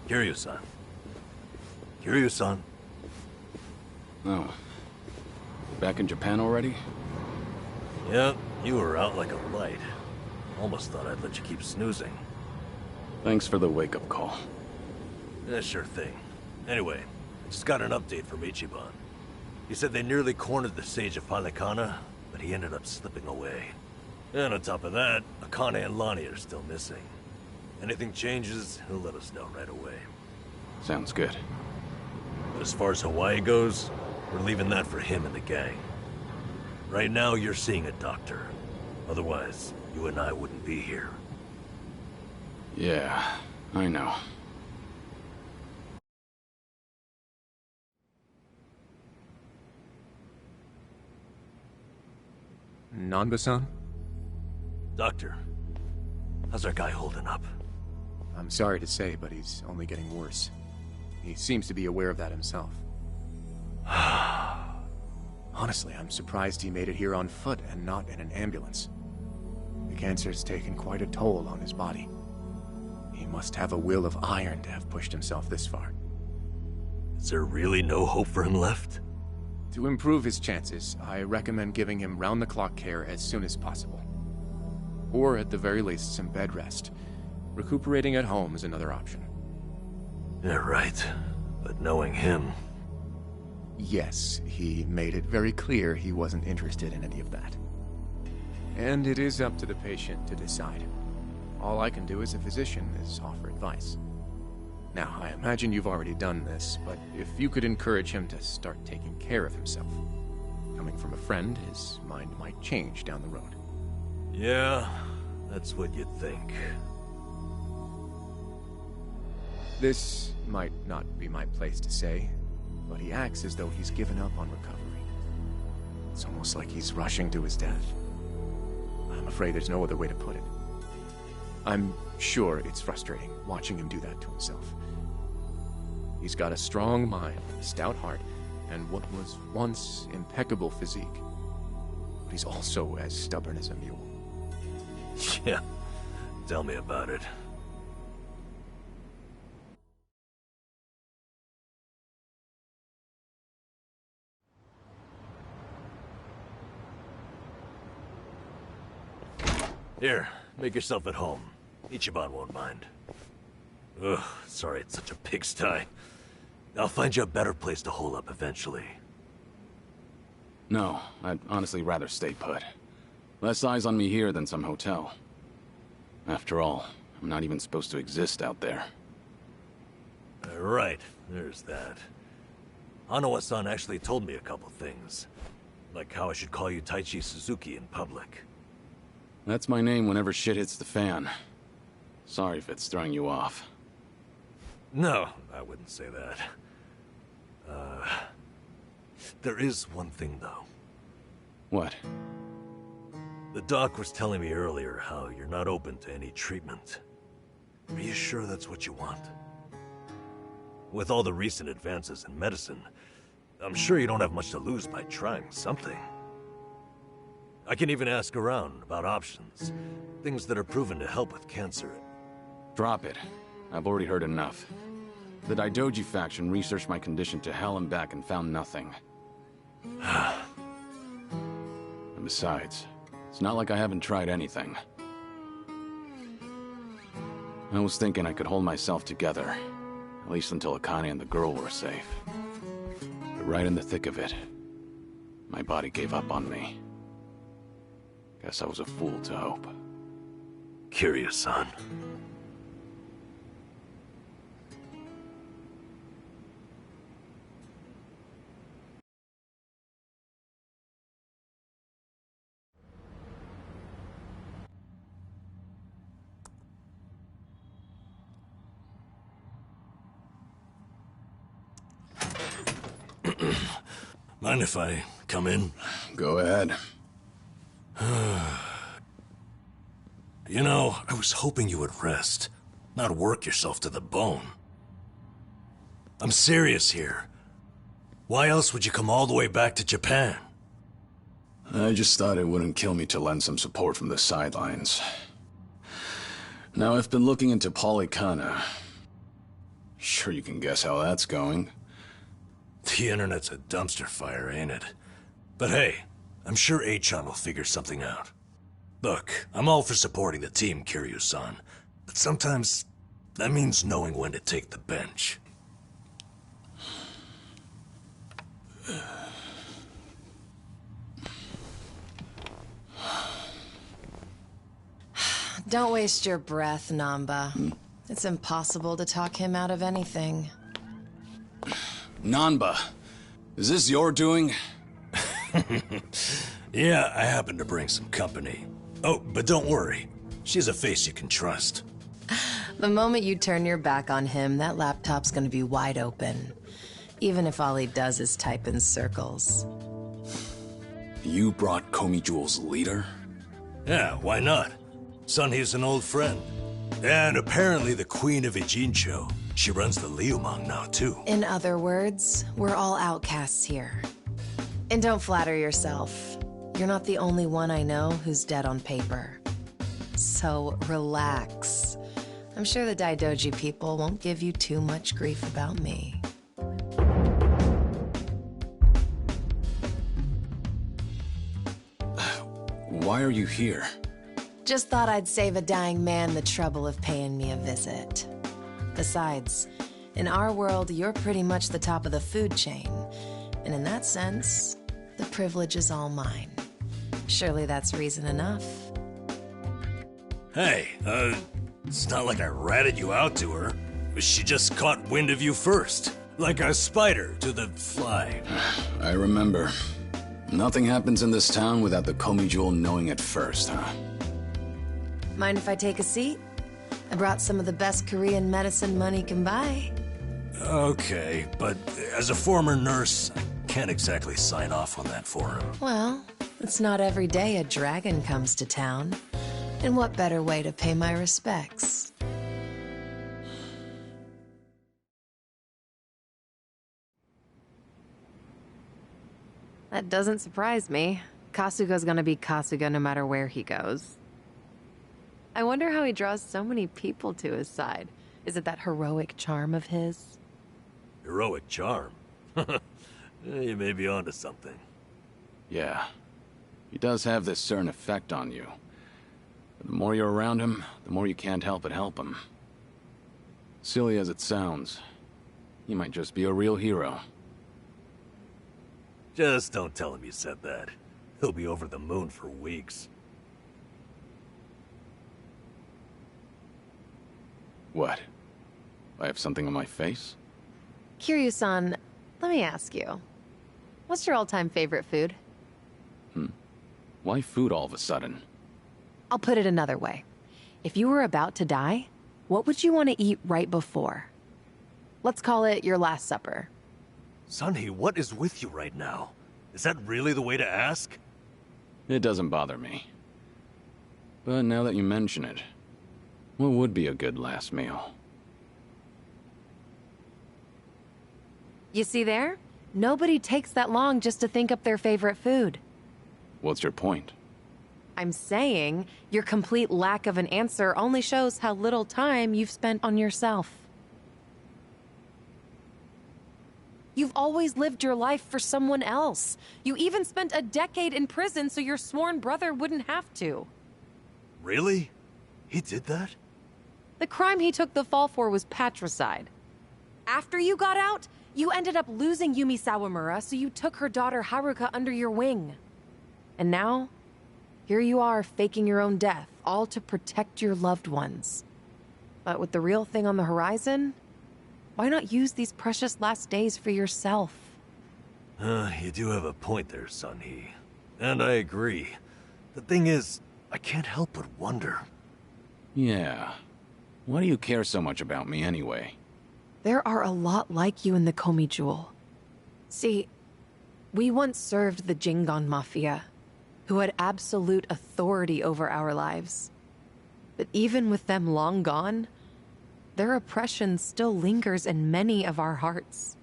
Kiryu-san. Kiryu-san. Oh. Back in Japan already? Yep, you were out like a light. Almost thought I'd let you keep snoozing. Thanks for the wake-up call. Yeah, sure thing. Anyway, I just got an update from Ichiban. He said they nearly cornered the Sage of Palikana, but he ended up slipping away. And on top of that, Akane and Lonnie are still missing. Anything changes, he'll let us know right away. Sounds good. But as far as Hawaii goes, we're leaving that for him and the gang. Right now, you're seeing a doctor. Otherwise, you and I wouldn't be here. Yeah, I know. Nanba-san? Doctor, how's our guy holding up? I'm sorry to say, but he's only getting worse. He seems to be aware of that himself. Honestly, I'm surprised he made it here on foot and not in an ambulance. The cancer's taken quite a toll on his body. He must have a will of iron to have pushed himself this far. Is there really no hope for him left? To improve his chances, I recommend giving him round-the-clock care as soon as possible. Or at the very least, some bed rest. Recuperating at home is another option. Yeah, right. But knowing him... Yes, he made it very clear he wasn't interested in any of that. And it is up to the patient to decide. All I can do as a physician is offer advice. Now, I imagine you've already done this, but if you could encourage him to start taking care of himself. Coming from a friend, his mind might change down the road. Yeah, that's what you'd think. This might not be my place to say, but he acts as though he's given up on recovery. It's almost like he's rushing to his death. I'm afraid there's no other way to put it. I'm sure it's frustrating watching him do that to himself. He's got a strong mind, a stout heart, and what was once impeccable physique. But he's also as stubborn as a mule. Yeah, tell me about it. Here, make yourself at home. Ichiban won't mind. Ugh, sorry it's such a pigsty. I'll find you a better place to hole up eventually. No, I'd honestly rather stay put. Less eyes on me here than some hotel. After all, I'm not even supposed to exist out there. Right, there's that. Hanawa-san actually told me a couple things. Like how I should call you Taichi Suzuki in public. That's my name whenever shit hits the fan. Sorry if it's throwing you off. No, I wouldn't say that. There is one thing, though. What? The doc was telling me earlier how you're not open to any treatment. Are you sure that's what you want? With all the recent advances in medicine, I'm sure you don't have much to lose by trying something. I can even ask around about options. Things that are proven to help with cancer. Drop it. I've already heard enough. The Daidoji faction researched my condition to hell and back and found nothing. And besides, it's not like I haven't tried anything. I was thinking I could hold myself together, at least until Akane and the girl were safe. But right in the thick of it, my body gave up on me. Guess I was a fool to hope. Curious-san. Mind if I come in? Go ahead. You know, I was hoping you would rest, not work yourself to the bone. I'm serious here. Why else would you come all the way back to Japan? I just thought it wouldn't kill me to lend some support from the sidelines. Now, I've been looking into Palikana. Sure you can guess how that's going. The internet's a dumpster fire, ain't it? But hey, I'm sure Achan will figure something out. Look, I'm all for supporting the team, Kiryu-san. But sometimes, that means knowing when to take the bench. Don't waste your breath, Nanba. It's impossible to talk him out of anything. Nanba, is this your doing? Yeah, I happen to bring some company. Oh, but don't worry. She's a face you can trust. The moment you turn your back on him, that laptop's gonna be wide open. Even if all he does is type in circles. You brought Komi Jewel's leader? Yeah, why not? Seonhee's an old friend. And apparently the Queen of Ijincho. She runs the Liumang now, too. In other words, we're all outcasts here. And don't flatter yourself. You're not the only one I know who's dead on paper. So relax. I'm sure the Daidoji people won't give you too much grief about me. Why are you here? Just thought I'd save a dying man the trouble of paying me a visit. Besides, in our world, you're pretty much the top of the food chain. And in that sense, the privilege is all mine. Surely that's reason enough. Hey, it's not like I ratted you out to her. She just caught wind of you first. Like a spider to the fly. I remember. Nothing happens in this town without the Komi Jewel knowing it first, huh? Mind if I take a seat? I brought some of the best Korean medicine money can buy. Okay, but as a former nurse, I can't exactly sign off on that for him. Well, it's not every day a dragon comes to town. And what better way to pay my respects? That doesn't surprise me. Kasuga's gonna be Kasuga no matter where he goes. I wonder how he draws so many people to his side. Is it that heroic charm of his? Heroic charm? You may be onto something. Yeah. He does have this certain effect on you. But the more you're around him, the more you can't help but help him. Silly as it sounds, he might just be a real hero. Just don't tell him you said that. He'll be over the moon for weeks. What? I have something on my face? Kiryu-san, let me ask you. What's your all-time favorite food? Why food all of a sudden? I'll put it another way. If you were about to die, what would you want to eat right before? Let's call it your last supper. Seonhee, what is with you right now? Is that really the way to ask? It doesn't bother me. But now that you mention it, what would be a good last meal? You see there? Nobody takes that long just to think up their favorite food. What's your point? I'm saying your complete lack of an answer only shows how little time you've spent on yourself. You've always lived your life for someone else. You even spent a decade in prison so your sworn brother wouldn't have to. Really? He did that? The crime he took the fall for was patricide. After you got out, you ended up losing Yumi Sawamura, so you took her daughter Haruka under your wing. And now, here you are faking your own death, all to protect your loved ones. But with the real thing on the horizon, why not use these precious last days for yourself? You do have a point there, Seonhee. And I agree. The thing is, I can't help but wonder. Yeah. Why do you care so much about me anyway? There are a lot like you in the Komi Jewel. See, we once served the Jingon Mafia, who had absolute authority over our lives. But even with them long gone, their oppression still lingers in many of our hearts.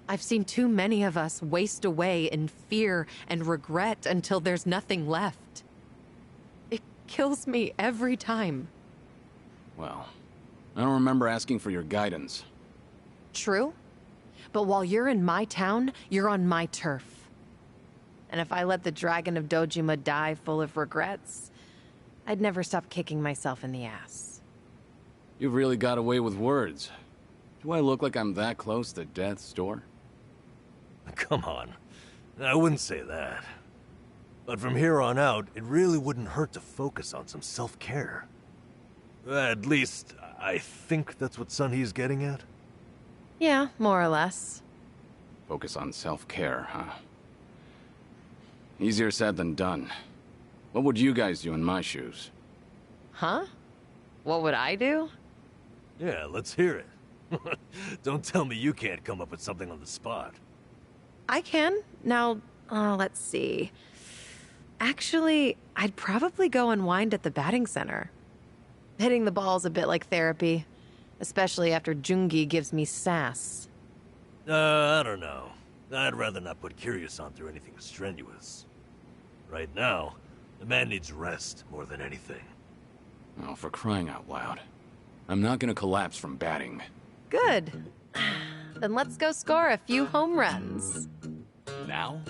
I've seen too many of us waste away in fear and regret until there's nothing left. It kills me every time. Well, I don't remember asking for your guidance. True. But while you're in my town, you're on my turf. And if I let the Dragon of Dojima die full of regrets, I'd never stop kicking myself in the ass. You've really got away with words. Do I look like I'm that close to death's door? Come on. I wouldn't say that. But from here on out, it really wouldn't hurt to focus on some self-care. At least, I think that's what seonhee's getting at. Yeah, more or less. Focus on self-care, huh? Easier said than done. What would you guys do in my shoes? Huh? What would I do? Yeah, let's hear it. Don't tell me you can't come up with something on the spot. I can. Now, let's see. Actually, I'd probably go unwind at the batting center. Hitting the ball's a bit like therapy, especially after Jungi gives me sass. I don't know. I'd rather not put Kiryu-san through anything strenuous. Right now, the man needs rest more than anything. Oh, for crying out loud. I'm not gonna collapse from batting. Good. Then let's go score a few home runs. Now?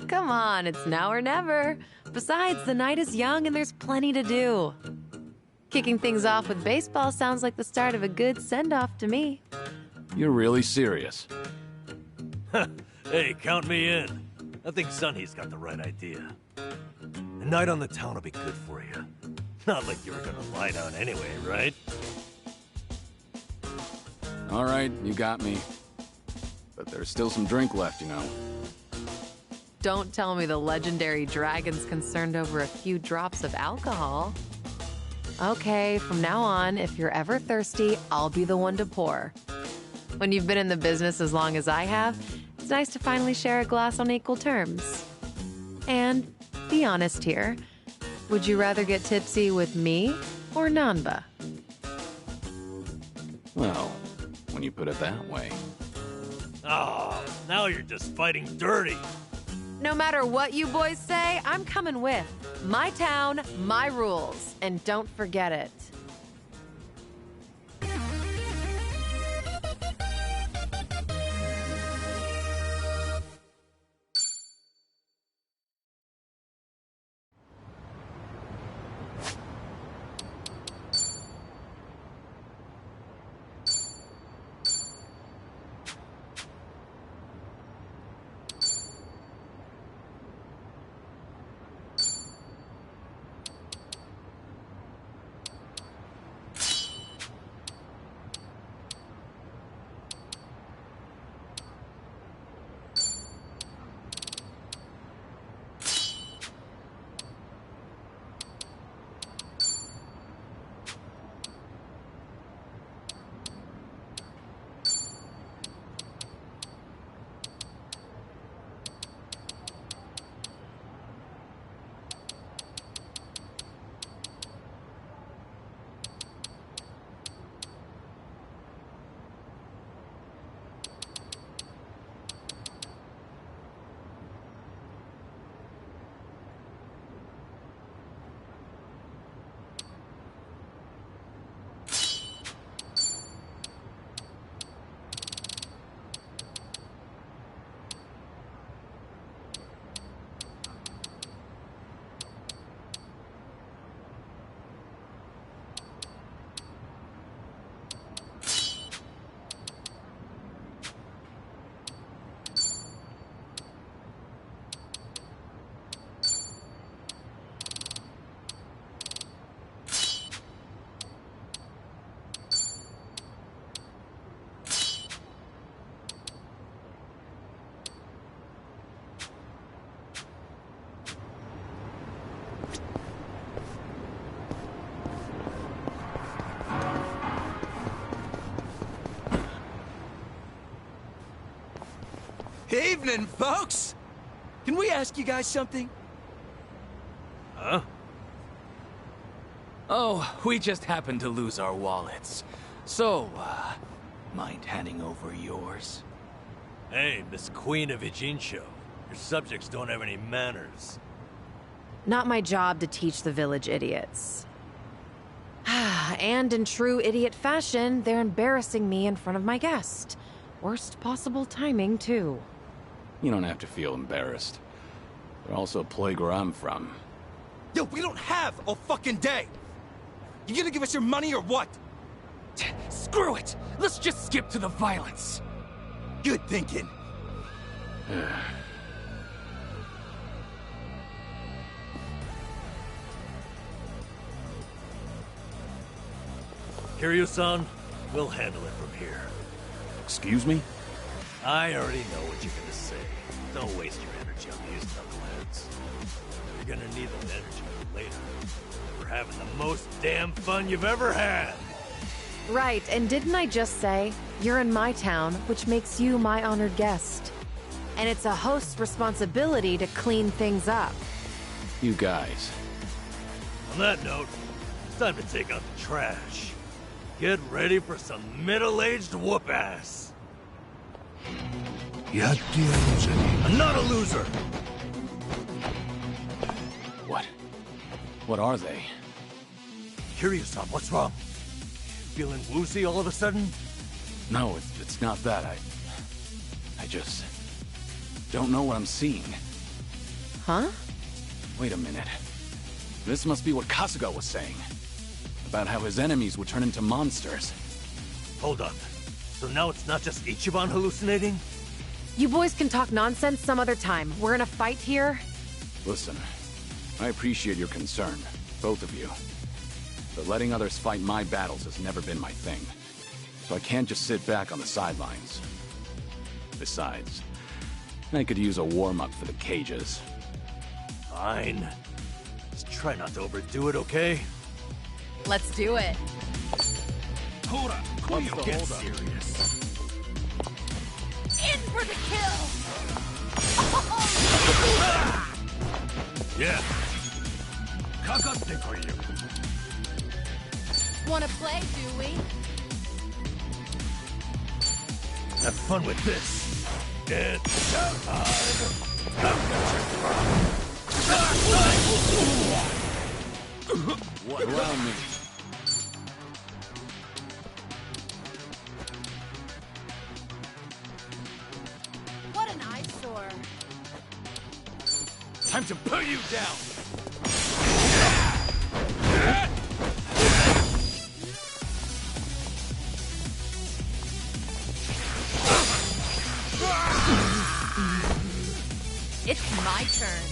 Come on, it's now or never. Besides, the night is young and there's plenty to do. Kicking things off with baseball sounds like the start of a good send-off to me. You're really serious? Hey, count me in. I think seonhee's got the right idea. A night on the town will be good for you. Not like you were gonna lie down anyway, right? All right, you got me. But there's still some drink left, you know. Don't tell me the legendary dragon's concerned over a few drops of alcohol. Okay, from now on, if you're ever thirsty, I'll be the one to pour. When you've been in the business as long as I have, it's nice to finally share a glass on equal terms. And be honest here, would you rather get tipsy with me or Nanba? Well, when you put it that way. Oh, now you're just fighting dirty. No matter what you boys say, I'm coming with. My town, my rules, and don't forget it. Evening, folks! Can we ask you guys something? Huh? Oh, we just happened to lose our wallets. So, mind handing over yours? Hey, Miss Queen of Ijincho. Your subjects don't have any manners. Not my job to teach the village idiots. and in true idiot fashion, they're embarrassing me in front of my guest. Worst possible timing, too. You don't have to feel embarrassed. They're also a plague where I'm from. Yo, we don't have a fucking day! You gonna give us your money or what? Screw it! Let's just skip to the violence. Good thinking. Kiryu-san, we'll handle it from here. Excuse me? I already know what you're gonna say. Don't waste your energy on these knuckleheads. You're gonna need that energy later. We're having the most damn fun you've ever had! Right, and didn't I just say, you're in my town, which makes you my honored guest. And it's a host's responsibility to clean things up. You guys. On that note, it's time to take out the trash. Get ready for some middle-aged whoop-ass. I'm not a loser! What? What are they? Kiryu-san, what's wrong? Feeling woozy all of a sudden? No, it's not that. I just don't know what I'm seeing. Huh? Wait a minute. This must be what Kasuga was saying. About how his enemies would turn into monsters. Hold up. So now it's not just Ichiban hallucinating? You boys can talk nonsense some other time. We're in a fight here. Listen, I appreciate your concern, both of you. But letting others fight my battles has never been my thing. So I can't just sit back on the sidelines. Besides, I could use a warm-up for the cages. Fine. Just try not to overdo it, okay? Let's do it. Hold up. What's the Get hold-up? serious. In for the kill! Yeah. Kakatte koyu. Wanna play, do we? Have fun with this. It's What around me? What an eyesore. time to put you down. It's my turn.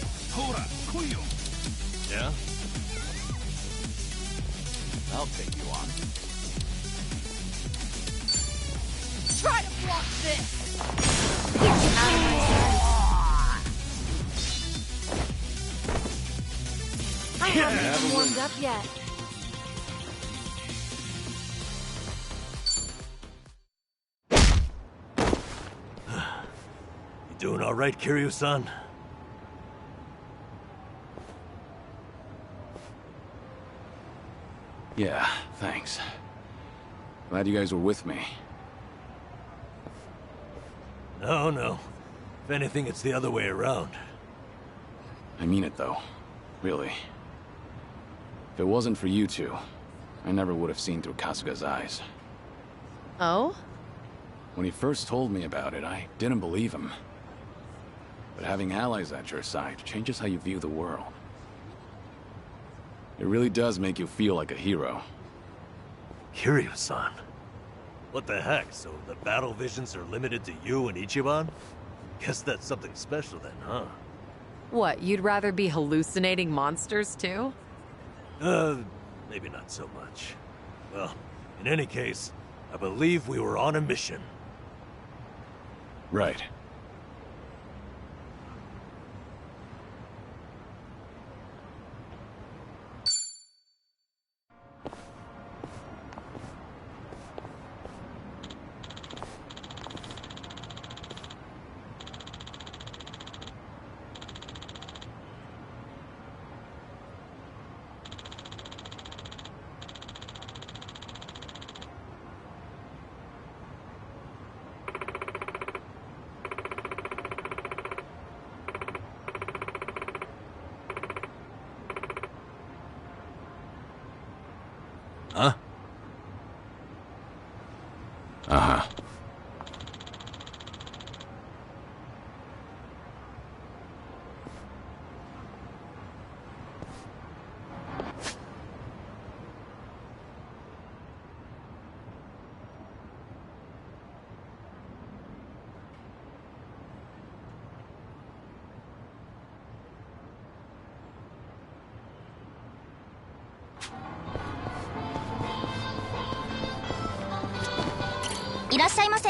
Yeah? I'll take you on. Try to block this! Get out of my sight! I haven't even warmed up yet. You doing all right, Kiryu-san? Yeah, thanks. Glad you guys were with me. No. If anything, it's the other way around. I mean it, though. Really. If it wasn't for you two, I never would have seen through Kasuga's eyes. Oh? When he first told me about it, I didn't believe him. But having allies at your side changes how you view the world. It really does make you feel like a hero. Kiryu-san? What the heck? So the battle visions are limited to you and Ichiban? Guess that's something special then, huh? What, you'd rather be hallucinating monsters too? Maybe not so much. Well, in any case, I believe we were on a mission. Right. Huh? いらっしゃいませ。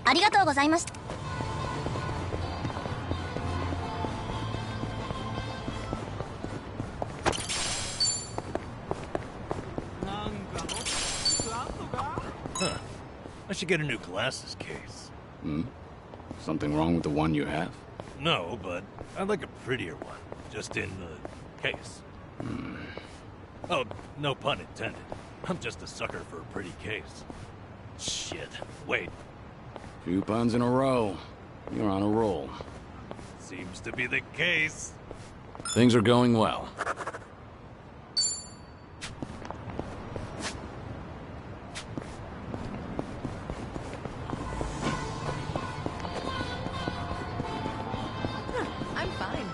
ありがとうございました。Huh. I should get a new glasses case. Hmm? Something wrong with the one you have? No, but I'd like a prettier one. Just in the case. Oh, no pun intended. I'm just a sucker for a pretty case. Shit. Wait. 2 puns in a row. You're on a roll. Seems to be the case. Things are going well. I'm fine.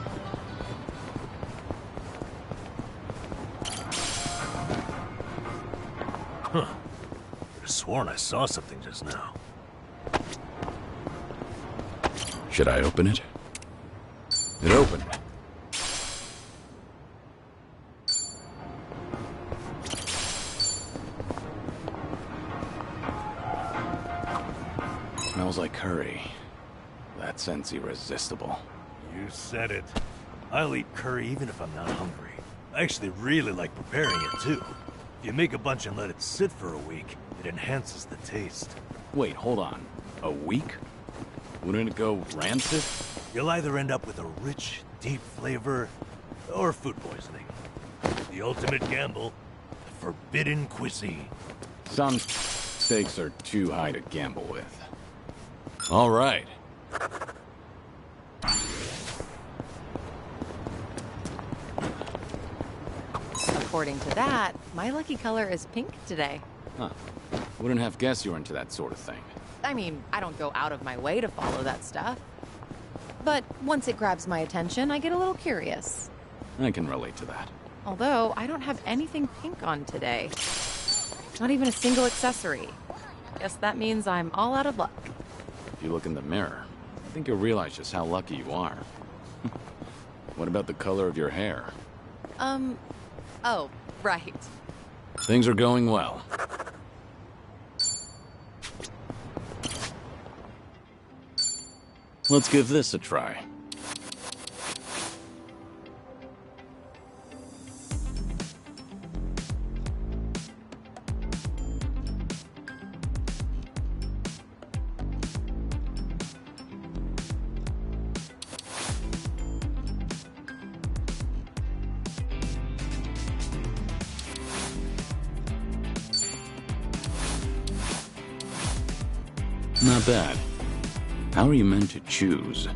Huh. I've sworn I saw something just now. Should I open it? It opened. Smells like curry. That scent's irresistible. You said it. I'll eat curry even if I'm not hungry. I actually really like preparing it too. If you make a bunch and let it sit for a week, it enhances the taste. Wait, hold on. A week? Wouldn't it go rancid? You'll either end up with a rich, deep flavor, or food poisoning. The ultimate gamble, forbidden cuisine. Some stakes are too high to gamble with. All right. According to that, my lucky color is pink today. Huh. Wouldn't have guessed you were into that sort of thing. I mean, I don't go out of my way to follow that stuff. But once it grabs my attention, I get a little curious. I can relate to that. Although, I don't have anything pink on today. Not even a single accessory. Guess that means I'm all out of luck. If you look in the mirror, I think you'll realize just how lucky you are. What about the color of your hair? Oh, right. Things are going well. Let's give this a try. Not bad. How are you meant to choose?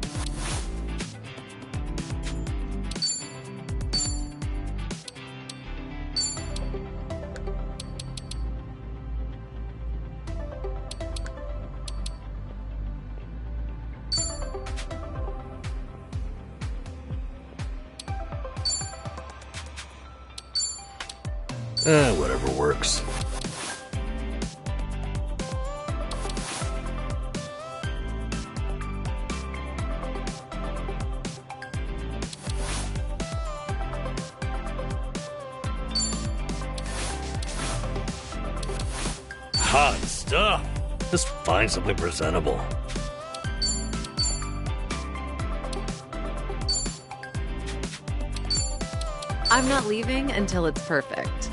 Whatever works. Hot stuff. Just find something presentable. I'm not leaving until it's perfect.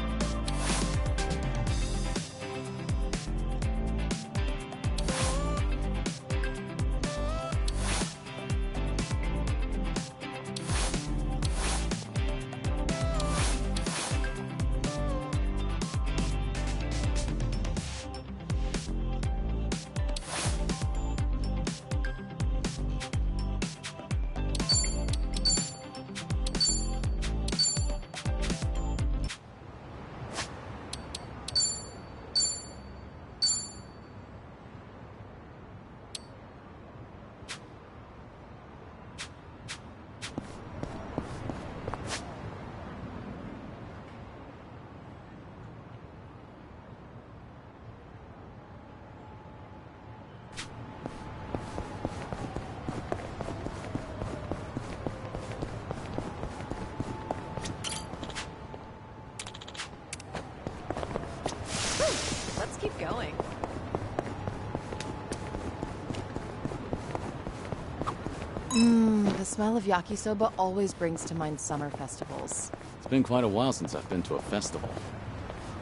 The smell of yakisoba always brings to mind summer festivals. It's been quite a while since I've been to a festival.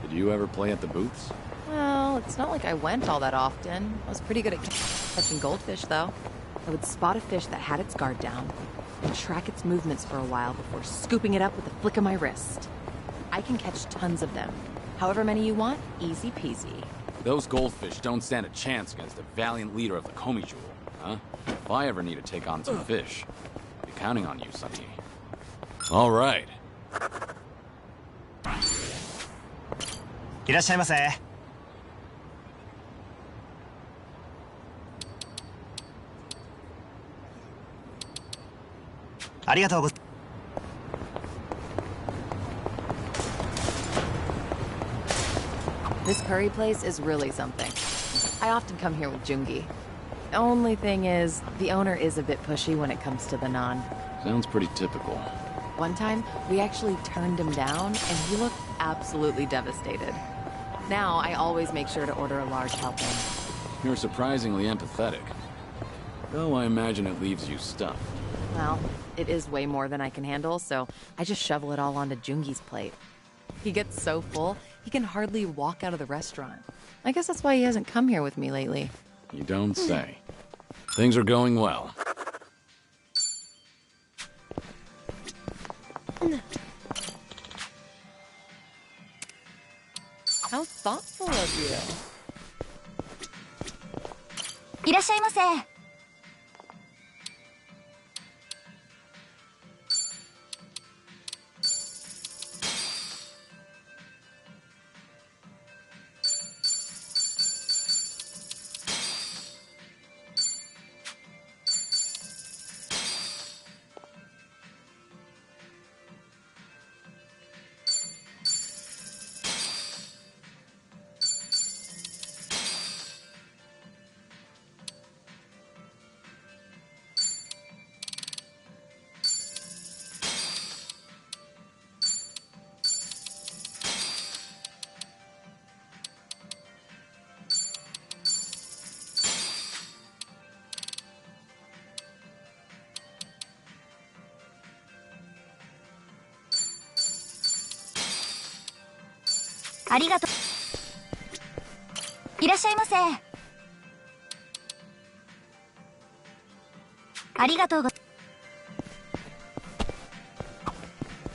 Did you ever play at the booths? Well, it's not like I went all that often. I was pretty good at catching goldfish, though. I would spot a fish that had its guard down and track its movements for a while before scooping it up with a flick of my wrist. I can catch tons of them. However many you want, easy peasy. Those goldfish don't stand a chance against the valiant leader of the Komi Jewel, huh? If I ever need to take on some fish, I'll be counting on you, seonhee. All right. いらっしゃいませ。ありがとうございます。 This curry place is really something. I often come here with Jungi. Only thing is, the owner is a bit pushy when it comes to the naan. Sounds pretty typical. One time, we actually turned him down, and he looked absolutely devastated. Now, I always make sure to order a large helping. You're surprisingly empathetic. Though I imagine it leaves you stuffed. Well, it is way more than I can handle, so I just shovel it all onto Jungi's plate. He gets so full, he can hardly walk out of the restaurant. I guess that's why he hasn't come here with me lately. You don't say. Things are going well. How thoughtful of you. いらっしゃいませ。 ありがとう。いらっしゃいませ。ありがとうご。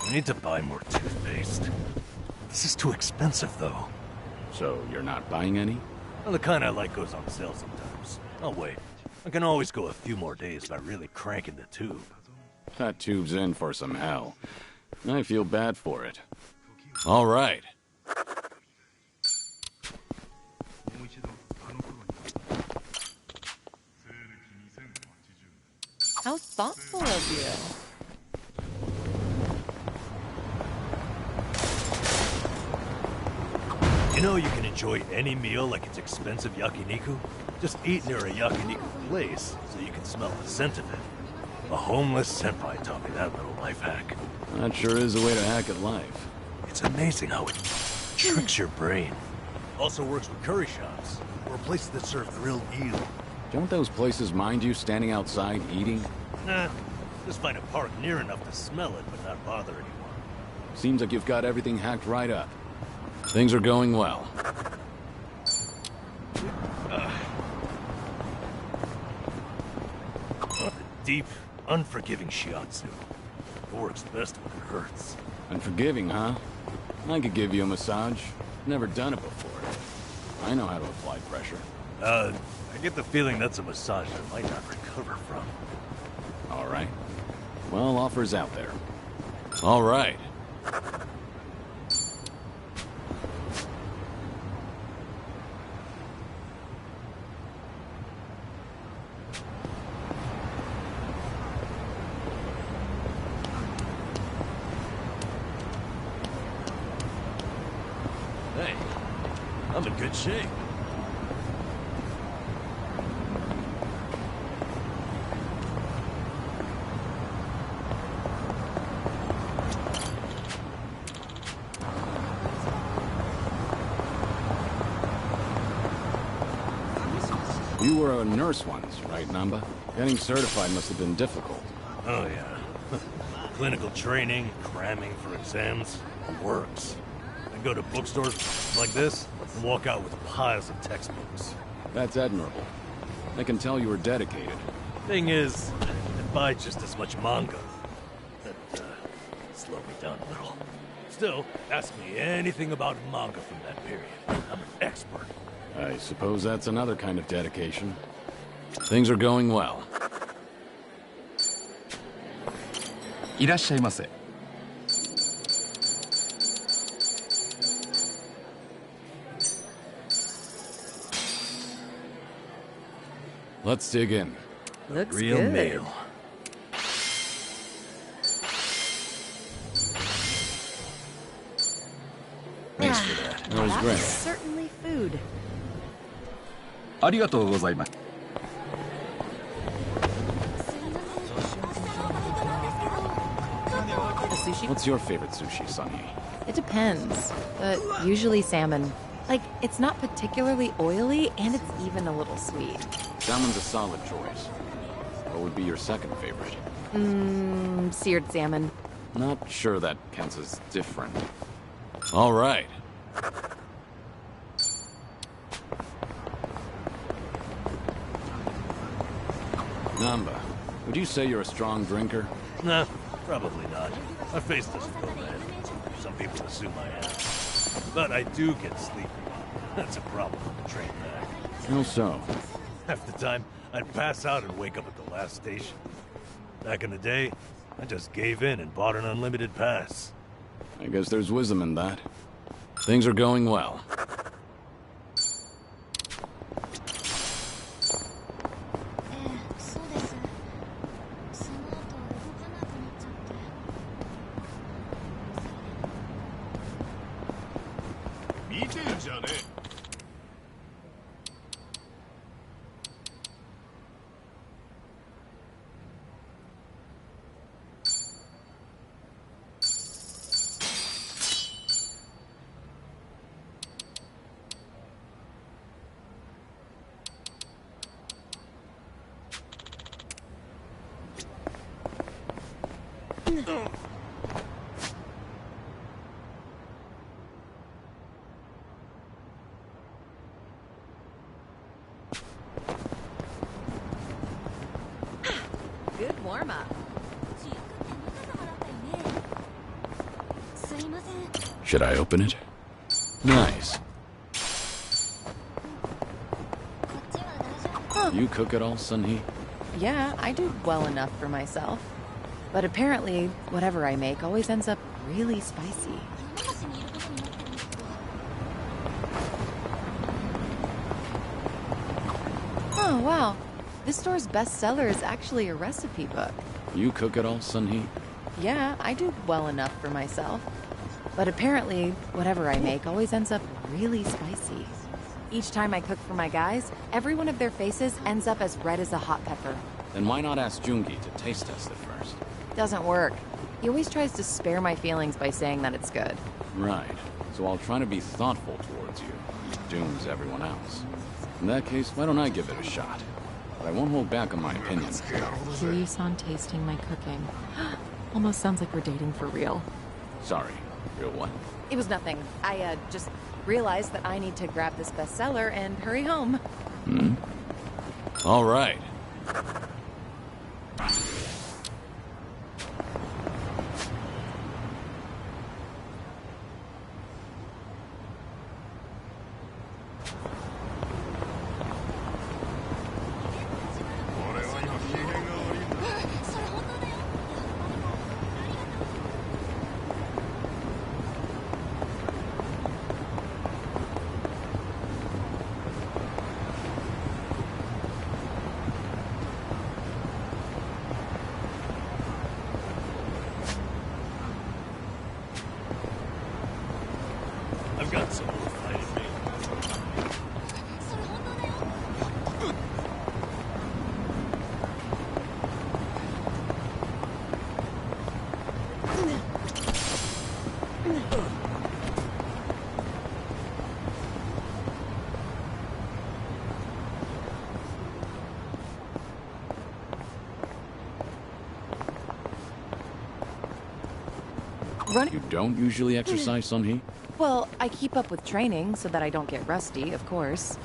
We need to buy more toothpaste. This is too expensive, though. So, you're not buying any? Well, the kind I like goes on sale sometimes. I'll wait. I can always go a few more days by really cranking the tube. That tube's in for some hell. I feel bad for it. All right. How thoughtful of you. You know you can enjoy any meal like it's expensive yakiniku? Just eat near a yakiniku place so you can smell the scent of it. A homeless senpai taught me that little life hack. That sure is a way to hack at life. It's amazing how it tricks your brain. Also works with curry shops, or places that serve grilled eel. Don't those places mind you standing outside eating? Nah, just find a park near enough to smell it but not bother anyone. Seems like you've got everything hacked right up. Things are going well. The deep, unforgiving shiatsu. It works best when it hurts. Unforgiving, huh? I could give you a massage. Never done it before. I know how to apply pressure. I get the feeling that's a massage I might not recover from. All right. Well, offers out there. All right. Hey, I'm in good shape. You were a nurse once, right, Nanba? Getting certified must have been difficult. Oh, yeah. Clinical training, cramming for exams, works. I go to bookstores like this and walk out with piles of textbooks. That's admirable. I can tell you were dedicated. Thing is, I buy just as much manga. That, slowed me down a little. Still, ask me anything about manga from that period. I'm an expert. I suppose that's another kind of dedication. Things are going well. いらっしゃいませ。 Let's dig in. Looks Real good. meal. Thanks for that. That was That was great. certainly food. ありがとうございます。 The sushi? What's your favorite sushi, Seonhee? It depends, but usually salmon. Like, it's not particularly oily, and it's even a little sweet. Salmon's a solid choice. What would be your second favorite? Seared salmon. Not sure that counts as different. All right. Nanba, would you say you're a strong drinker? Nah, probably not. My face doesn't go red. Some people assume I am. But I do get sleepy. That's a problem on the train back. How so? Half the time, I'd pass out and wake up at the last station. Back in the day, I just gave in and bought an unlimited pass. I guess there's wisdom in that. Things are going well. Good warm-up. Should I open it? Nice. You cook it all, Seonhee? Yeah, I do well enough for myself. But apparently, whatever I make always ends up really spicy. Oh, wow. This store's bestseller is actually a recipe book. You cook it all, Seonhee? Yeah, I do well enough for myself. But apparently, whatever I make always ends up really spicy. Each time I cook for my guys, every one of their faces ends up as red as a hot pepper. Then why not ask Jungi to taste test it first? Doesn't work. He always tries to spare my feelings by saying that it's good. Right. So I'll try to be thoughtful towards you. Dooms everyone else. In that case, why don't I give it a shot? But I won't hold back on my opinion. Curious on tasting my cooking. Almost sounds like we're dating for real. Sorry. Real what? It was nothing. I, just realized that I need to grab this bestseller and hurry home. All right. I've got someone fighting me. You don't usually exercise, Seonhee? Well, I keep up with training so that I don't get rusty, of course.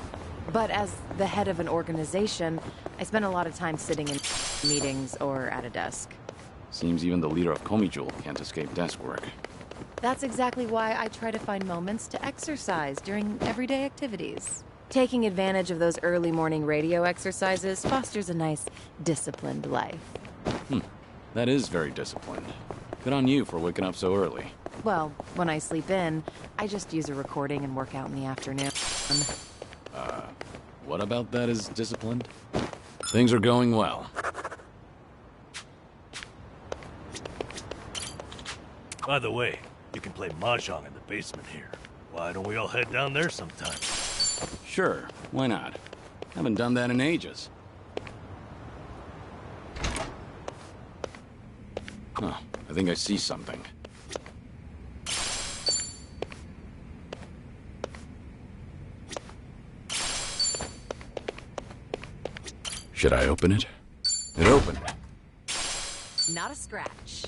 But as the head of an organization, I spend a lot of time sitting in meetings or at a desk. Seems even the leader of Komijul can't escape desk work. That's exactly why I try to find moments to exercise during everyday activities. Taking advantage of those early morning radio exercises fosters a nice, disciplined life. That is very disciplined. Good on you for waking up so early. Well, when I sleep in, I just use a recording and work out in the afternoon. What about that is disciplined? Things are going well. By the way, you can play mahjong in the basement here. Why don't we all head down there sometime? Sure, why not? Haven't done that in ages. Huh, I think I see something. Should I open it? It opened. Not a scratch.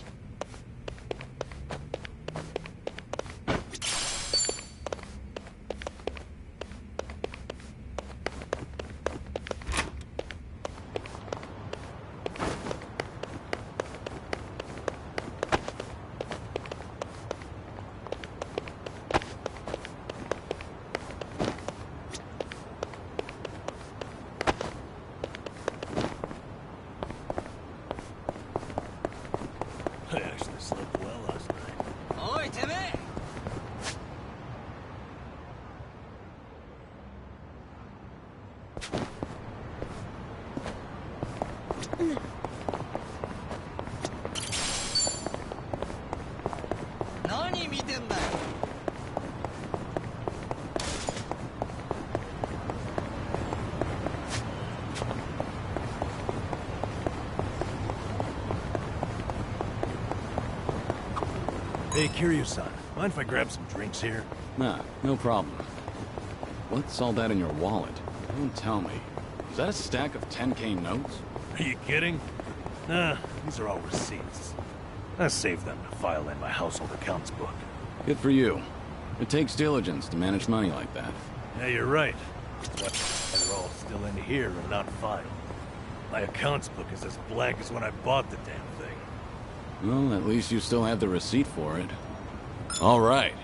I actually slept well last night. Oi, Timmy! Nani見てんだよ? Hey, Kiryu-san, mind if I grab some drinks here? Nah, no problem. What's all that in your wallet? Don't tell me. Is that a stack of 10K notes? Are you kidding? Nah, these are all receipts. I saved them to file in my household accounts book. Good for you. It takes diligence to manage money like that. Yeah, you're right. That's why they're all still in here and not filed. My accounts book is as blank as when I bought the damn thing. Well, at least you still have the receipt for it. All right.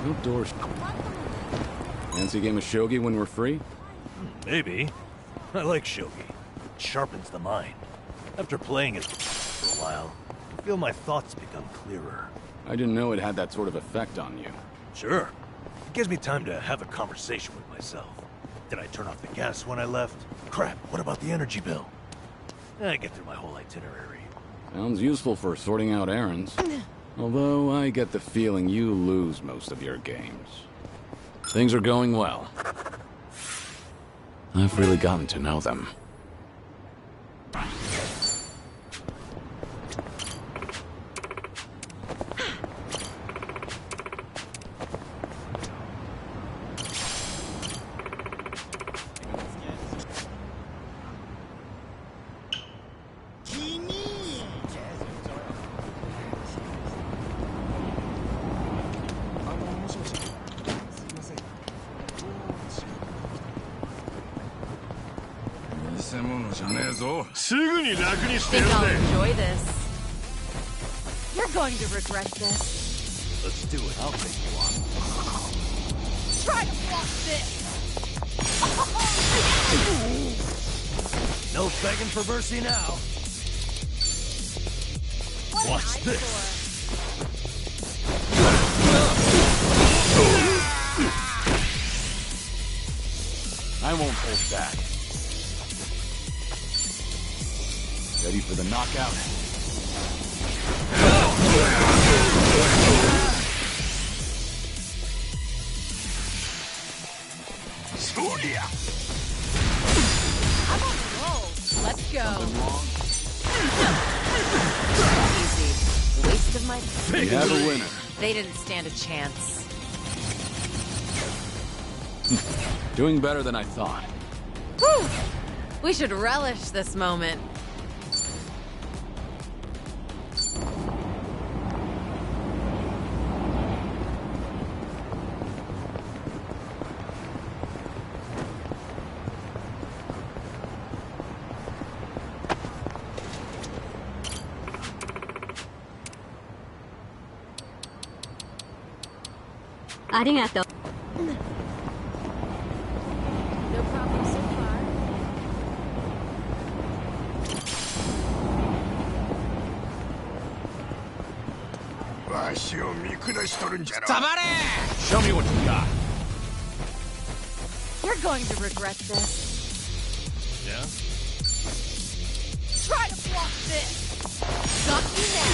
Outdoors. Fancy a game of shogi when we're free? Maybe. I like shogi. It sharpens the mind. After playing it for a while, I feel my thoughts become clearer. I didn't know it had that sort of effect on you. Sure. It gives me time to have a conversation with myself. Did I turn off the gas when I left? Crap, what about the energy bill? I get through my whole itinerary. Sounds useful for sorting out errands. Although I get the feeling you lose most of your games. Things are going well. I've really gotten to know them. Think I'll enjoy this. You're going to regret this. Let's do it. I'll take you on. Try to block this! No begging for mercy now. Watch this. I won't hold back. Ready for the knockout? I'm on a roll. Let's go. Easy. Waste of my... You have a winner. They didn't stand a chance. Doing better than I thought. Whew! We should relish this moment. Arigato. No problem so far. Show me what you got. You're going to regret this. Yeah? Try to block this. Got you now.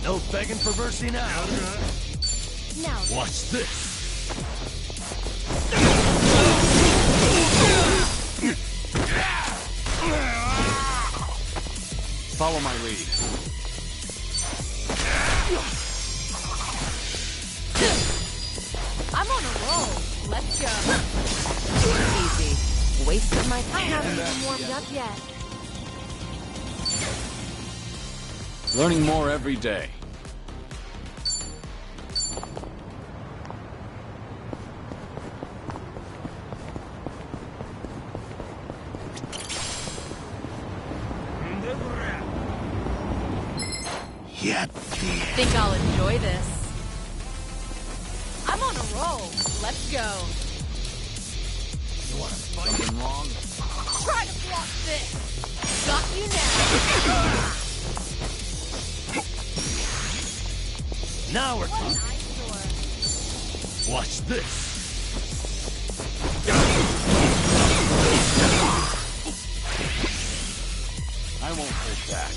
No begging for mercy now. Now. Watch this. Follow my lead. I'm on a roll. Let's go. Easy. Wasted my time. I haven't even warmed up yet. Learning more every day. Think I'll enjoy this. I'm on a roll. Let's go. You wanna fight? Something wrong? Try to block this. Got you now. Now we're What an talking. eyesore. Watch this. I won't hold back.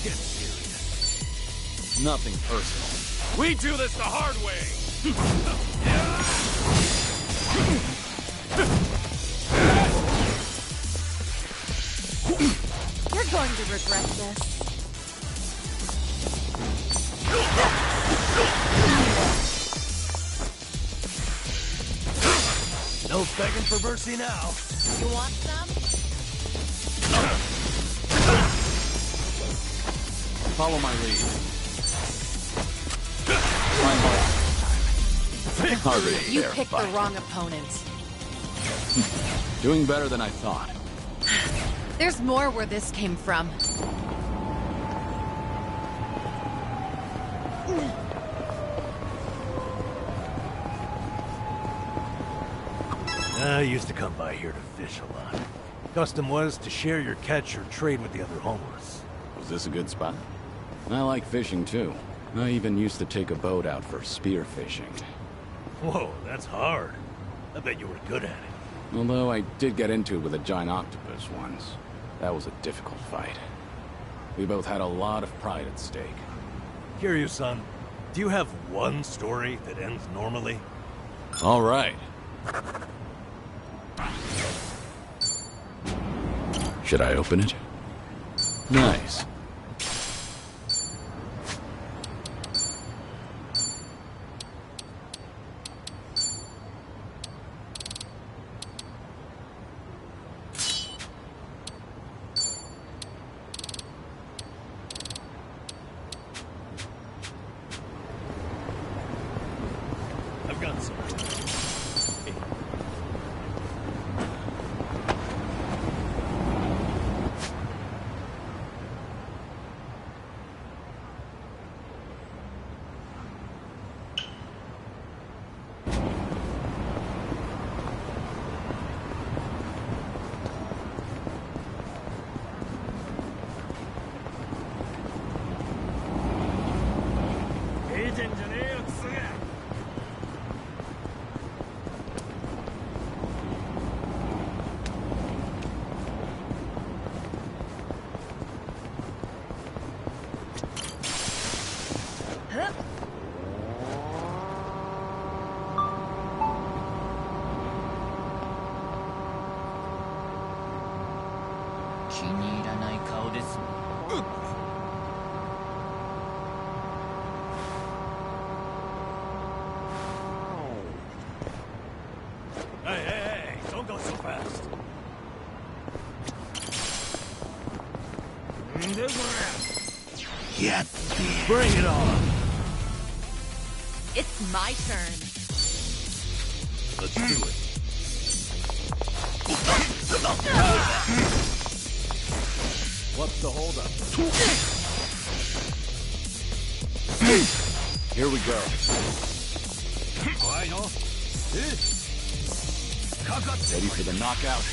Get serious. Nothing personal. We do this the hard way! You're going to regret this. No begging for mercy now. You want some? Follow my lead. My mark. Already You there, picked the fight. wrong opponent. Doing better than I thought. There's more where this came from. I used to come by here to fish a lot. Custom was to share your catch or trade with the other homeless. Was this a good spot? I like fishing too. I even used to take a boat out for spear fishing. Whoa, that's hard. I bet you were good at it. Although I did get into it with a giant octopus once. That was a difficult fight. We both had a lot of pride at stake. Kiryu-san, do you have one story that ends normally? All right. Should I open it? Nice. I've got some. に入らない顔です。Hey, hey, hey! Don't go so fast. Yeah. Bring it on. It's my turn. Let's do it. What's the holdup? Here we go. Ready for the knockout?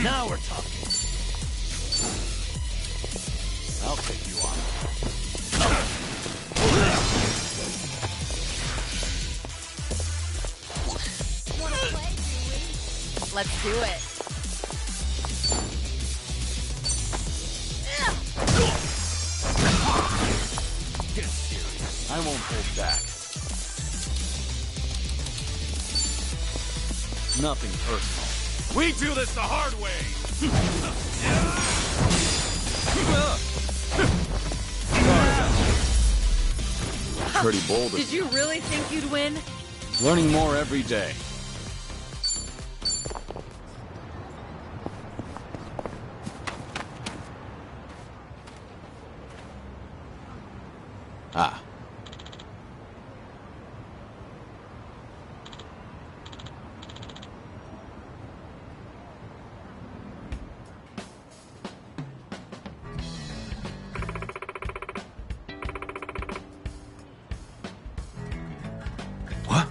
Now we're talking. I'll take you on. Let's do it. Get serious. I won't hold back. Nothing personal. We do this the hard way. Pretty bold. Did you really think you'd win? Learning more every day. Ah. What?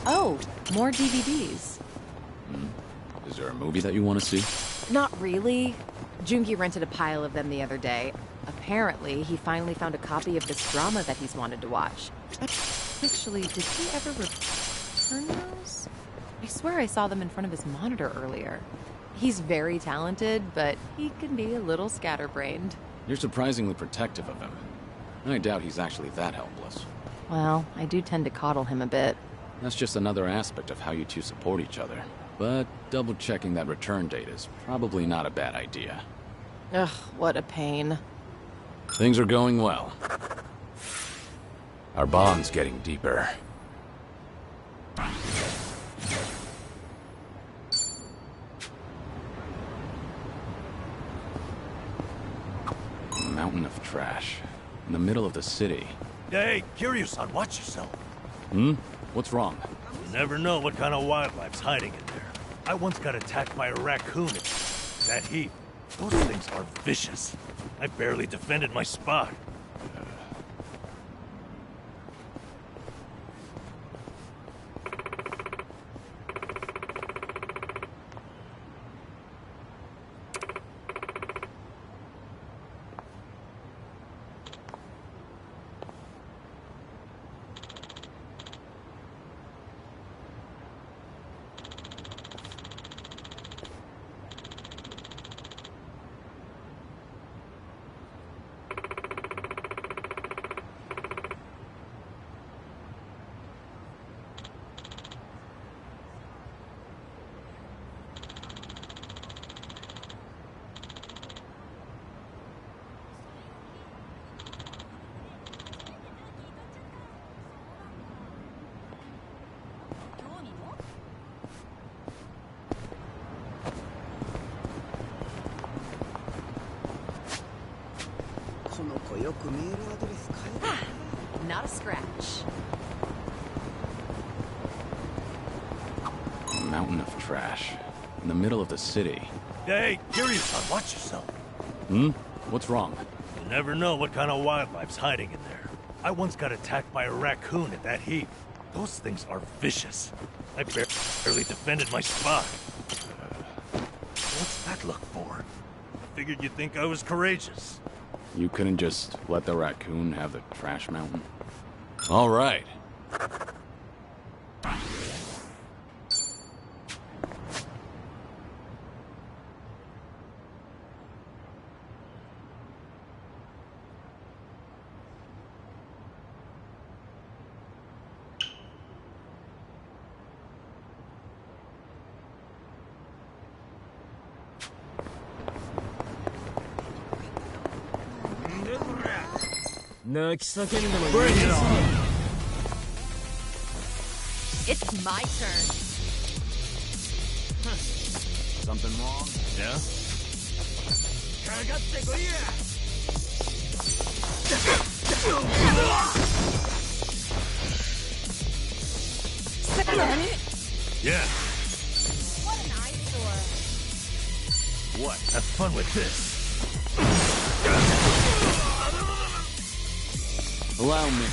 Oh, more DVDs. Is there a movie that you want to see? Not really. Jungi rented a pile of them the other day. Apparently, he finally found a copy of this drama that he's wanted to watch. Actually, did he ever return those? I swear I saw them in front of his monitor earlier. He's very talented, but he can be a little scatterbrained. You're surprisingly protective of him. I doubt he's actually that helpless. Well, I do tend to coddle him a bit. That's just another aspect of how you two support each other. But double-checking that return date is probably not a bad idea. Ugh, what a pain. Things are going well. Our bond's getting deeper. Mountain of trash. in the middle of the city. Hey, Kiryu-san, watch yourself. Hmm? What's wrong? You never know what kind of wildlife's hiding in there. I once got attacked by a raccoon at that heat. Those things are vicious. I barely defended my spot. Not a scratch. A mountain of trash. In the middle of the city. Hey, Kiryu-san, watch yourself. Hmm? What's wrong? You never know what kind of wildlife's hiding in there. I once got attacked by a raccoon at that heat. Those things are vicious. I barely defended my spot. What's that look for? Figured you'd think I was courageous. You couldn't just let the raccoon have the trash mountain? All right. Bring it on! It's my turn. Something wrong? Yeah? Yeah. What an eyesore. What? Have fun with this. Allow me.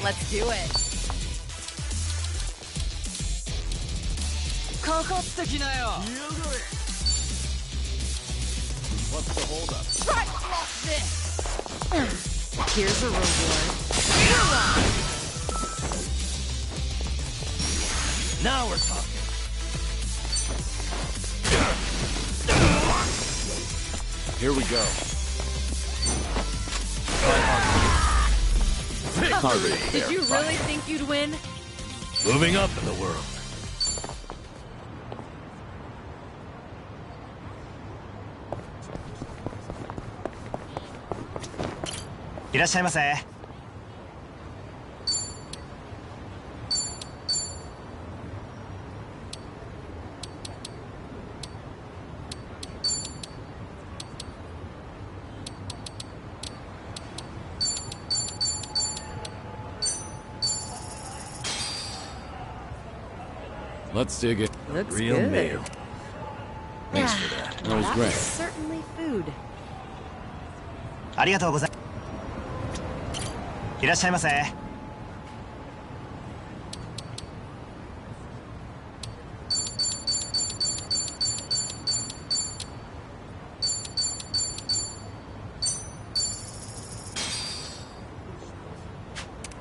Let's do it. What's the holdup? Try to block this. Here's a reward. Now we're talking. Here we go. Did you really think you'd win? Moving up in the world. Let's dig it. Looks Real good. meal. Thanks for that. That was That great. was certainly food. ありがとうございいらっしゃいませ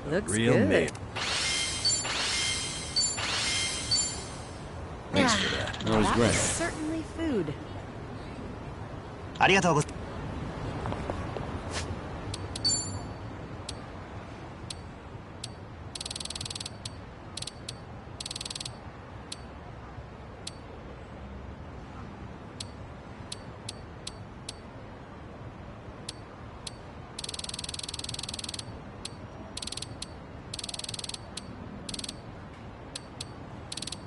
Looks Real good. meal. Thanks for that. That was That great. was certainly food. ありがとうござい Looks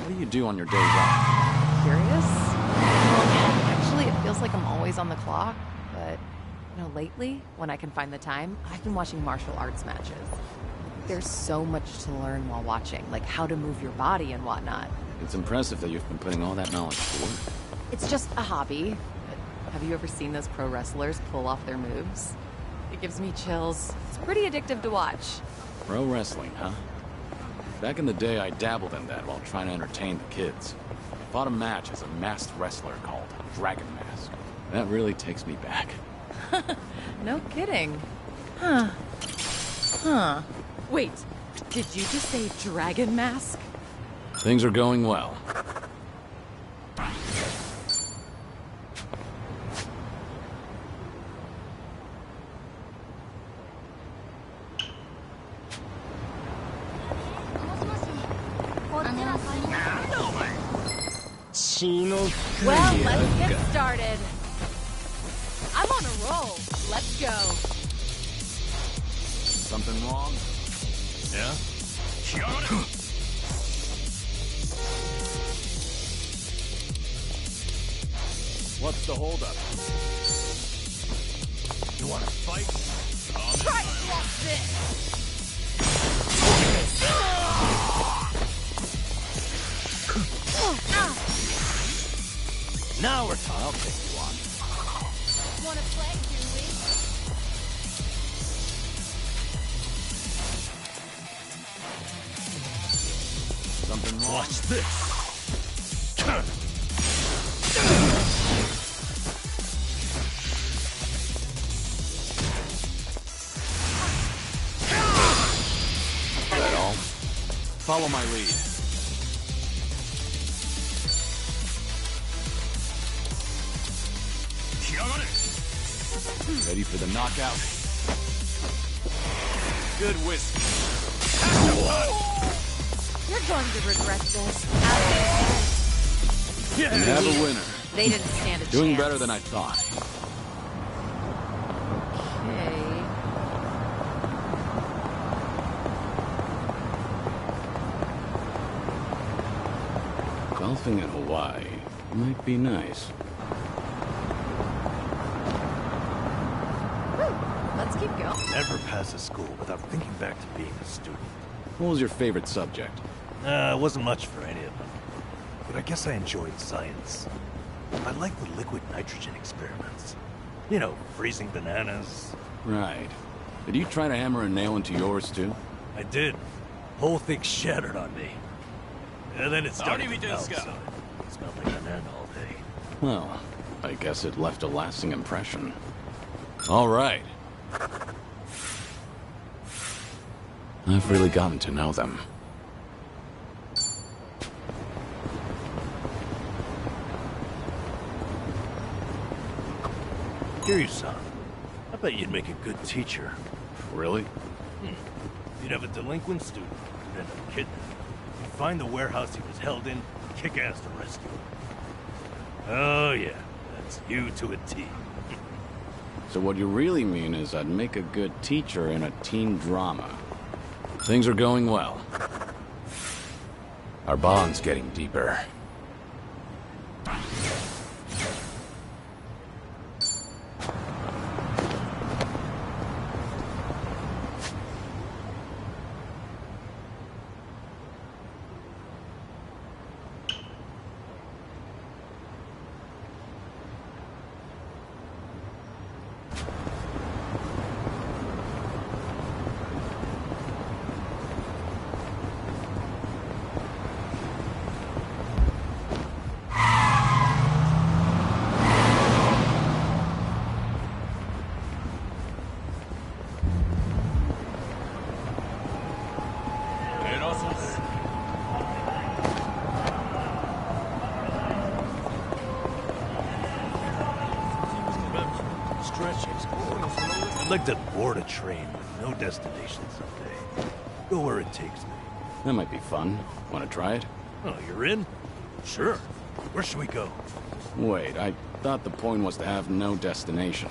What do you do on your days off? Curious? Well, actually, it feels like I'm always on the clock, but, lately, when I can find the time, I've been watching martial arts matches. There's so much to learn while watching, like how to move your body and whatnot. It's impressive that you've been putting all that knowledge to work. It's just a hobby. But have you ever seen those pro wrestlers pull off their moves? It gives me chills. It's pretty addictive to watch. Pro wrestling, huh? Back in the day, I dabbled in that while trying to entertain the kids. I fought a match as a masked wrestler called Dragon Mask. That really takes me back. No kidding. Huh. Wait, did you just say Dragon Mask? Things are going well. Well, let's get started. I'm on a roll. Let's go. Something wrong? Yeah? What's the holdup? You wanna fight? Try to block this. Now we're talking. I'll take you on. Wanna play, do we? Something wrong? Watch this. That all? Follow my lead. Ready for the knockout? Good whiskey. You're going to regret this. And have a winner. They didn't stand a chance. Doing better than I thought. Okay. Golfing in Hawaii might be nice. Let's keep going. Never pass a school without thinking back to being a student. What was your favorite subject? It wasn't much for any of them. But I guess I enjoyed science. I liked the liquid nitrogen experiments. You know, freezing bananas. Right. Did you try to hammer a nail into yours, too? I did. Whole thing shattered on me. And then it started to melt, so it smelled like banana all day. Well, I guess it left a lasting impression. All right. I've really gotten to know them. Kiryu-san, I bet you'd make a good teacher. Really? You'd have a delinquent student who'd end up kidnapped. You'd find the warehouse he was held in, kick ass to rescue him. Oh yeah, that's you to a T. So what you really mean is I'd make a good teacher in a teen drama. Things are going well. Our bond's getting deeper. I'd like to board a train with no destination someday. Go where it takes me. That might be fun. Want to try it? Oh, you're in? Sure. Where should we go? Wait, I thought the point was to have no destination.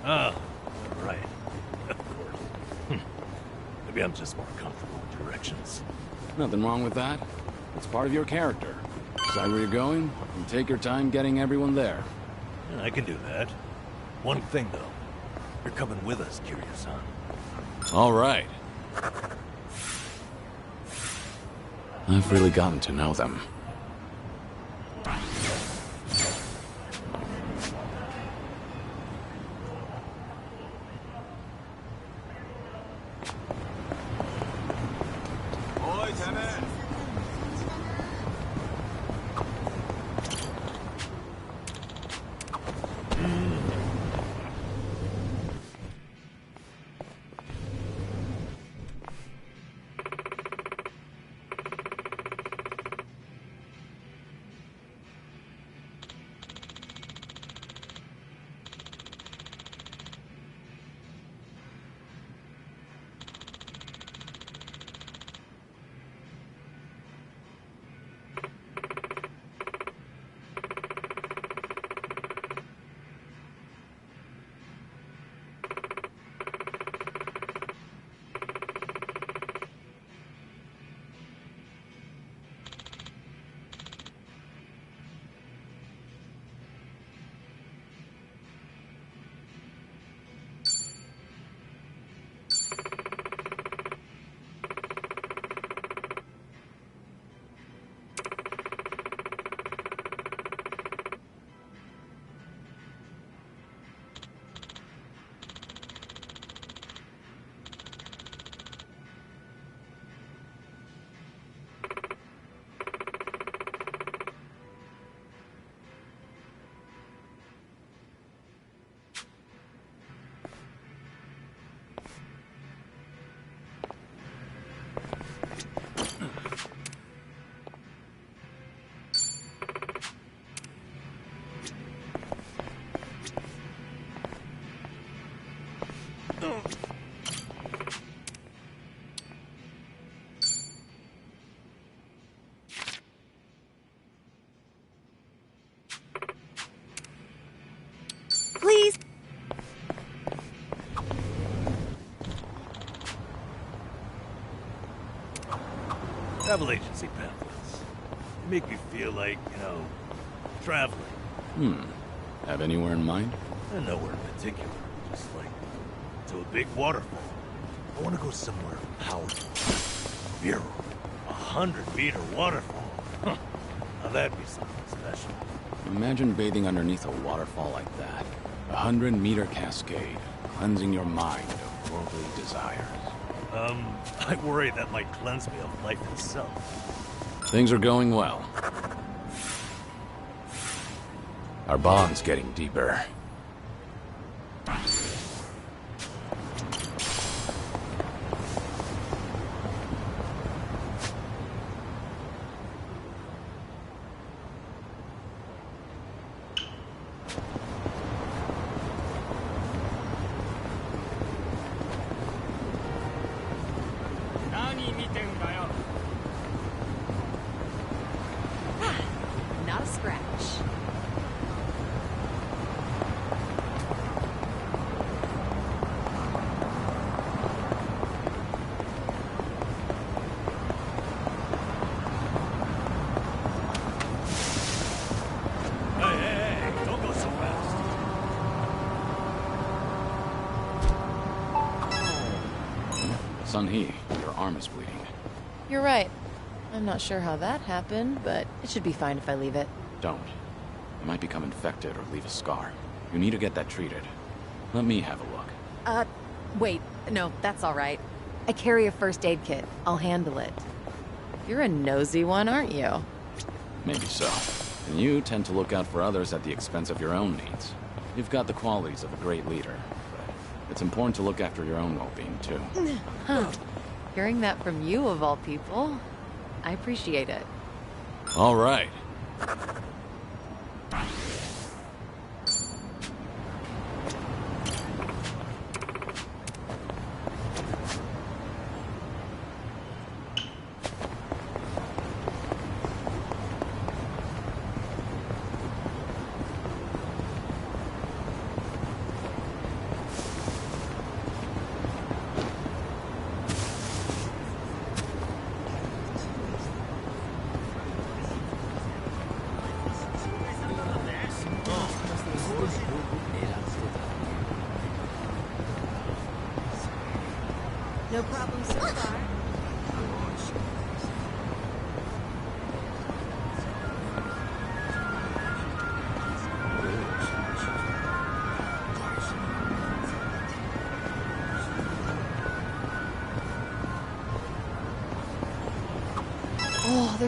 Ah, right. Of course. Maybe I'm just more comfortable with directions. Nothing wrong with that. It's part of your character. Decide where you're going, and take your time getting everyone there. Yeah, I can do that. One thing, though. You're coming with us, Kiryu-san. All right. I've really gotten to know them. Please. Travel agency pamphlets. They make me feel like, traveling. Have anywhere in mind? And nowhere in particular. Just like to a big waterfall. I want to go somewhere powerful. Viral. 100-meter waterfall. Huh. Now that'd be something special. Imagine bathing underneath a waterfall like that. 100-meter cascade, cleansing your mind of worldly desires. I worry that might cleanse me of life itself. Things are going well. Our bond's getting deeper. Not a scratch. Hey, don't go so fast. Seonhee, your arm is bleeding. You're right. I'm not sure how that happened, but it should be fine if I leave it. Don't. You might become infected or leave a scar. You need to get that treated. Let me have a look. Wait. No, that's all right. I carry a first aid kit. I'll handle it. You're a nosy one, aren't you? Maybe so. And you tend to look out for others at the expense of your own needs. You've got the qualities of a great leader, but it's important to look after your own well-being, too. Huh. Hearing that from you, of all people, I appreciate it. All right.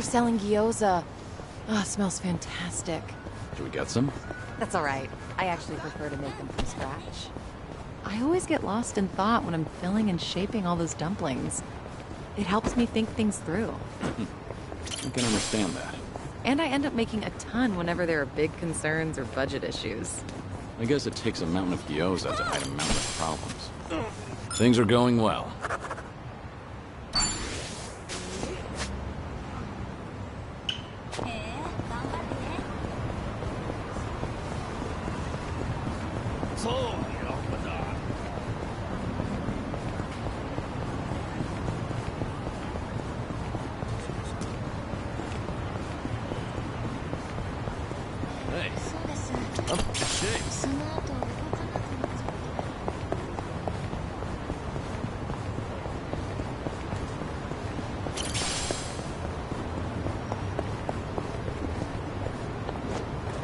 they're selling gyoza. Oh, it smells fantastic. Should we get some? That's all right. I actually prefer to make them from scratch. I always get lost in thought when I'm filling and shaping all those dumplings. It helps me think things through. I can understand that. And I end up making a ton whenever there are big concerns or budget issues. I guess it takes a mountain of gyoza to hide a mountain of problems. Things are going well.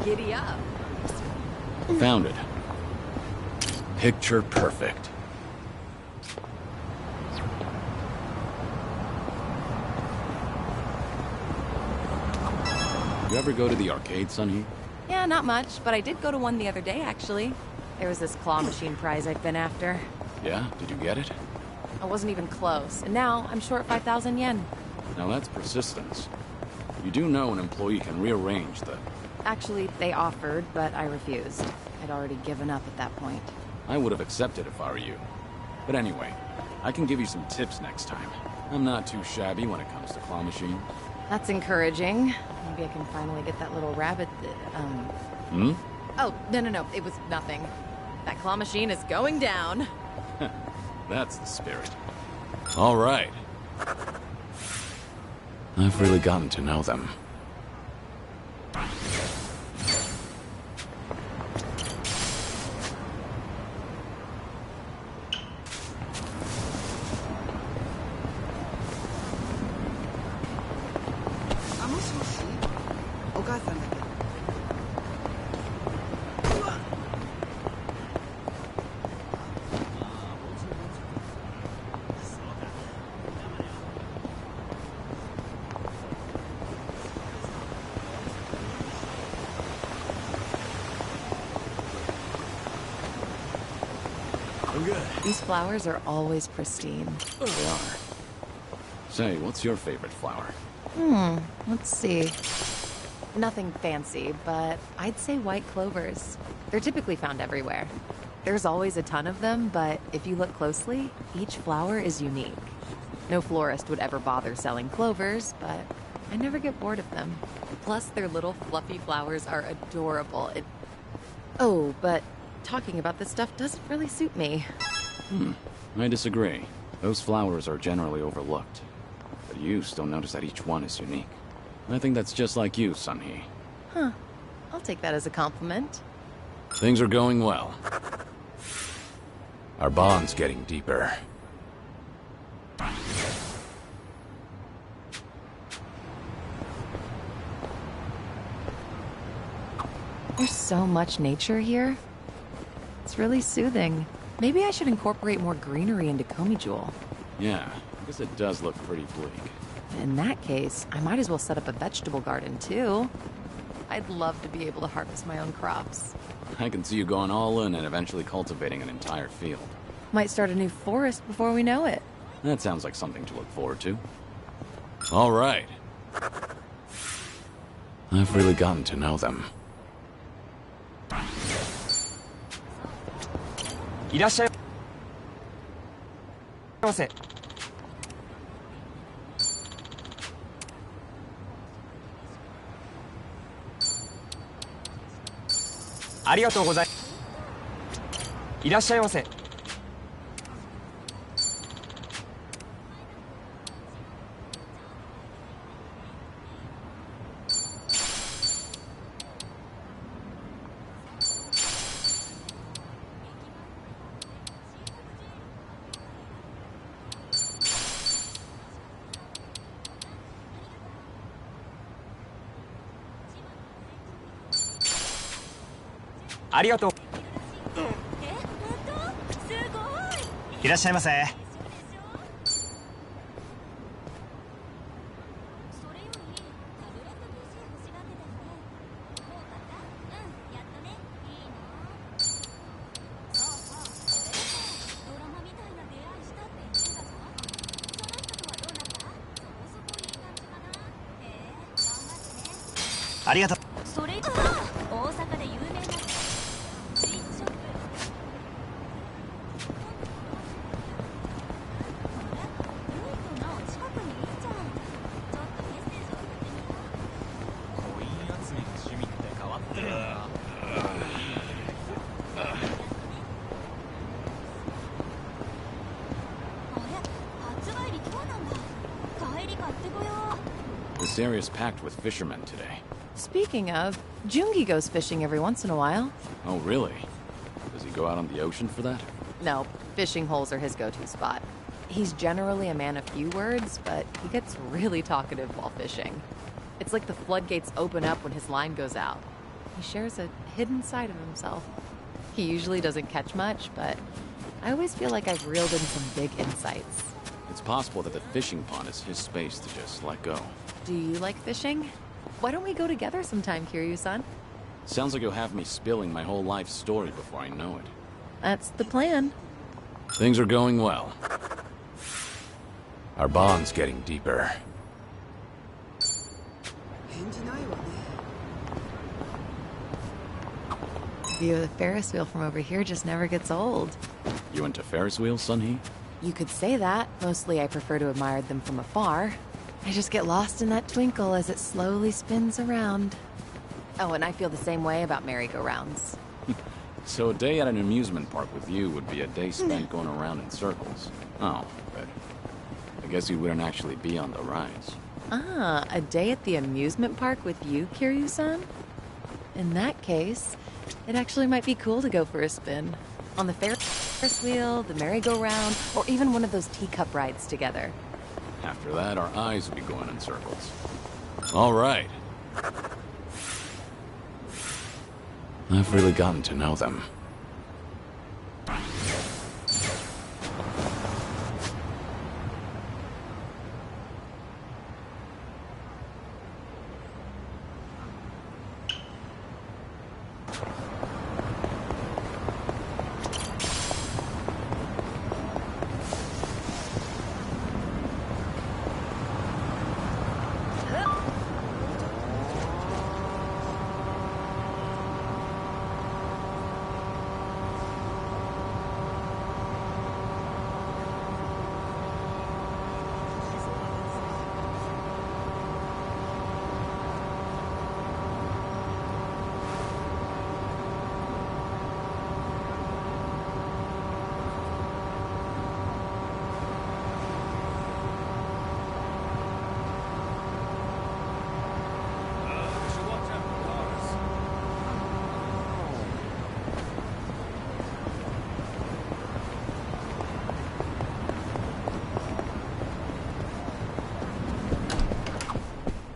Giddy up. Found it. Picture perfect. You ever go to the arcade, Seonhee? Yeah, not much, but I did go to one the other day, actually. There was this claw machine prize I'd been after. Yeah? Did you get it? I wasn't even close, and now I'm short 5,000 yen. Now that's persistence. You do know an employee can rearrange the... Actually, they offered, but I refused. I'd already given up at that point. I would have accepted if I were you. But anyway, I can give you some tips next time. I'm not too shabby when it comes to claw machines. That's encouraging. Maybe I can finally get that little rabbit Hmm? Oh, no. It was nothing. That claw machine is going down. That's the spirit. All right. I've really gotten to know them. These flowers are always pristine. They are. Say, what's your favorite flower? Let's see. Nothing fancy, but I'd say white clovers. They're typically found everywhere. There's always a ton of them, but if you look closely, each flower is unique. No florist would ever bother selling clovers, but I never get bored of them. Plus, their little fluffy flowers are adorable. Oh, but talking about this stuff doesn't really suit me. I disagree. Those flowers are generally overlooked. But you still notice that each one is unique. I think that's just like you, Seonhee. Huh. I'll take that as a compliment. Things are going well. Our bond's getting deeper. There's so much nature here. It's really soothing. Maybe I should incorporate more greenery into Komijul. Yeah, I guess it does look pretty bleak. In that case, I might as well set up a vegetable garden, too. I'd love to be able to harvest my own crops. I can see you going all in and eventually cultivating an entire field. Might start a new forest before we know it. That sounds like something to look forward to. All right. I've really gotten to know them. いらっしゃいませ。ありがとうございます。いらっしゃいませ。ありがとう。いらっしゃいませ。ありがとう。それ大阪で有名なスイーツショップ。ルイとナオ近くにいいじゃん。ちょっとメッセージ送ってみよう。コイン集めの趣味って変わってるよな。This area's packed with fishermen today. Speaking of, Jungi goes fishing every once in a while. Oh, really? Does he go out on the ocean for that? No, fishing holes are his go-to spot. He's generally a man of few words, but he gets really talkative while fishing. It's like the floodgates open up when his line goes out. He shares a hidden side of himself. He usually doesn't catch much, but I always feel like I've reeled in some big insights. It's possible that the fishing pond is his space to just let go. Do you like fishing? Why don't we go together sometime, Kiryu-san? Sounds like you'll have me spilling my whole life story before I know it. That's the plan. Things are going well. Our bond's getting deeper. View of the Ferris wheel from over here just never gets old. You into Ferris wheels, Seonhee? You could say that. Mostly I prefer to admire them from afar. I just get lost in that twinkle as it slowly spins around. Oh, and I feel the same way about merry-go-rounds. So a day at an amusement park with you would be a day spent going around in circles. Oh, but I guess you wouldn't actually be on the rides. Ah, a day at the amusement park with you, Kiryu-san? In that case, it actually might be cool to go for a spin. On the Ferris wheel, the merry-go-round, or even one of those teacup rides together. After that, our eyes would be going in circles. All right. I've really gotten to know them.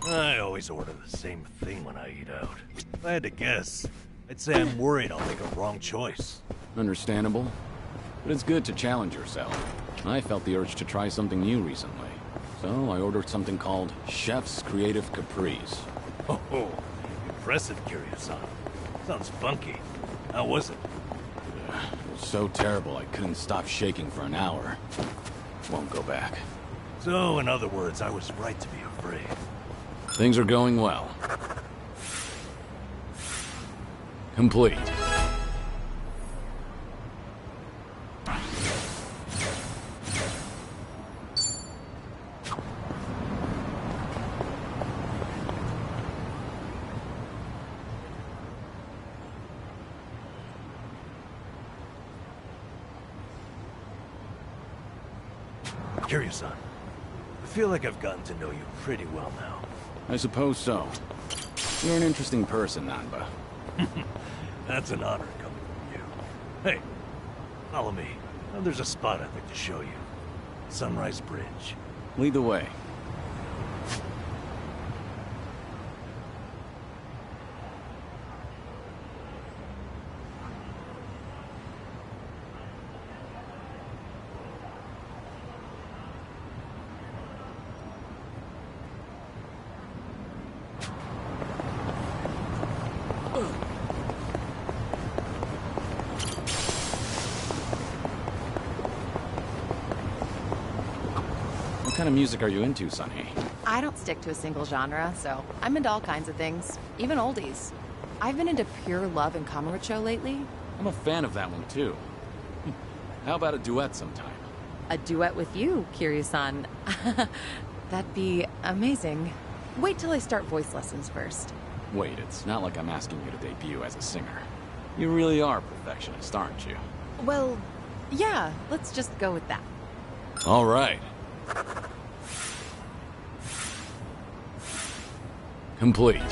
I always order the same thing when I eat out. If I had to guess, I'd say I'm worried I'll make a wrong choice. Understandable. But it's good to challenge yourself. I felt the urge to try something new recently. So I ordered something called Chef's Creative Caprice. Oh, impressive, Kiryu-san. Sounds funky. How was it? It was so terrible I couldn't stop shaking for an hour. Won't go back. So, in other words, I was right to be afraid. Things are going well. Complete. Kiryu-san, I feel like I've gotten to know you pretty well now. I suppose so. You're an interesting person, Nanba. That's an honor coming from you. Hey, follow me. There's a spot I'd like to show you. Sunrise Bridge. Lead the way. What kind of music are you into, Seonhee? I don't stick to a single genre, so I'm into all kinds of things, even oldies. I've been into pure love and Kamurocho lately. I'm a fan of that one, too. How about a duet sometime? A duet with you, Kiryu-san. That'd be amazing. Wait till I start voice lessons first. Wait, it's not like I'm asking you to debut as a singer. You really are a perfectionist, aren't you? Well, yeah, let's just go with that. All right. Complete.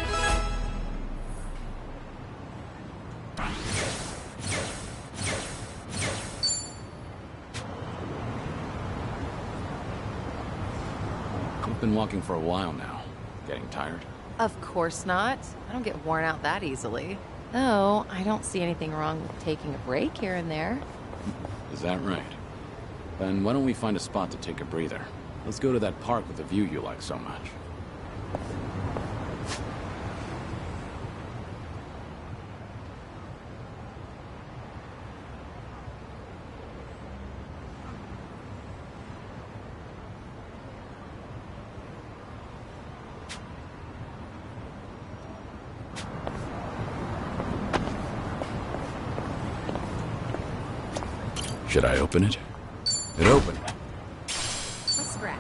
I've been walking for a while now. Getting tired? Of course not. I don't get worn out that easily. Though, I don't see anything wrong with taking a break here and there. Is that right? Then why don't we find a spot to take a breather? Let's go to that park with the view you like so much. Should I open it? It opened. A scratch.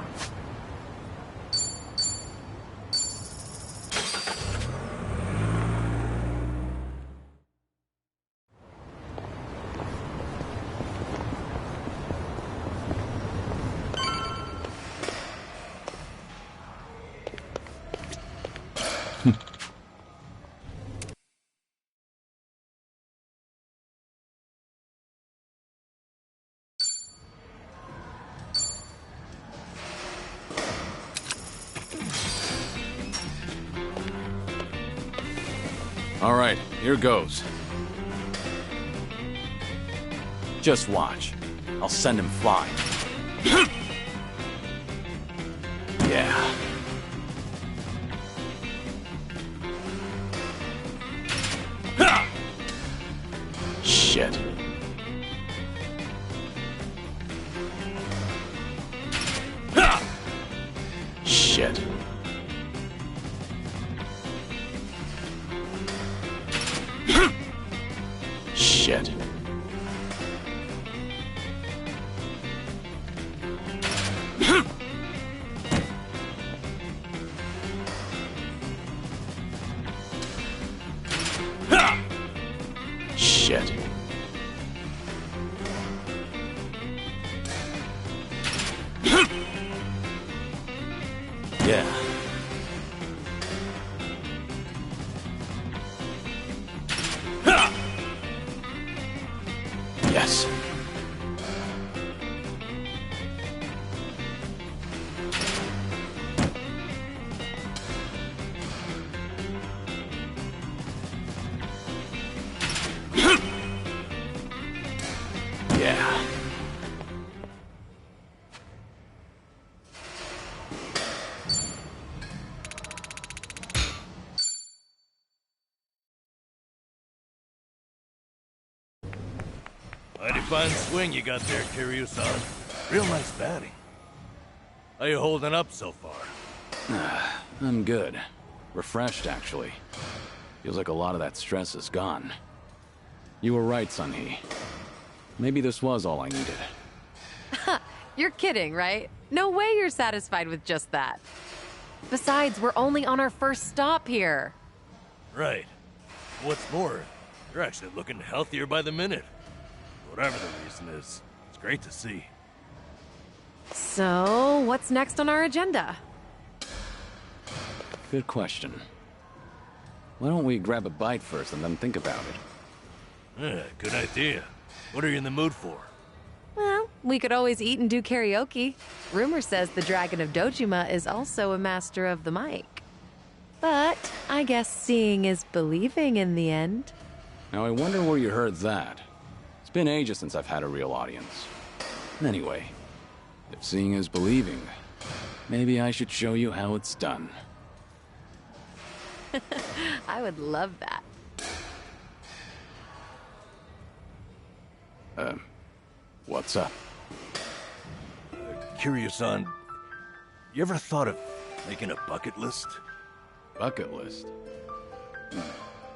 All right, here goes. Just watch. I'll send him flying. Yeah. Shit. Shit. Shit. Shit. Yeah. Yes. Yeah. Mighty fine swing you got there, Kiryu-san. Real nice batting. How you holding up so far? I'm good. Refreshed, actually. Feels like a lot of that stress is gone. You were right, seonhee. Maybe this was all I needed. You're kidding, right? No way you're satisfied with just that. Besides, we're only on our first stop here. Right. What's more, you're actually looking healthier by the minute. Whatever the reason is, it's great to see. So, what's next on our agenda? Good question. Why don't we grab a bite first and then think about it? Yeah, good idea. What are you in the mood for? Well, we could always eat and do karaoke. Rumor says the Dragon of Dojima is also a master of the mic. But I guess seeing is believing in the end. Now I wonder where you heard that. It's been ages since I've had a real audience. Anyway, if seeing is believing, maybe I should show you how it's done. I would love that. What's up? Kiryu-san, you ever thought of Making a bucket list? Bucket list?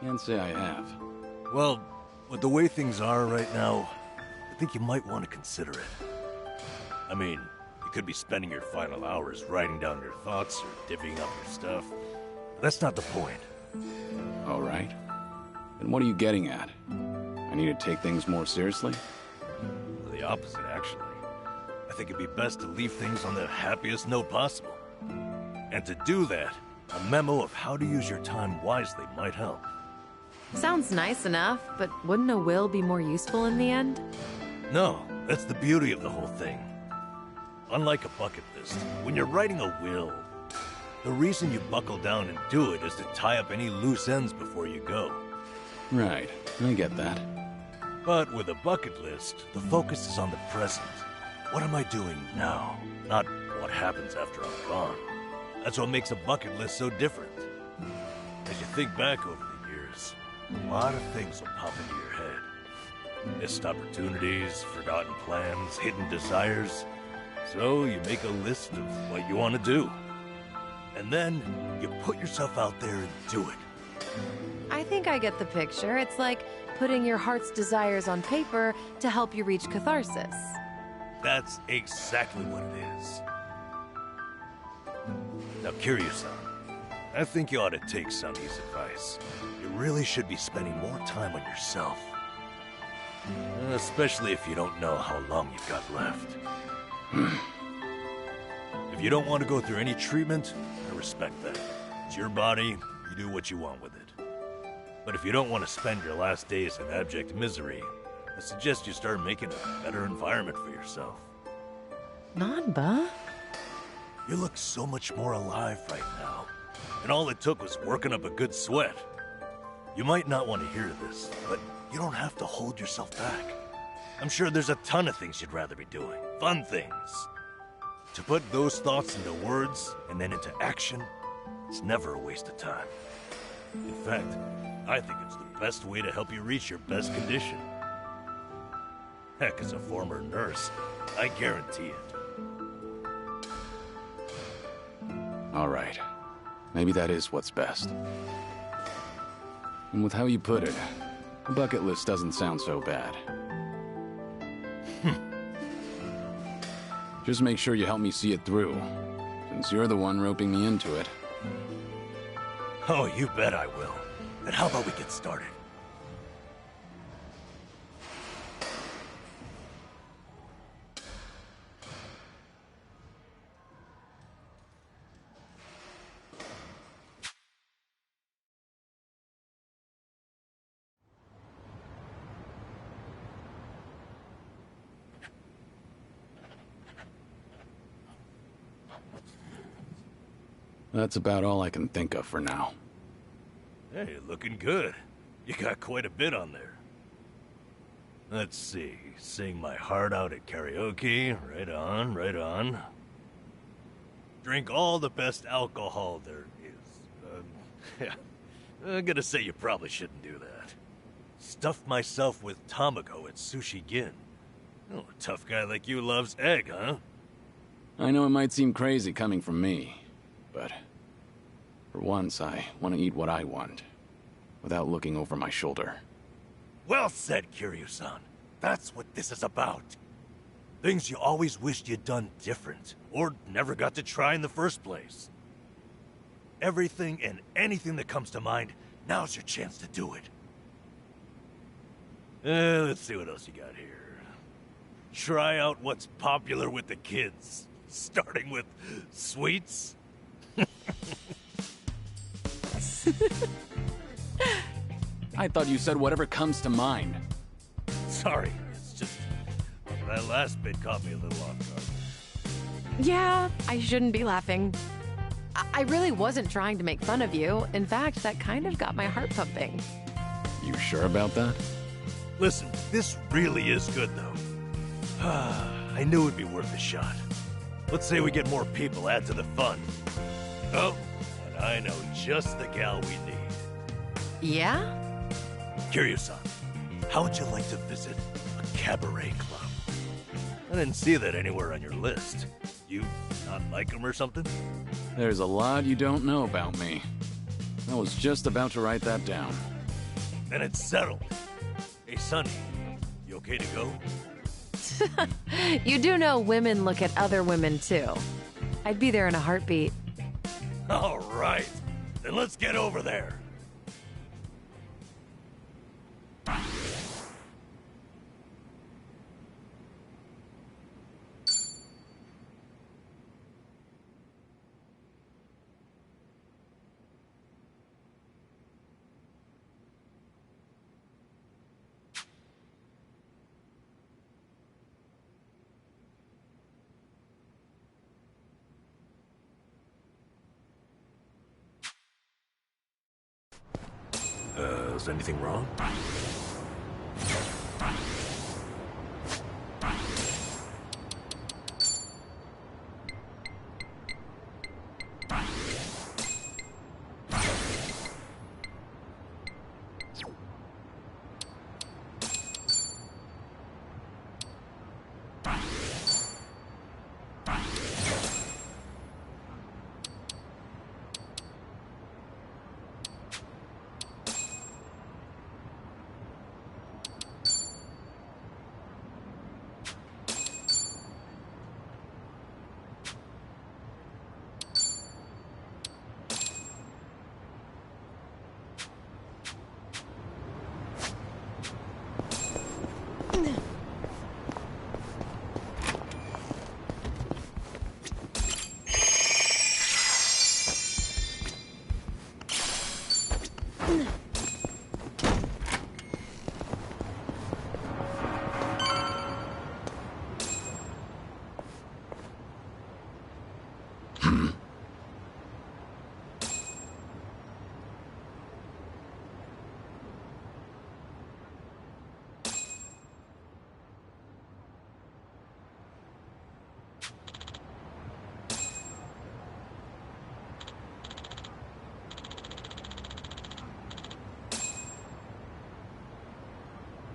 Can't say I have. Well, with the way things are right now, I think you might want to consider it. I mean, you could be spending your final hours writing down your thoughts or divvying up your stuff. But that's not the point. All right. Then what are you getting at? I need to take things more seriously? The opposite, actually. I think it'd be best to leave things on the happiest note possible. And to do that, a memo of how to use your time wisely might help. Sounds nice enough, but wouldn't a will be more useful in the end? No, that's the beauty of the whole thing. Unlike a bucket list, when you're writing a will, the reason you buckle down and do it is to tie up any loose ends before you go. Right, I get that. But with a bucket list, the focus is on the present. What am I doing now? Not what happens after I'm gone. That's what makes a bucket list so different. As you think back over the years, a lot of things will pop into your head. Missed opportunities, forgotten plans, hidden desires. So you make a list of what you want to do. And then you put yourself out there and do it. I think I get the picture. It's like putting your heart's desires on paper to help you reach catharsis. That's exactly what it is. Now, Kiryu-san, I think you ought to take Seonhee's advice. You really should be spending more time on yourself. Especially if you don't know how long you've got left. If you don't want to go through any treatment, I respect that. It's your body, you do what you want with it. But if you don't want to spend your last days in abject misery, I suggest you start making a better environment for yourself. Nanba? You look so much more alive right now. And all it took was working up a good sweat. You might not want to hear this, but you don't have to hold yourself back. I'm sure there's a ton of things you'd rather be doing. Fun things. To put those thoughts into words and then into action, it's never a waste of time. In fact, I think it's the best way to help you reach your best condition. Heck, as a former nurse, I guarantee it. All right. Maybe that is what's best. And with how you put it, a bucket list doesn't sound so bad. Just make sure you help me see it through, since you're the one roping me into it. Oh, you bet I will. And how about we get started? That's about all I can think of for now. Hey, looking good. You got quite a bit on there. Let's see. Sing my heart out at karaoke. Right on, right on. Drink all the best alcohol there is. Yeah. I'm gonna say you probably shouldn't do that. Stuff myself with tamago at Sushi Gin. Oh, a tough guy like you loves egg, huh? I know it might seem crazy coming from me, but for once I want to eat what I want, without looking over my shoulder. Well said, Kiryu-san. That's what this is about. Things you always wished you'd done different, or never got to try in the first place. Everything and anything that comes to mind, now's your chance to do it. Let's see what else you got here. Try out what's popular with the kids, starting with sweets. I thought you said whatever comes to mind. Sorry, it's just that last bit caught me a little off guard. Yeah, I shouldn't be laughing. I really wasn't trying to make fun of you. In fact, that kind of got my heart pumping. You sure about that? Listen, this really is good, though. I knew it'd be worth a shot. Let's say we get more people, add to the fun. Oh, and I know just the gal we need. Yeah? Kiryu-san, how would you like to visit a cabaret club? I didn't see that anywhere on your list. You not like him or something? There's a lot you don't know about me. I was just about to write that down. Then it's settled. Hey, Sonny, you okay to go? You do know women look at other women, too. I'd be there in a heartbeat. All right. Then let's get over there. Is anything wrong?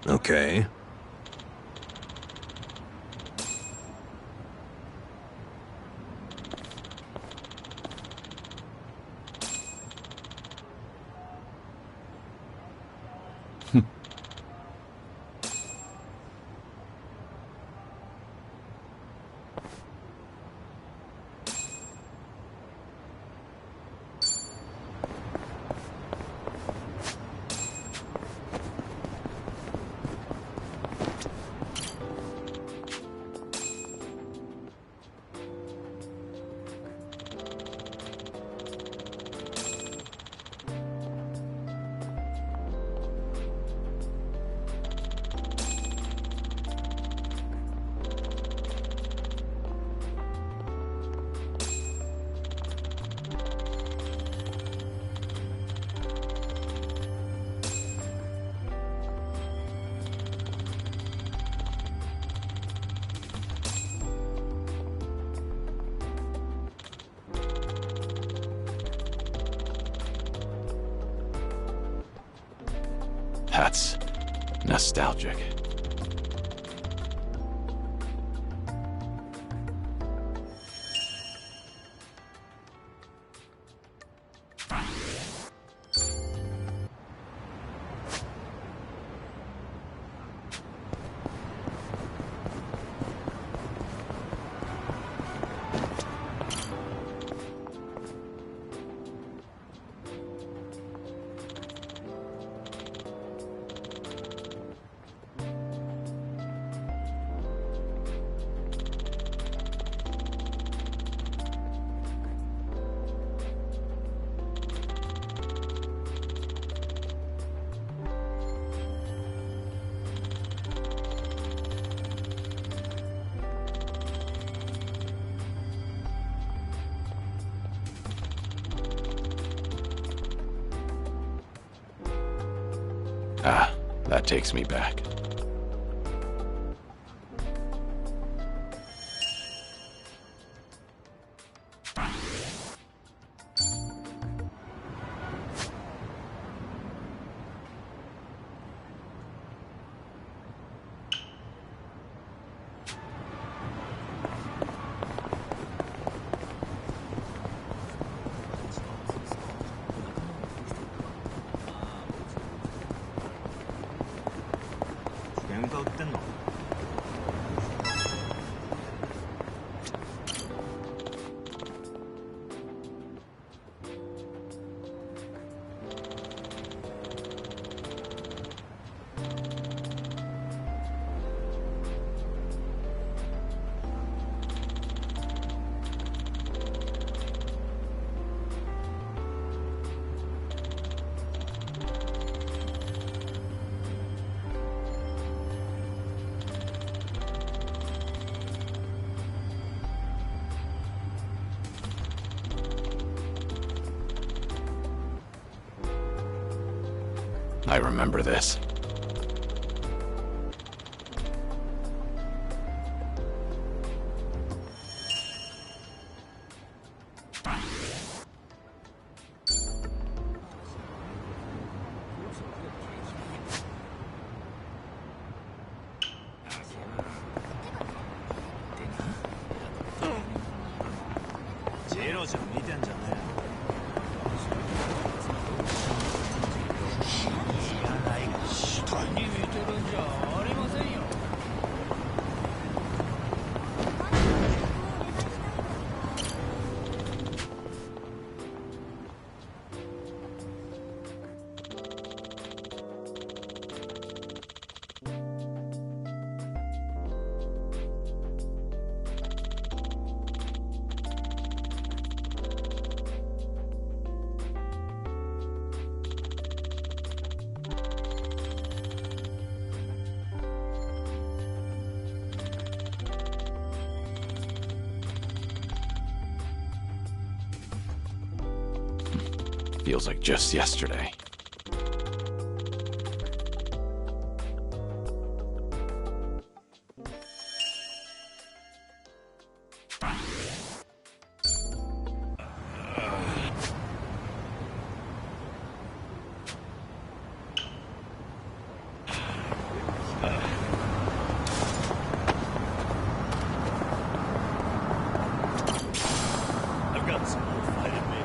Okay. That's nostalgic. Ah, that takes me back. I remember this. Feels like just yesterday. I've got some more fight in me.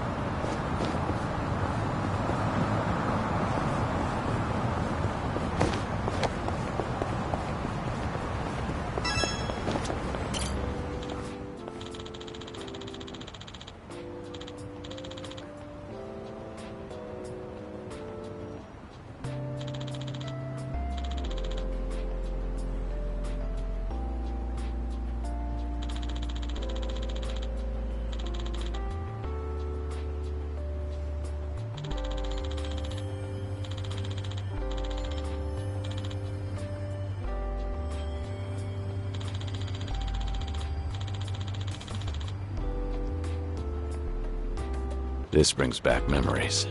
This brings back memories.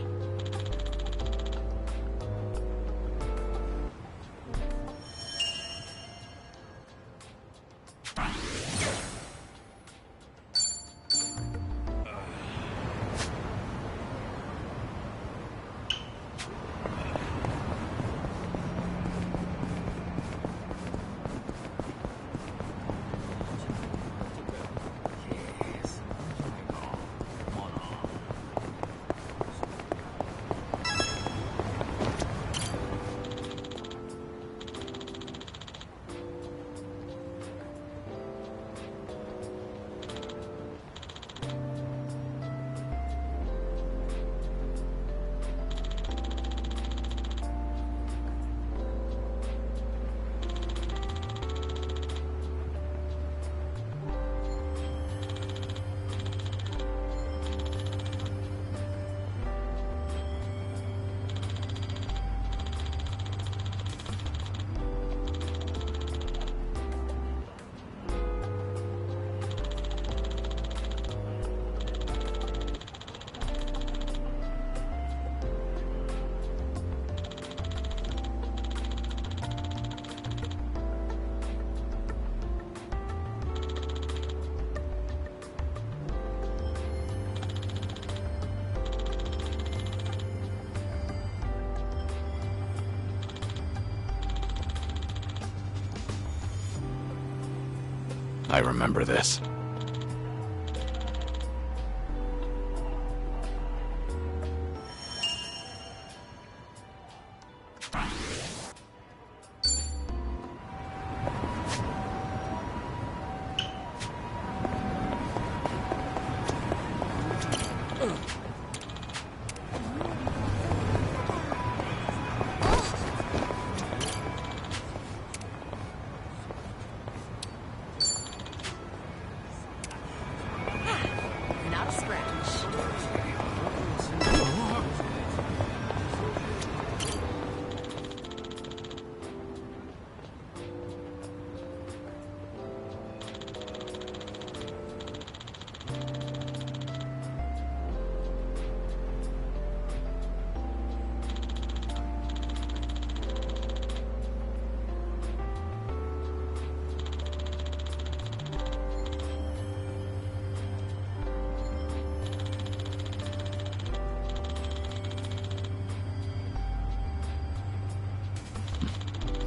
I remember this.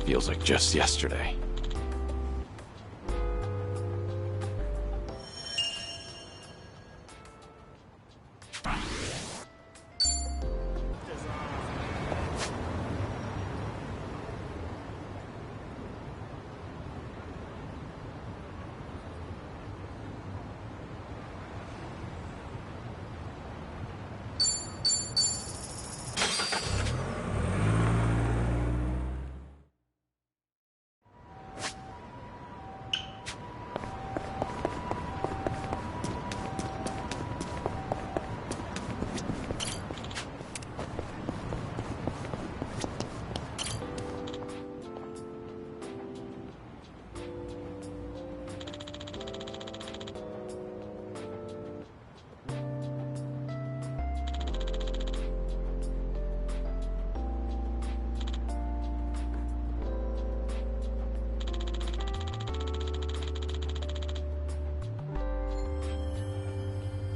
Feels like just yesterday.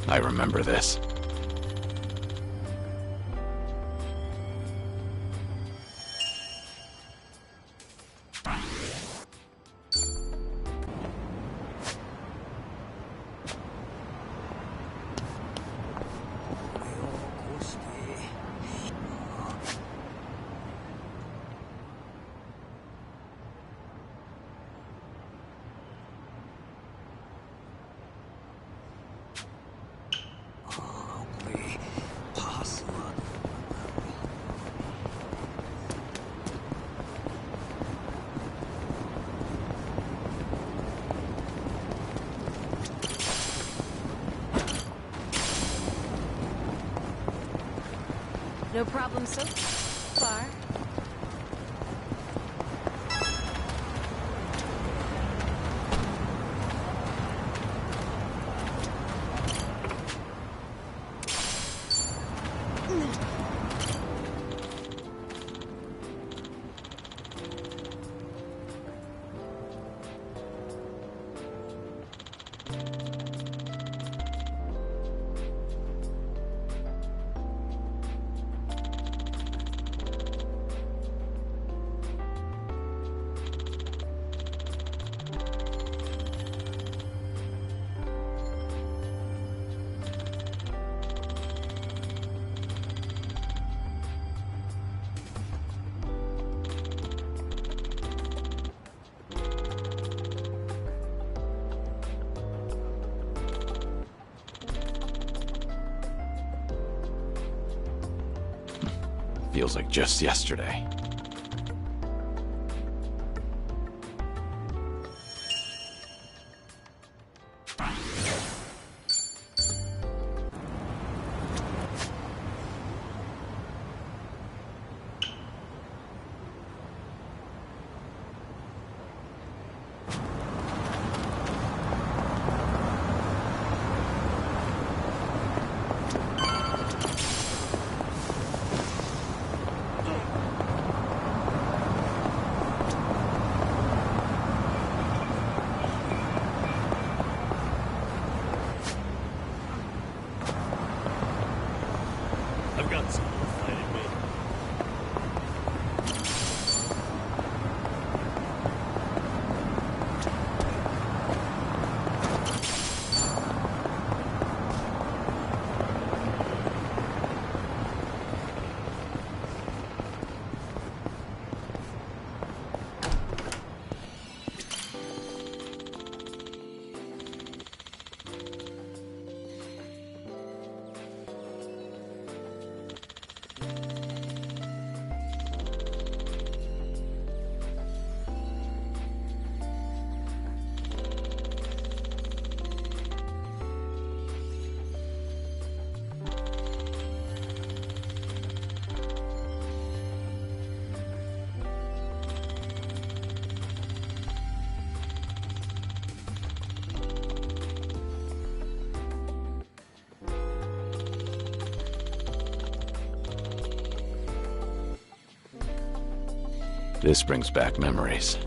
I remember this. No problem so far. Feels like just yesterday. I've got some fight in me. This brings back memories.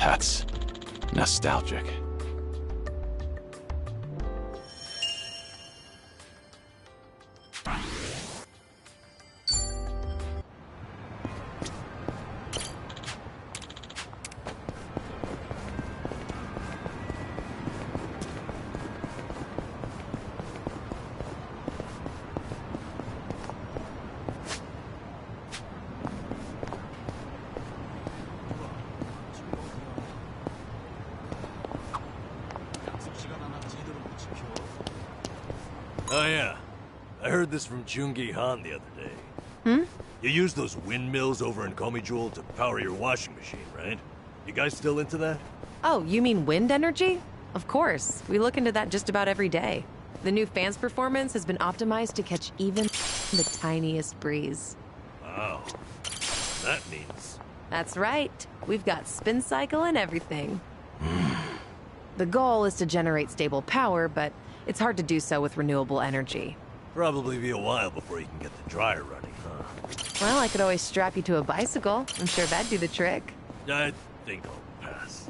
That's nostalgic. Oh yeah, I heard this from Jungi Han the other day. Hmm? You use those windmills over in Komijul to power your washing machine, right? You guys still into that? Oh, you mean wind energy? Of course. We look into that just about every day. The new fan's performance has been optimized to catch even the tiniest breeze. Wow. That means... That's right. We've got spin cycle and everything. The goal is to generate stable power, but it's hard to do so with renewable energy. Probably be a while before you can get the dryer running, huh? Well, I could always strap you to a bicycle. I'm sure that'd do the trick. I think I'll pass.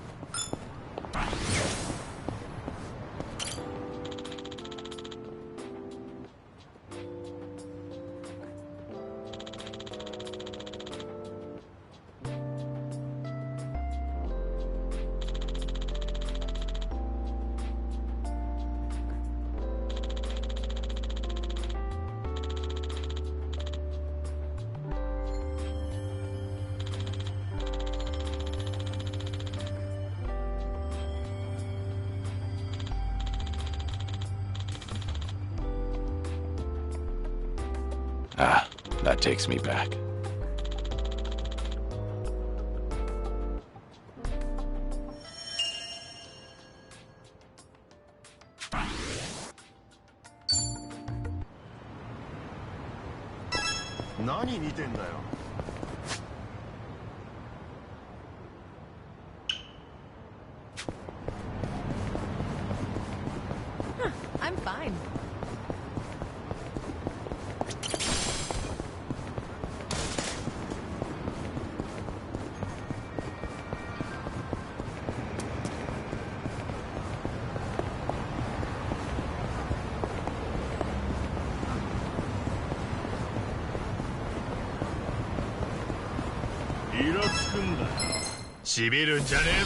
Ah, that takes me back. I'm fine.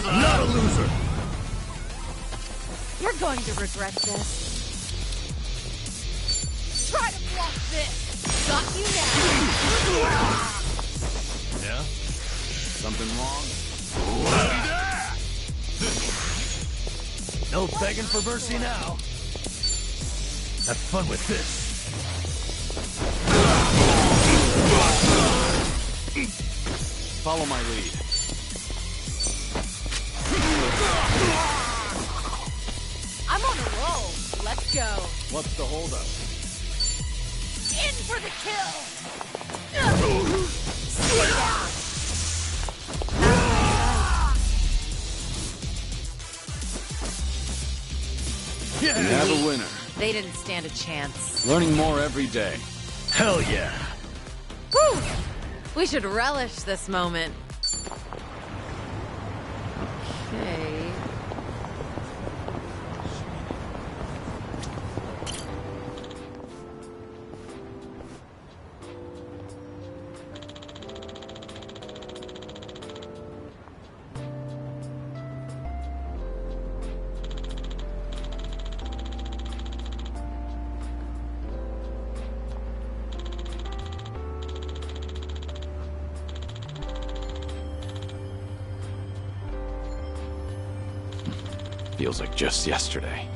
Not a loser! You're going to regret this. Try to block this! Got you now! Yeah? Something wrong? No begging for mercy now. Have fun with this. Follow my lead. I'm on a roll. Let's go. What's the holdup? In for the kill! Stay down! We have a winner. They didn't stand a chance. Learning more every day. Hell yeah. Whew! We should relish this moment. Okay. Feels like just yesterday.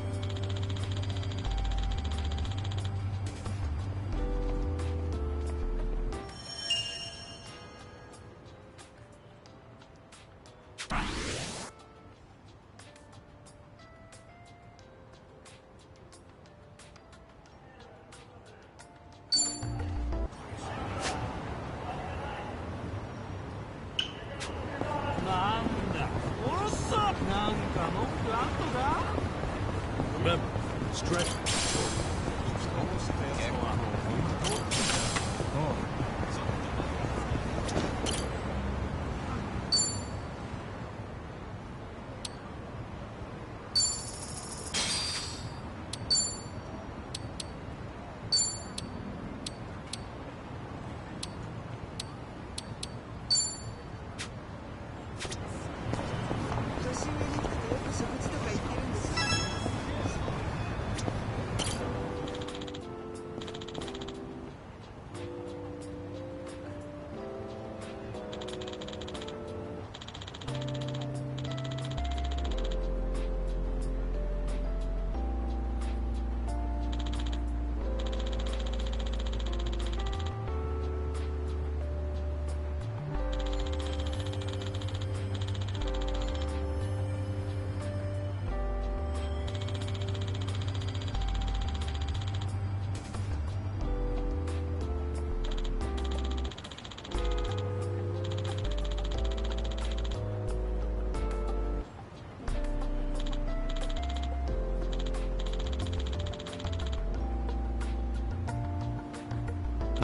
Remember, stretch.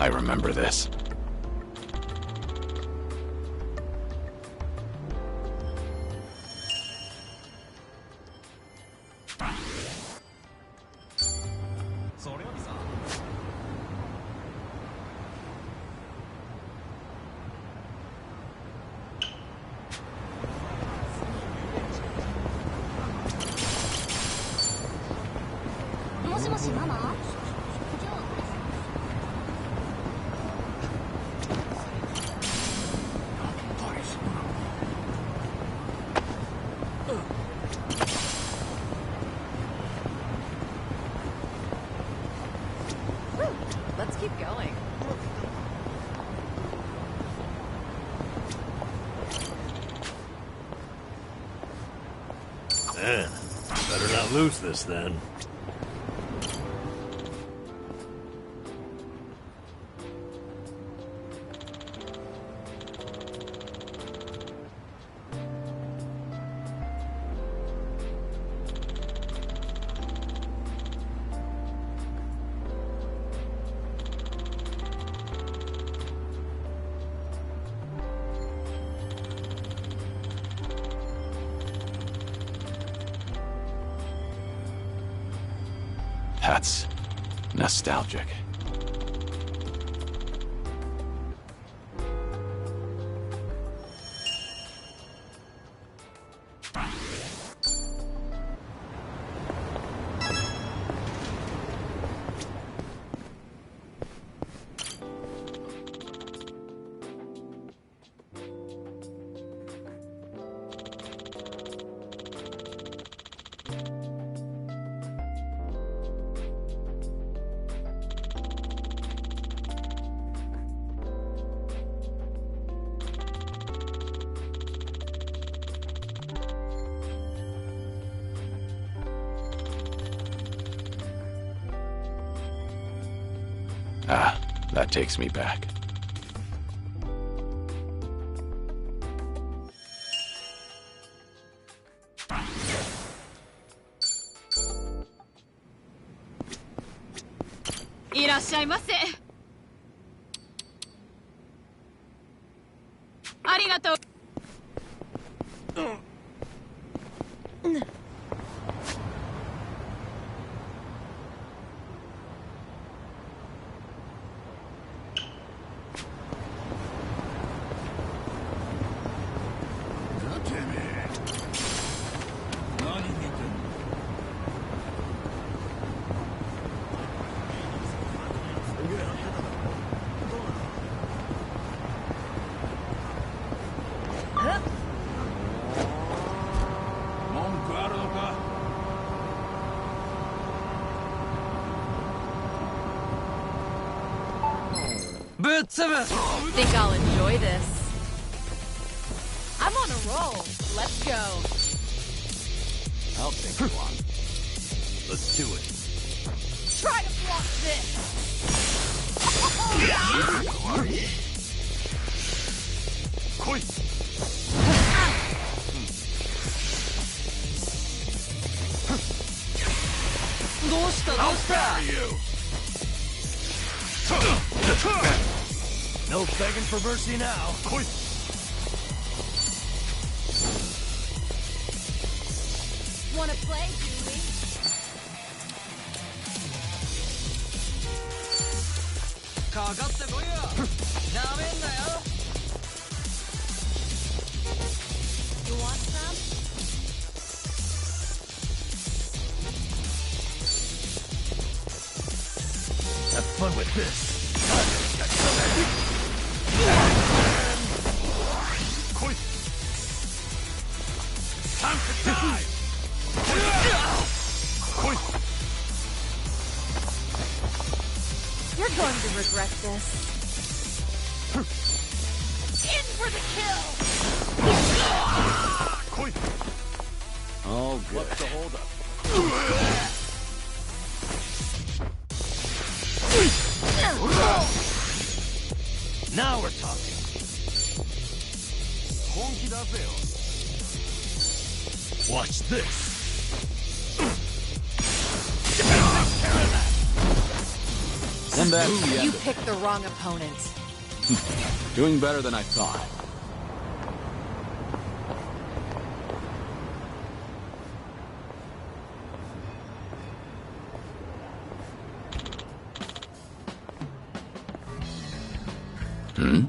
I remember this. Let's keep going. Man, better not lose this then. That's nostalgic. Ah, that takes me back. Think I'll enjoy this. I'm on a roll. Let's go. I'll take one. Let's do it. Try to block this. I'll spare you. No begging for mercy now. Wanna play, Julie? You want some? Have fun with this. Time to die! You're going to regret this. In for the kill! Oh, good. What's the hold up? Now we're talking. Watch this. And that's the You end of picked the wrong opponent. it. Doing better than I thought. Hmm?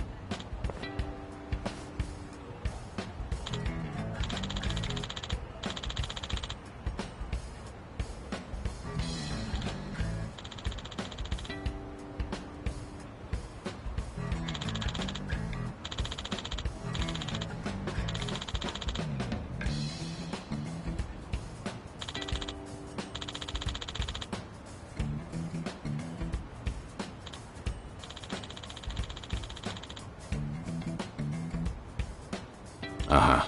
Uh-huh.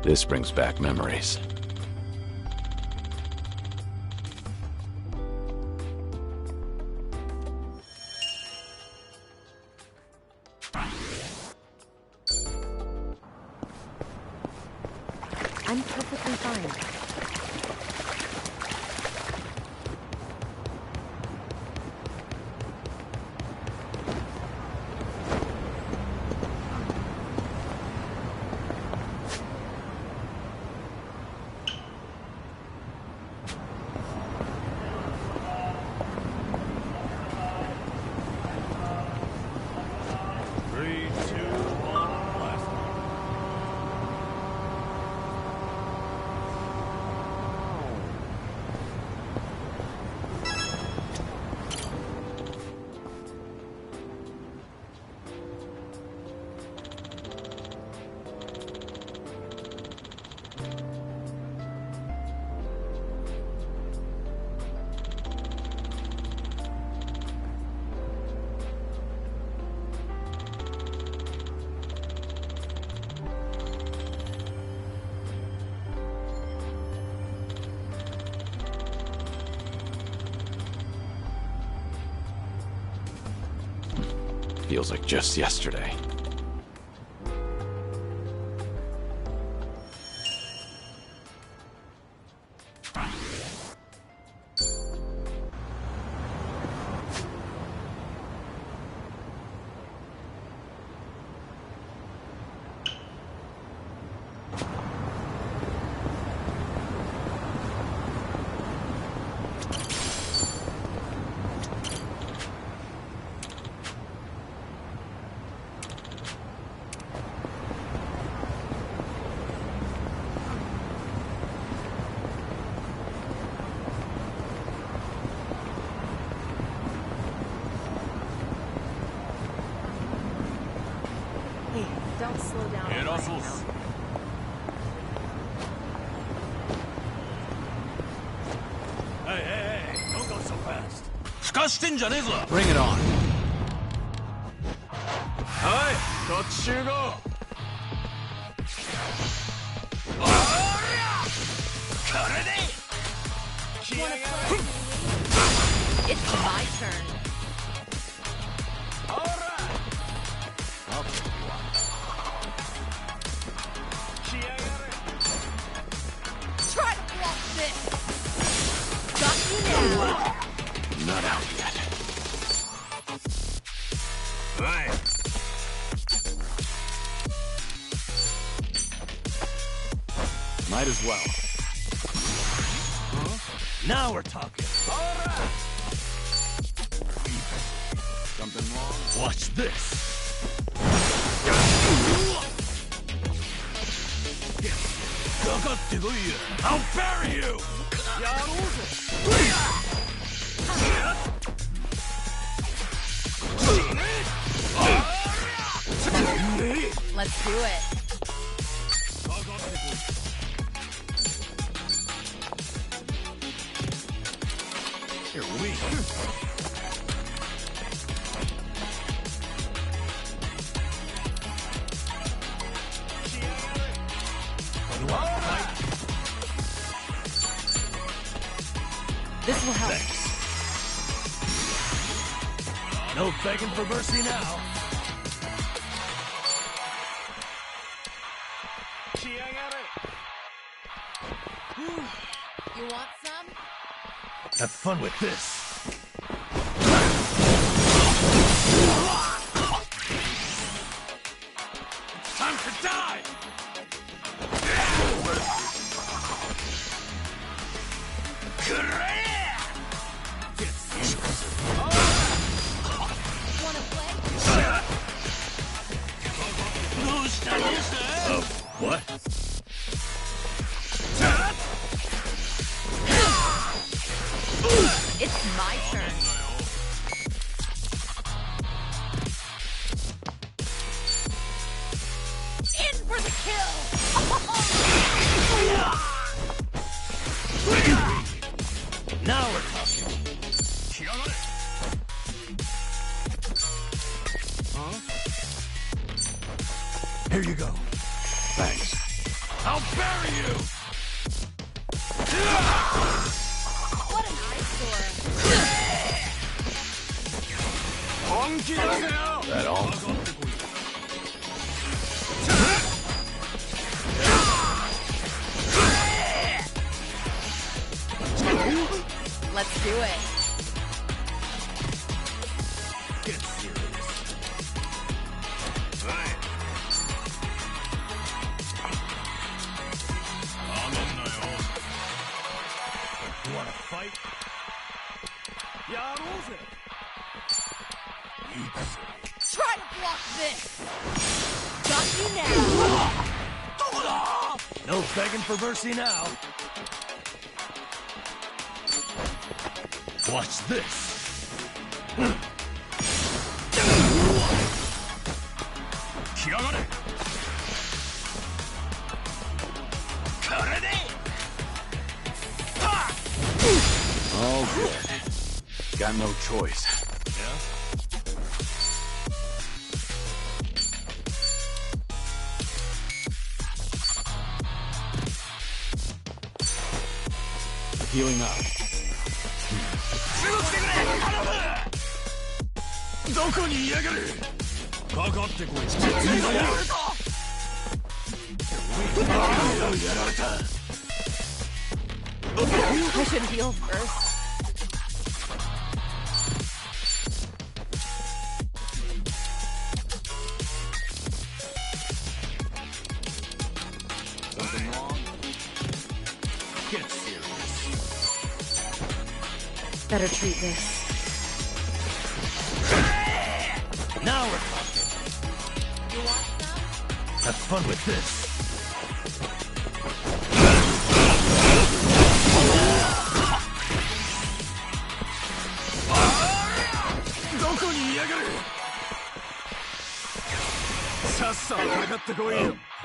This brings back memories. I'm perfectly fine. Three, two, one, blast. Feels like just yesterday. Hey, don't slow down. Get on us my all. account. Hey, don't go so fast. Bring it on. It's my turn. Might as well. Now we're talking. Something wrong? Watch this. I'll bury you! Let's do it. You're weak. You want to fight? This will help. Thanks. No begging for mercy now. You want some? Have fun with this. Time to die! Wanna play? What? It's my turn. In for the kill! Now we're talking. Here you go. Thanks. I'll bury you! What an eyesore. That all? Let's do it. Get serious. You wanna fight? Try to block this. Got you now. No begging for mercy now. Watch this. All good. Got no choice. Healing up. I should heal first. Something wrong? Get serious. Better treat this. Now we're talking. You want some? Have fun with this.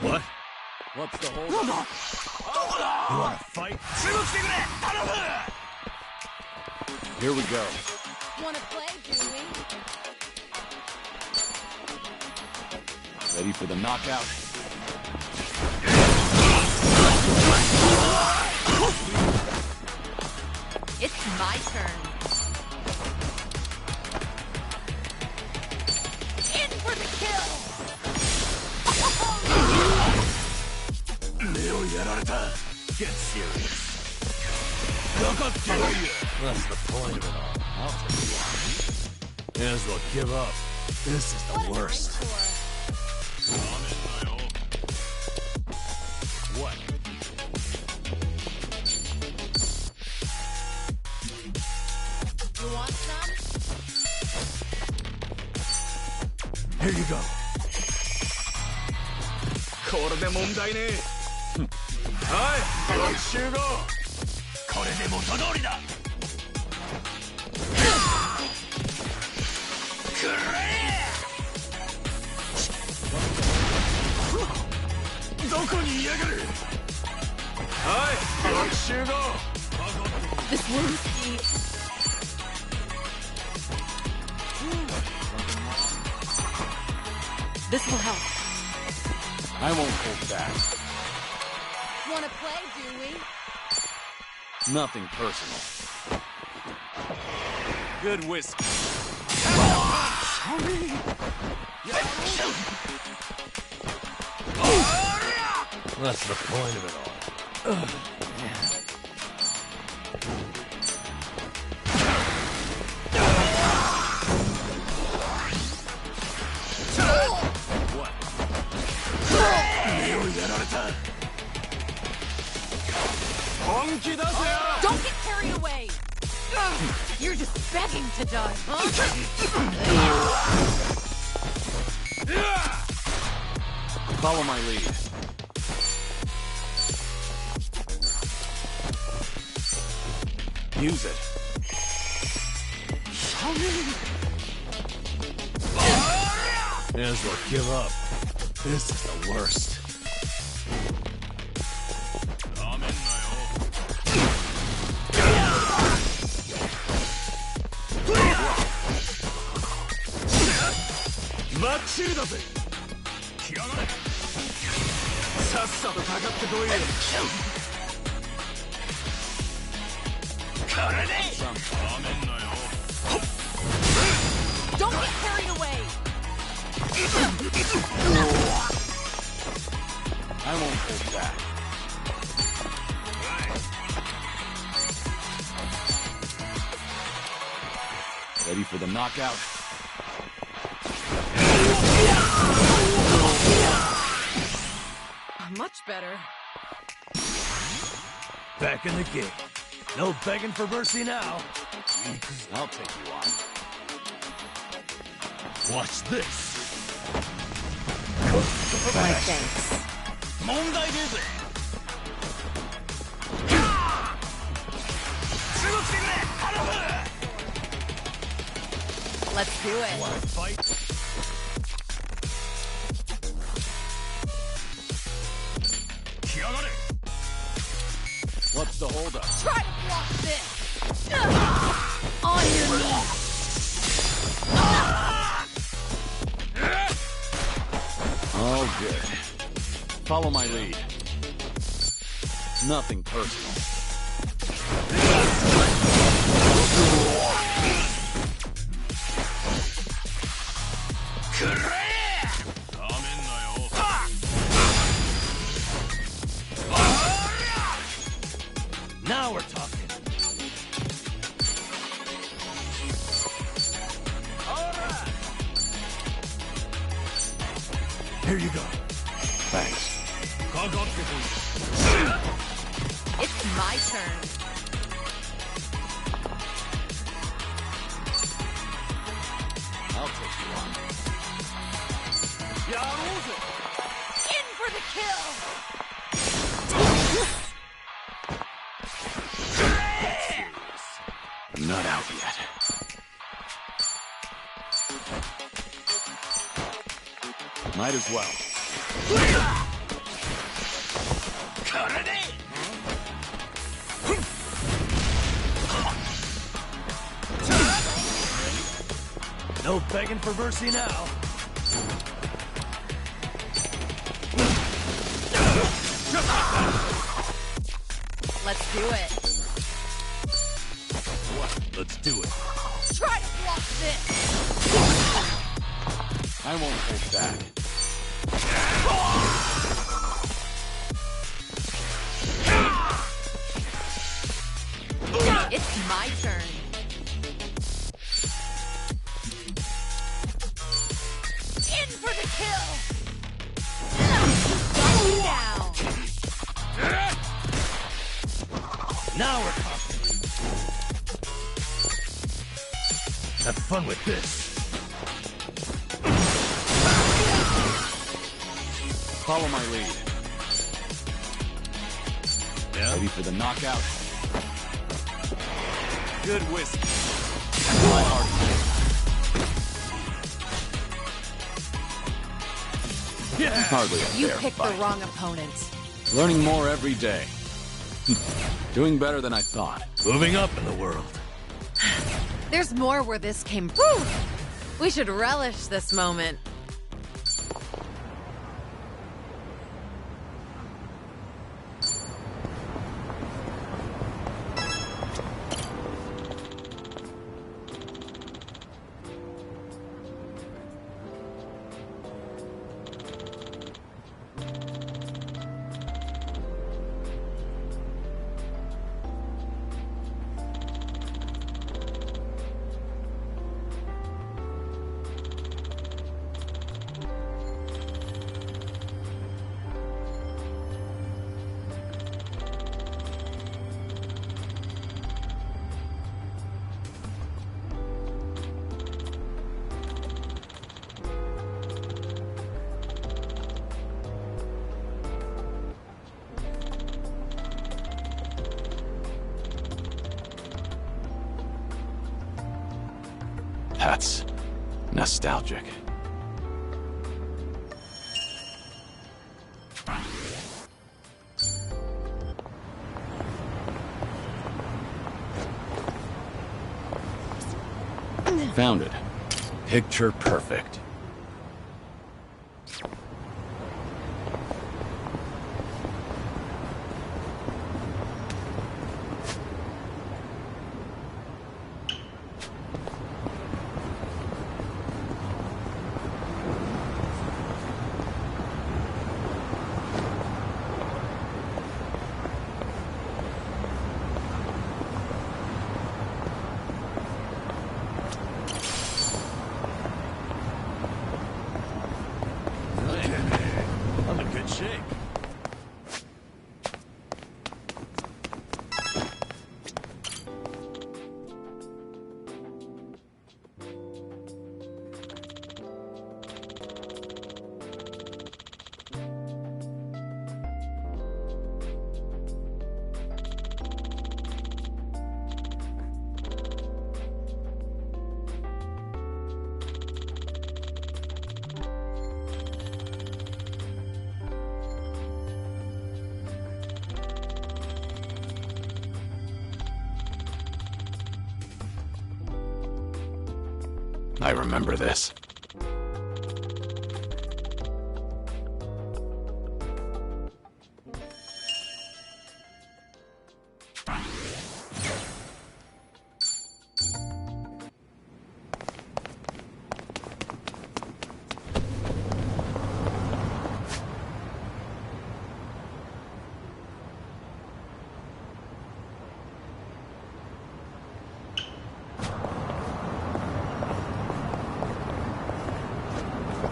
What? What's the hold? You wanna fight? Here we go. Wanna play, do we? Ready for the knockout? It's my turn. In for the kill! Get serious. That's the point of it all. I'll take it. May as well give up. This is the What an worst. eyesore. What? Here you go. これで問題ねえ。はい、集合。これで元通りだ。くれ！どこにいやがる。はい、集合。This wound's deep. This will help. I won't hold back. Wanna play, do we? Nothing personal. Good whiskey. That's the point of it all. Don't get carried away! You're just begging to die, huh? Follow my lead. Use it. May as well give up. This is the worst. Don't get carried away! I won't hold back. Ready for the knockout? Much better. Back in the game. No begging for mercy now. I'll take you on. Watch this. My thanks. Let's do it. Wanna fight? What's the holdup? Try to block this! On your knees! All good. Follow my lead. Nothing personal. Now we're talking. Here you go. Thanks. It's my turn. I'll take you on. In for the kill! I'm not out yet. Might as well. No begging for mercy now. Let's do it. What? Let's do it. Try to block this! I won't hold back. It's my turn. In for the kill! Got you down! Now we're talking. Have fun with this. Follow my lead. Yeah? Ready for the knockout? Good whiskey. My heart. Yeah! Hardly a You fair picked fight. the wrong opponent. Learning more every day. Doing better than I thought. Moving up in the world. There's more where this came from. We should relish this moment. That's nostalgic. Found it. Picture perfect. I'm in good shape. I remember this.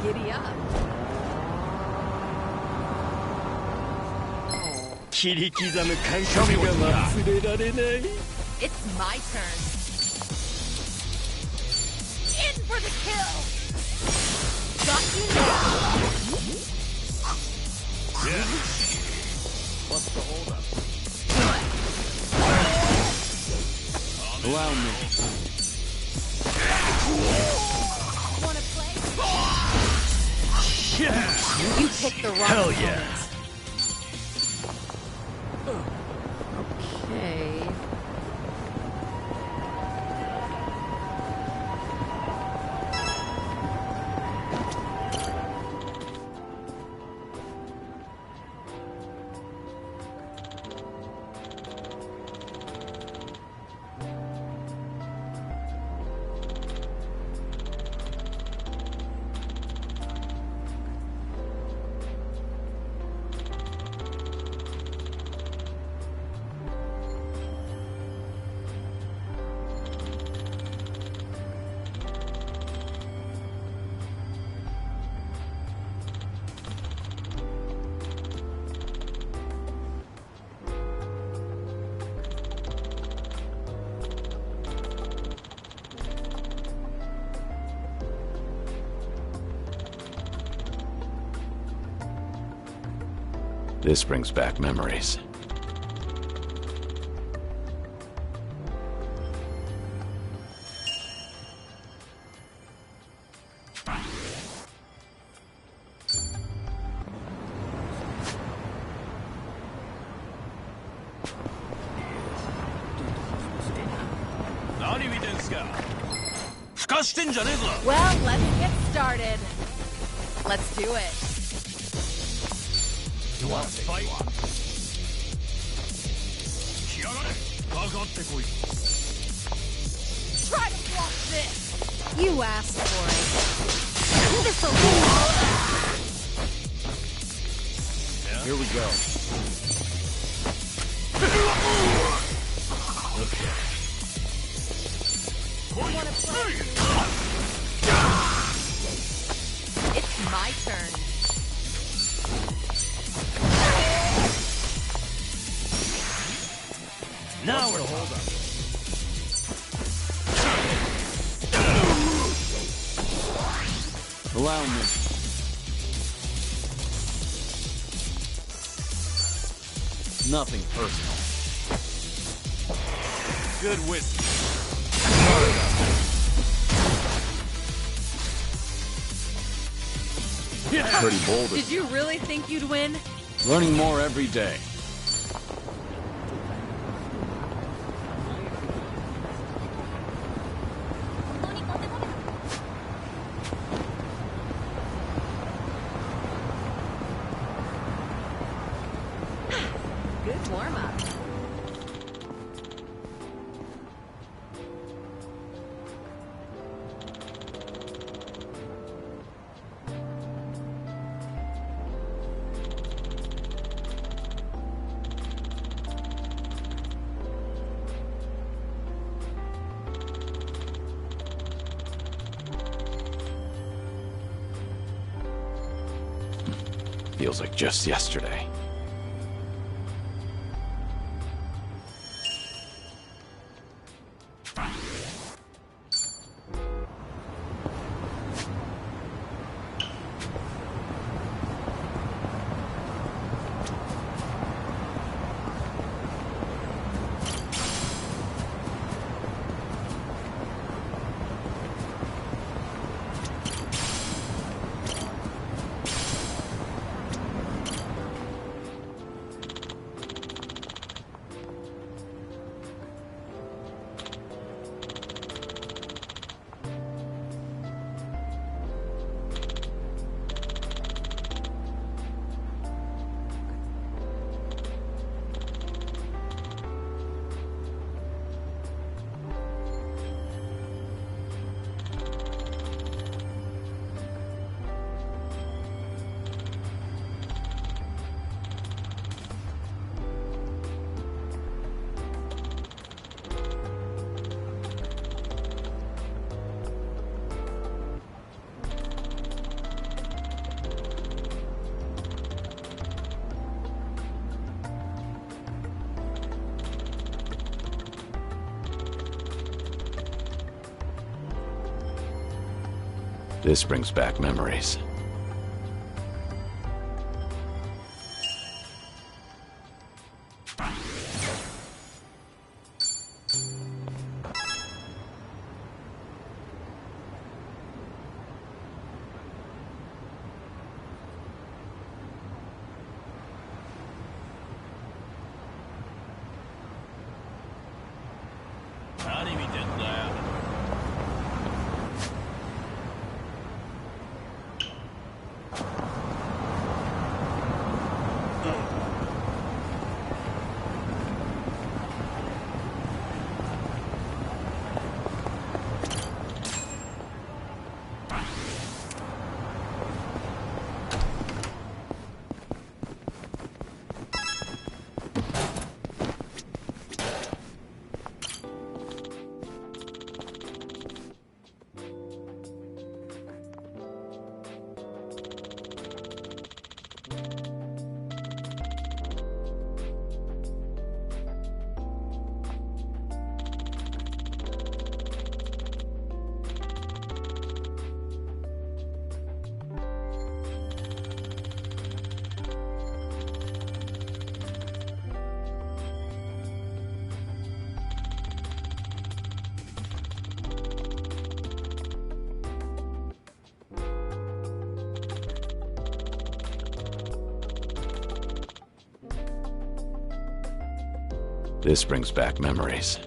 Giddy up. 切り刻む感覚が忘れられない。 It's my turn. In for the kill. Got you now. Yeah. What's the holdup? Allow me. Wanna play? Yeah. You picked the wrong Hell opponent. yeah. Okay. This brings back memories. Well, let's get started. Let's do it. You want to fight? Try to block this. You asked for it. This'll Here we go. Okay. wanna play? It's my turn. Now we're hold up. Allow me. Nothing personal. Good whiskey. Pretty bold. Did you really think you'd win? Learning more every day. Good warm-up. Feels like just yesterday. This brings back memories. This brings back memories.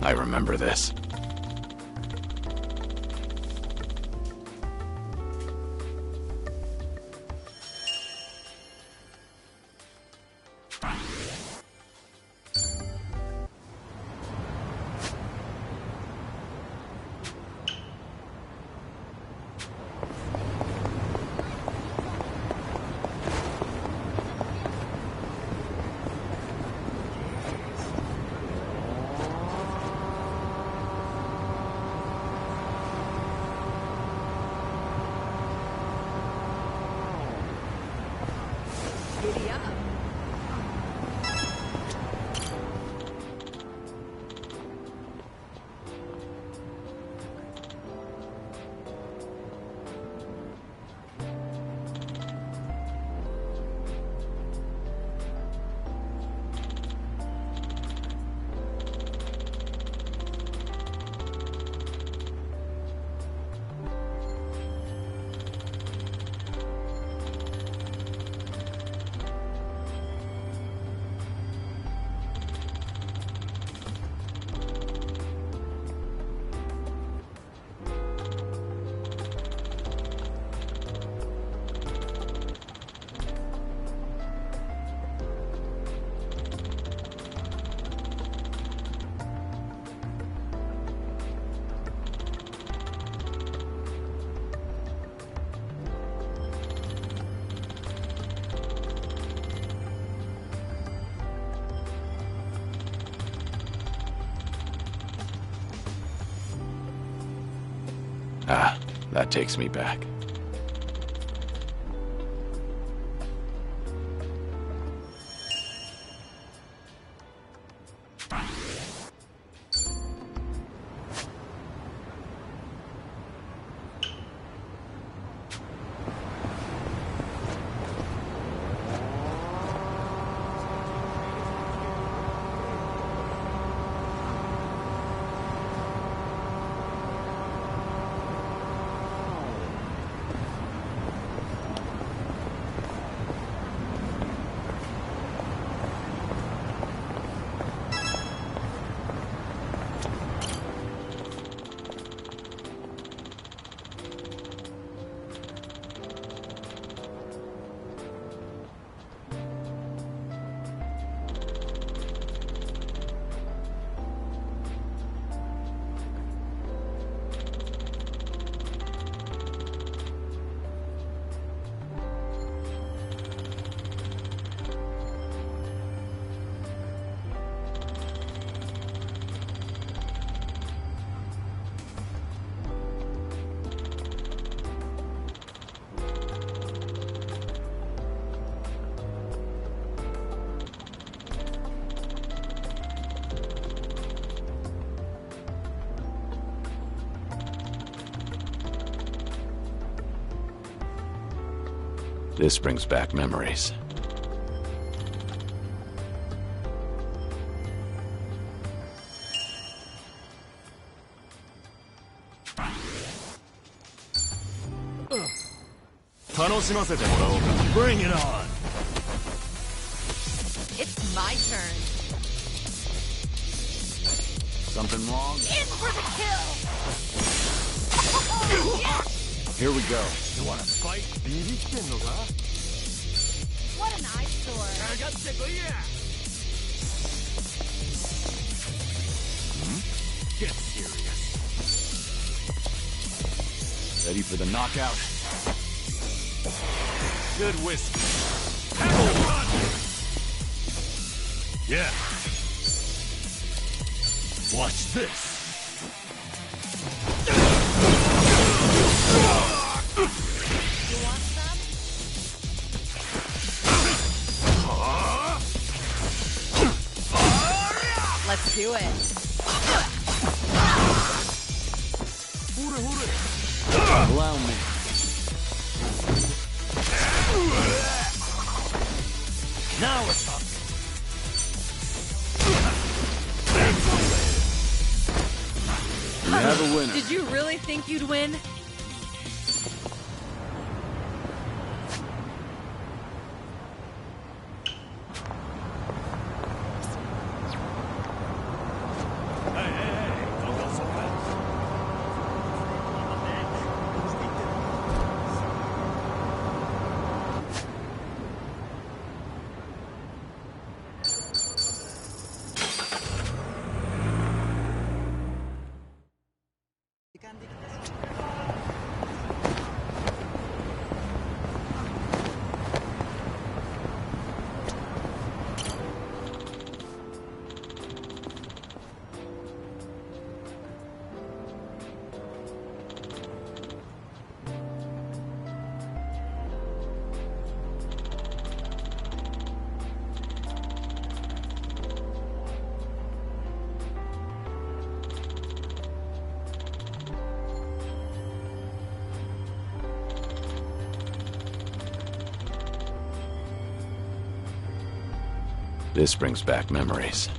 I remember this. Ah, that takes me back. This brings back memories. Bring it on! It's my turn. Something wrong? In for the kill! Here we go. You wanna fight? What an eyesore. Get serious. Ready for the knockout? Good whiskey. Yeah. Watch this. You want some? Let's do it. Allow me. Now we're talking. We have a winner. Did you really think you'd win? Hey, don't go so fast. This brings back memories.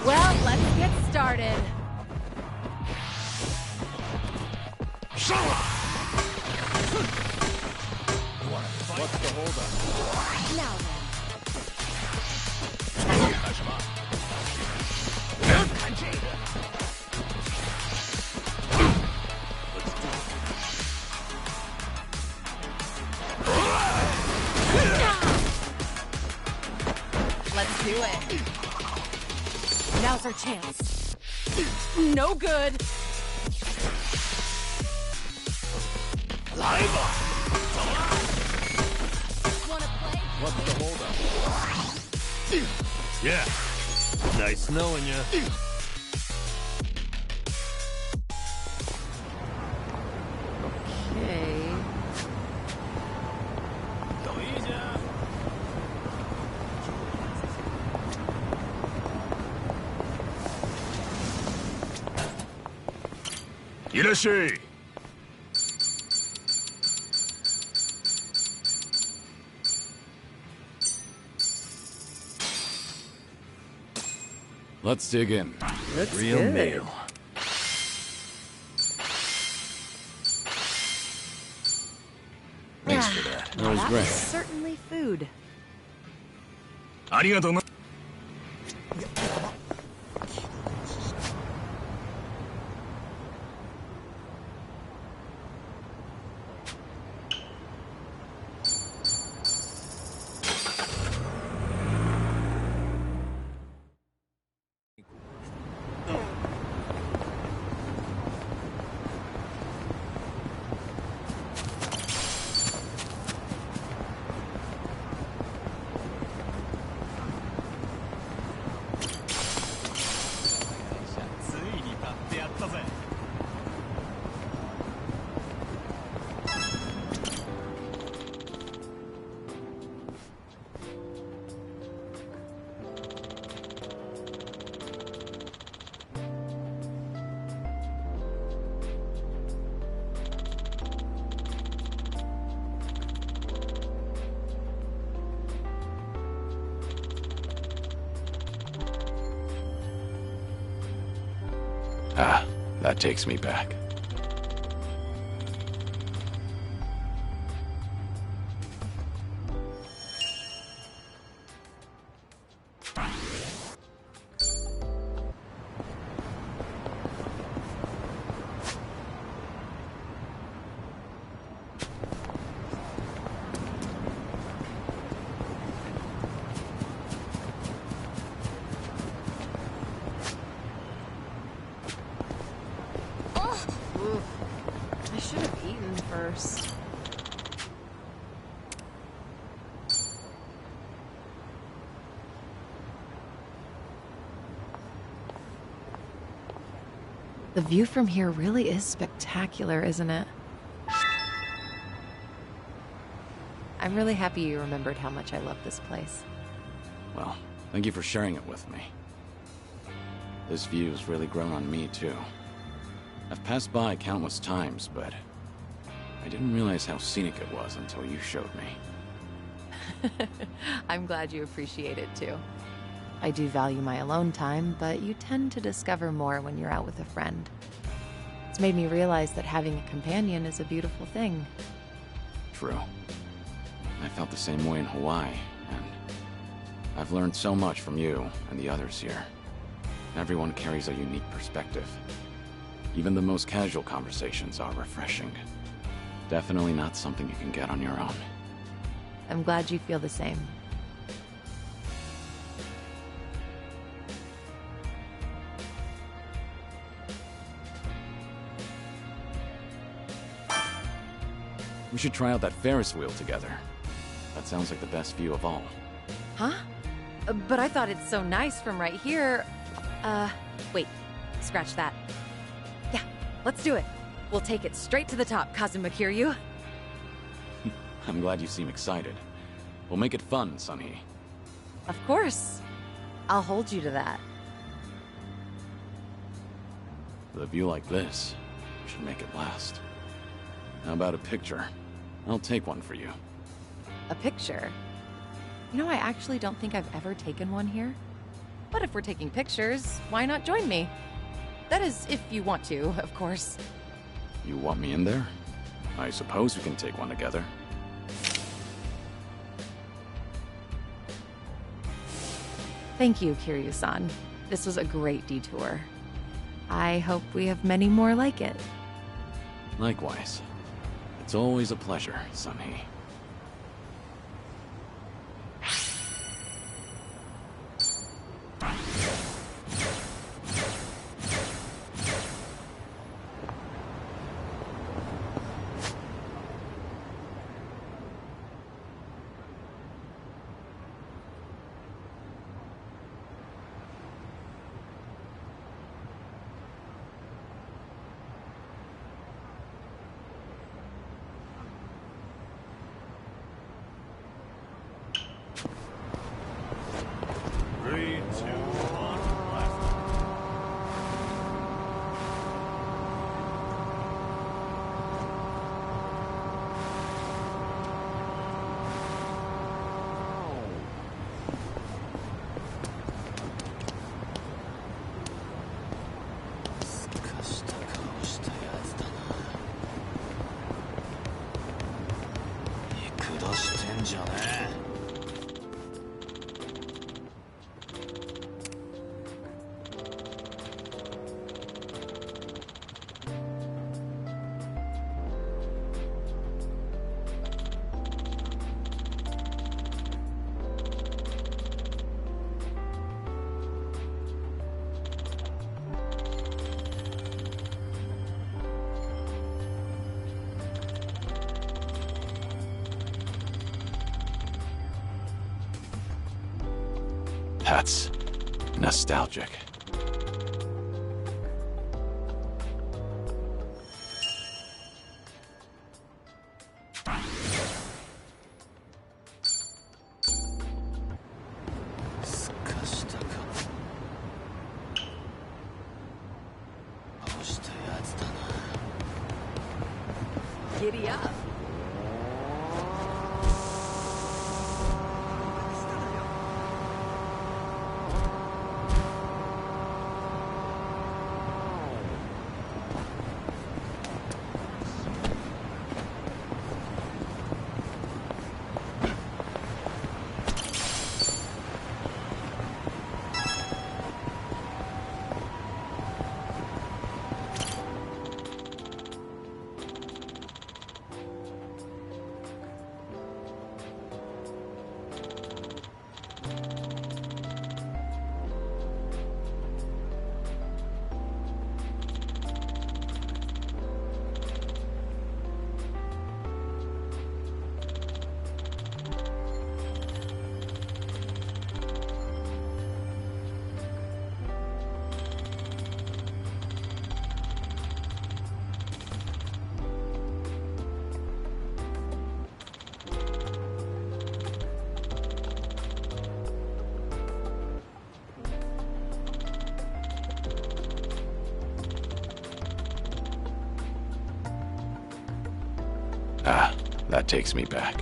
Well, let's get started. What's the holdup? Now then. Let's do it. Now's our chance. No good. Wanna play? What's the holdup? Yeah. Nice knowing you. Okay. Let's dig in. Looks Real good. meal. Thanks for that. That was That's great. certainly food. Ah, that takes me back. I should have eaten first. The view from here really is spectacular, isn't it? I'm really happy you remembered how much I love this place. Well, thank you for sharing it with me. This view's really grown on me, too. I've passed by countless times, but I didn't realize how scenic it was until you showed me. I'm glad you appreciate it, too. I do value my alone time, but you tend to discover more when you're out with a friend. It's made me realize that having a companion is a beautiful thing. True. I felt the same way in Hawaii, and I've learned so much from you and the others here. Everyone carries a unique perspective. Even the most casual conversations are refreshing. Definitely not something you can get on your own. I'm glad you feel the same. We should try out that Ferris wheel together. That sounds like the best view of all. Huh? But I thought it's so nice from right here. Wait. Scratch that. Yeah, let's do it. We'll take it straight to the top, Kazuma Kiryu. I'm glad you seem excited. We'll make it fun, seonhee. Of course. I'll hold you to that. With a view like this, we should make it last. How about a picture? I'll take one for you. A picture? You know, I actually don't think I've ever taken one here. But if we're taking pictures, why not join me? That is, if you want to, of course. You want me in there? I suppose we can take one together. Thank you, Kiryu-san. This was a great detour. I hope we have many more like it. Likewise. It's always a pleasure, seonhee. That's nostalgic. Giddy up. That takes me back.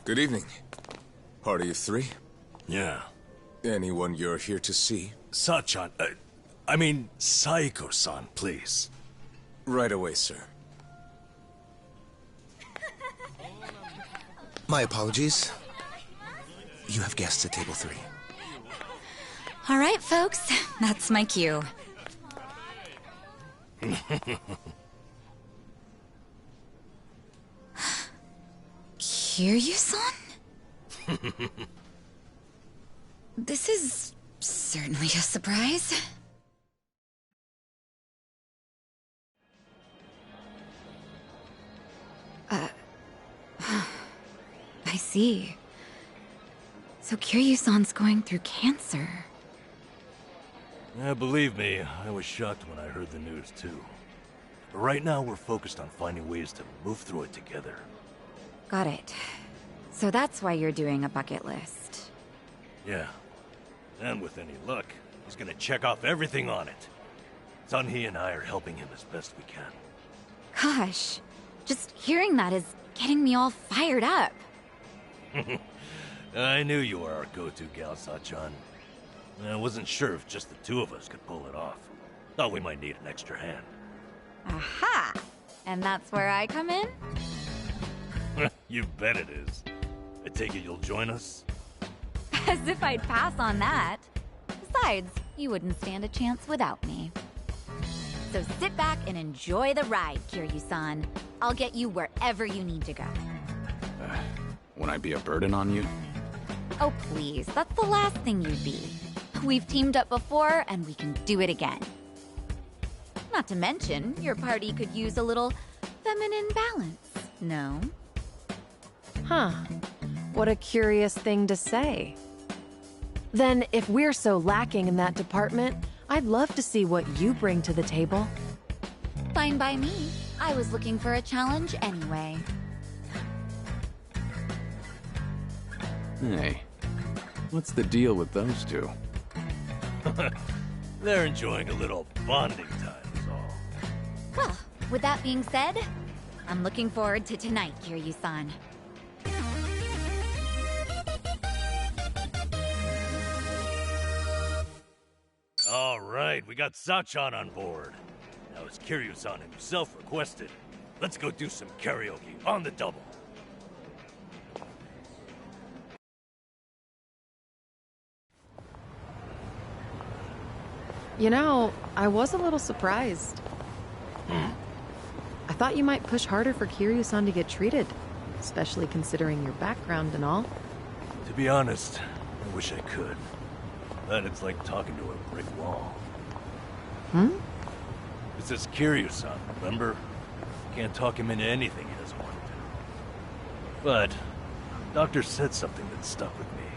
Good evening. Party of three? Yeah. Anyone you're here to see? Sachan, I mean, Saiko-san, please. Right away, sir. My apologies. You have guests at table 3. All right, folks. That's my cue. Kiryu-san? This is certainly a surprise. I see. So Kiryu-san's going through cancer. Yeah, believe me, I was shocked when I heard the news too. But right now we're focused on finding ways to move through it together. Got it. So that's why you're doing a bucket list. Yeah. And with any luck, he's gonna check off everything on it. Seonhee and I are helping him as best we can. Gosh, just hearing that is getting me all fired up. I knew you were our go-to gal, Sachan. I wasn't sure if just the two of us could pull it off. Thought we might need an extra hand. Aha! And that's where I come in? You bet it is. I take it you'll join us? As if I'd pass on that. Besides, you wouldn't stand a chance without me. So sit back and enjoy the ride, Kiryu-san. I'll get you wherever you need to go. Won't I be a burden on you? Oh, please. That's the last thing you'd be. We've teamed up before, and we can do it again. Not to mention, your party could use a little feminine balance, no? Huh. What a curious thing to say. Then, if we're so lacking in that department, I'd love to see what you bring to the table. Fine by me. I was looking for a challenge anyway. Hey, what's the deal with those two? They're enjoying a little bonding time is all. Well, with that being said, I'm looking forward to tonight, Kiryu-san. All right, we got Sachan on board. Now as Kiryu-san himself requested, let's go do some karaoke on the double. You know, I was a little surprised. I thought you might push harder for Kiryu-san to get treated, especially considering your background and all. To be honest, I wish I could. But it's like talking to a brick wall. It's this Kiryu-san, remember? Can't talk him into anything he doesn't want to do. But, Doctor said something that stuck with me.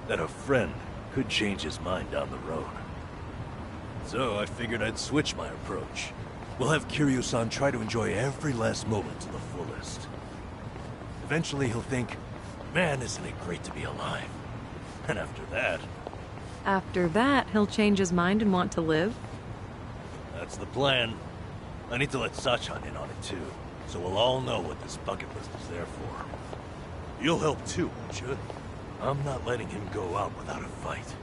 That a friend could change his mind down the road. So I figured I'd switch my approach. We'll have Kiryu-san try to enjoy every last moment to the fullest. Eventually he'll think, man, isn't it great to be alive? And after that... After that, he'll change his mind and want to live? That's the plan. I need to let Sachan in on it too, so we'll all know what this bucket list is there for. You'll help too, won't you? I'm not letting him go out without a fight.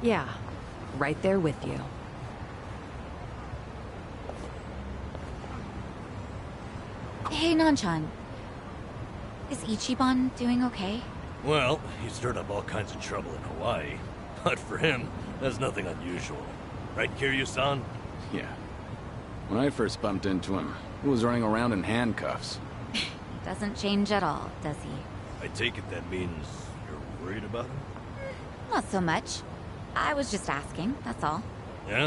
Yeah, right there with you. Hey, Nanchan. Is Ichiban doing okay? Well, he stirred up all kinds of trouble in Hawaii. But for him, that's nothing unusual. Right, Kiryu-san? Yeah. When I first bumped into him, he was running around in handcuffs. Doesn't change at all, does he? I take it that means you're worried about him? Not so much. I was just asking, that's all. Yeah?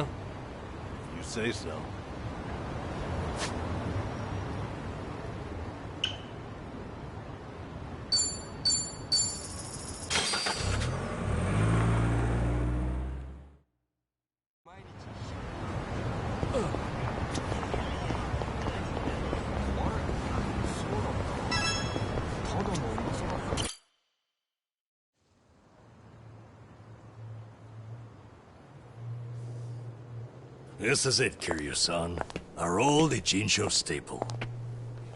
You say so. This is it, Kiryu-san. Our old Ichinsho staple.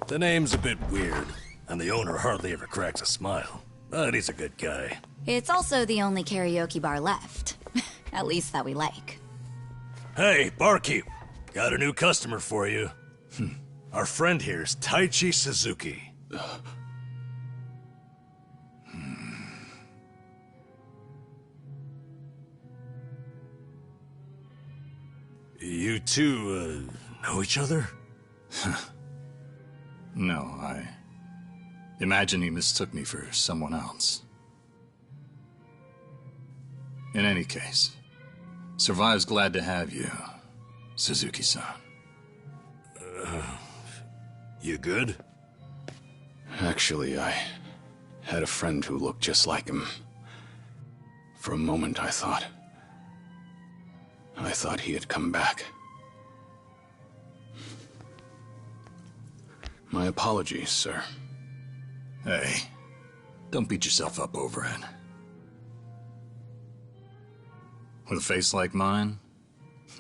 The name's a bit weird, and the owner hardly ever cracks a smile. But he's a good guy. It's also the only karaoke bar left. At least that we like. Hey, barkeep. Got a new customer for you. Our friend here's Taichi Suzuki. You two, know each other? No, I imagine he mistook me for someone else. In any case, Survive's glad to have you, Suzuki-san. You good? Actually, I had a friend who looked just like him. For a moment, I thought he had come back. My apologies, sir. Hey, don't beat yourself up over it. With a face like mine,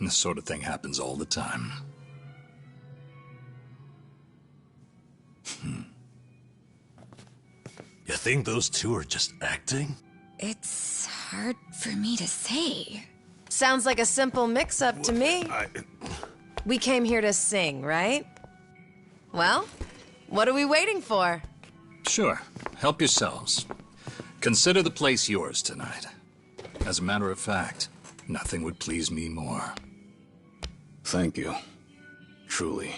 this sort of thing happens all the time. You think those two are just acting? It's hard for me to say. Sounds like a simple mix-up to me. We came here to sing, right? Well, what are we waiting for? Sure, help yourselves. Consider the place yours tonight. As a matter of fact, nothing would please me more. Thank you. Truly.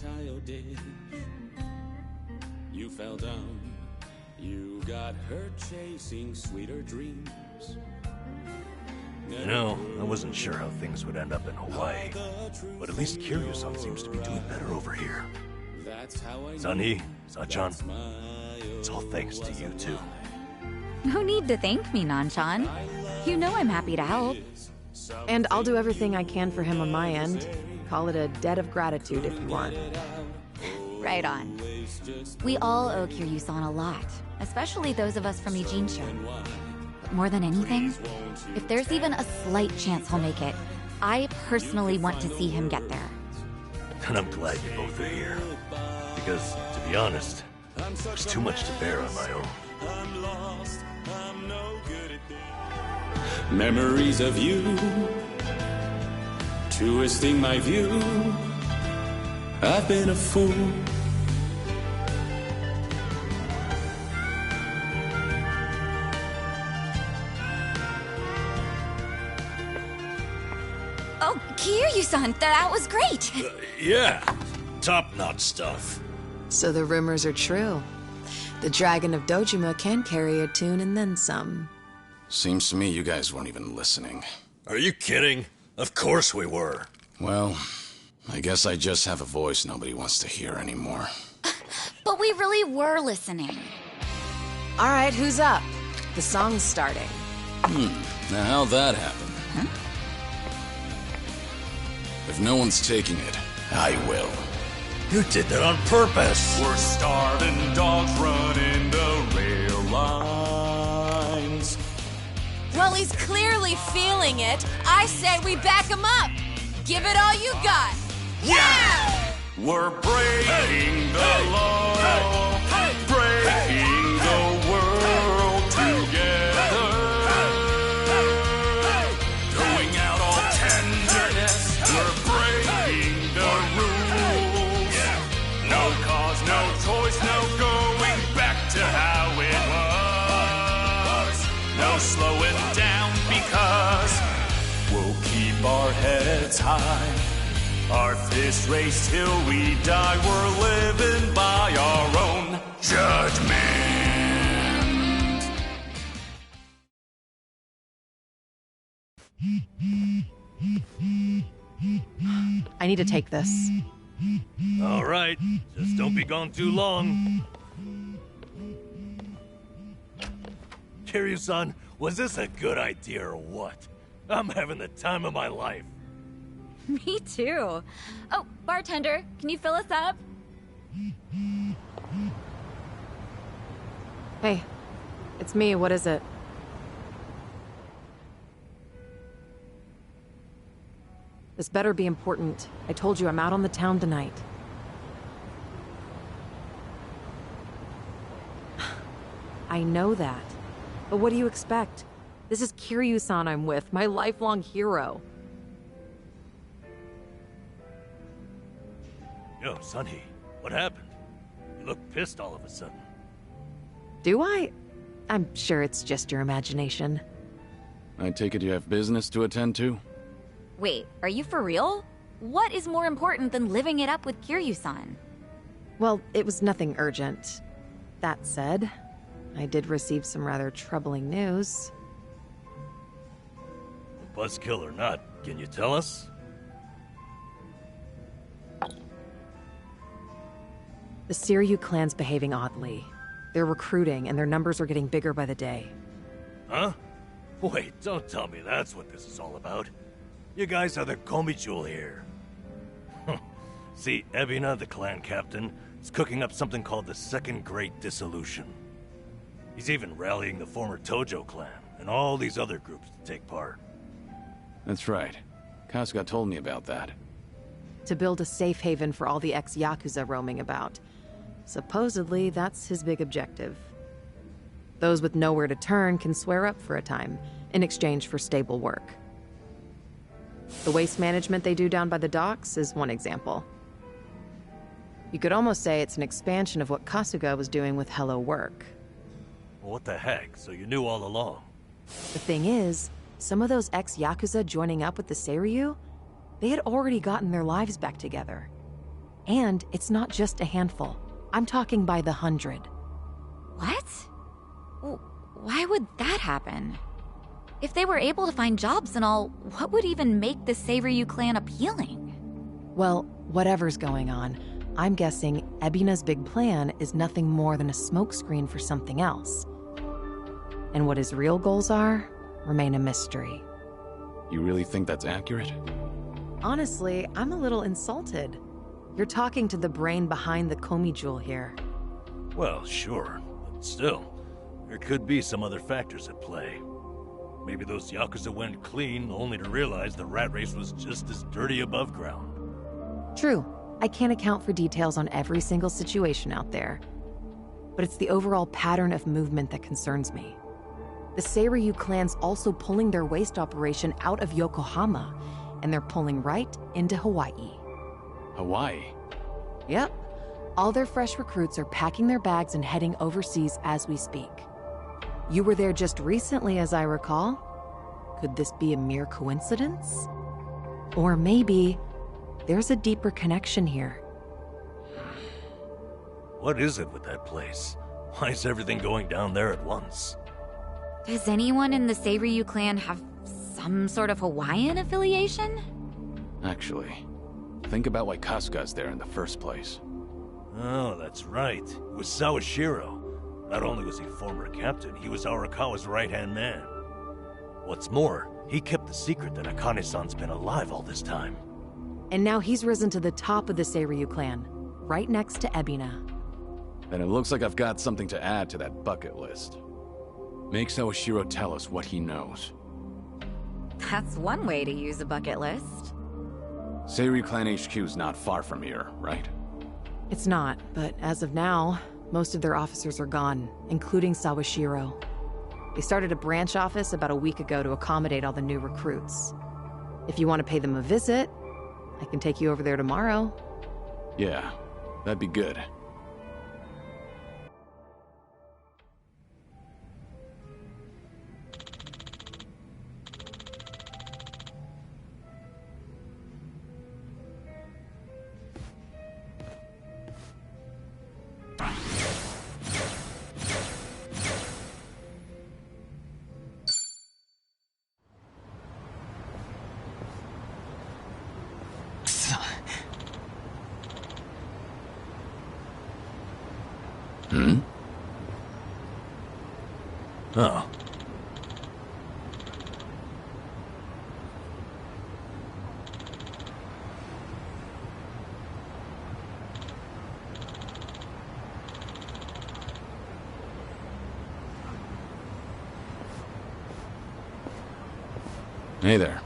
Childish, you fell down, you got hurt chasing sweeter dreams. You know, I wasn't sure how things would end up in Hawaii, but at least Kiryu-san seems to be doing better over here. Seonhee, Sachan, it's all thanks to you two. No need to thank me, Nanchan. You know I'm happy to help. And I'll do everything I can for him on my end. Call it a debt of gratitude if you want. Right on. We all owe Kiryu-san a lot, especially those of us from Ichinsho. But more than anything, if there's even a slight chance he'll make it, I personally want to see him get there. And I'm glad you both are here. Because, to be honest, there's too much to bear on my own. Memories of you, twisting my view. I've been a fool. Oh, Kiryu-san, that was great! Yeah, top-notch stuff. So the rumors are true. The Dragon of Dojima can carry a tune and then some. Seems to me you guys weren't even listening. Are you kidding? Of course we were. Well, I guess I just have a voice nobody wants to hear anymore. But we really were listening. All right, who's up? The song's starting. Now how'd that happen? Huh? If no one's taking it, I will. You did that on purpose. We're starving dogs running the rail lines. Well, he's clearly feeling it. I said we back him up. Give it all you got. Yeah! We're breaking the law, breaking the world together. Going out all tenderness, we're heads high. Our fist raised till we die. We're living by our own judgment. I need to take this. All right, just don't be gone too long. Kiryu-san, was this a good idea or what? I'm having the time of my life. Me too. Oh, bartender, can you fill us up? Hey, it's me. What is it? This better be important. I told you I'm out on the town tonight. I know that. But what do you expect? This is Kiryu-san I'm with, my lifelong hero. Yo, seonhee, what happened? You look pissed all of a sudden. Do I? I'm sure it's just your imagination. I take it you have business to attend to? Wait, are you for real? What is more important than living it up with Kiryu-san? Well, it was nothing urgent. That said, I did receive some rather troubling news. Buzzkill or not, can you tell us? The Seiryu clan's behaving oddly. They're recruiting, and their numbers are getting bigger by the day. Huh? Wait, don't tell me that's what this is all about. You guys are the Komi here. See, Ebina, the clan captain, is cooking up something called the Second Great Dissolution. He's even rallying the former Tojo clan and all these other groups to take part. That's right. Kasuga told me about that. To build a safe haven for all the ex-yakuza roaming about. Supposedly, that's his big objective. Those with nowhere to turn can swear up for a time, in exchange for stable work. The waste management they do down by the docks is one example. You could almost say it's an expansion of what Kasuga was doing with Hello Work. Well, what the heck? So you knew all along? The thing is, some of those ex-yakuza joining up with the Seiryu, they had already gotten their lives back together. And it's not just a handful. I'm talking by the 100. What? Why would that happen? If they were able to find jobs and all, what would even make the Seiryu clan appealing? Well, whatever's going on, I'm guessing Ebina's big plan is nothing more than a smokescreen for something else. And what his real goals are, remain a mystery. You really think that's accurate? Honestly, I'm a little insulted. You're talking to the brain behind the Komi jewel here. Well, sure, but still, there could be some other factors at play. Maybe those yakuza went clean, only to realize the rat race was just as dirty above ground. True, I can't account for details on every single situation out there. But it's the overall pattern of movement that concerns me. The Seiryu clan's also pulling their waste operation out of Yokohama, and they're pulling right into Hawaii. Hawaii? Yep. All their fresh recruits are packing their bags and heading overseas as we speak. You were there just recently, as I recall. Could this be a mere coincidence? Or maybe there's a deeper connection here. What is it with that place? Why is everything going down there at once? Does anyone in the Seiryu clan have some sort of Hawaiian affiliation? Actually, think about why Kasuga's there in the first place. Oh, that's right. It was Sawashiro. Not only was he former captain, he was Arakawa's right-hand man. What's more, he kept the secret that Akane-san's been alive all this time. And now he's risen to the top of the Seiryu clan, right next to Ebina. Then it looks like I've got something to add to that bucket list. Make Sawashiro tell us what he knows. That's one way to use a bucket list. Seiryu Clan HQ's not far from here, right? It's not, but as of now, most of their officers are gone, including Sawashiro. They started a branch office about a week ago to accommodate all the new recruits. If you want to pay them a visit, I can take you over there tomorrow. Yeah, that'd be good. Hmm? Oh. Hey there.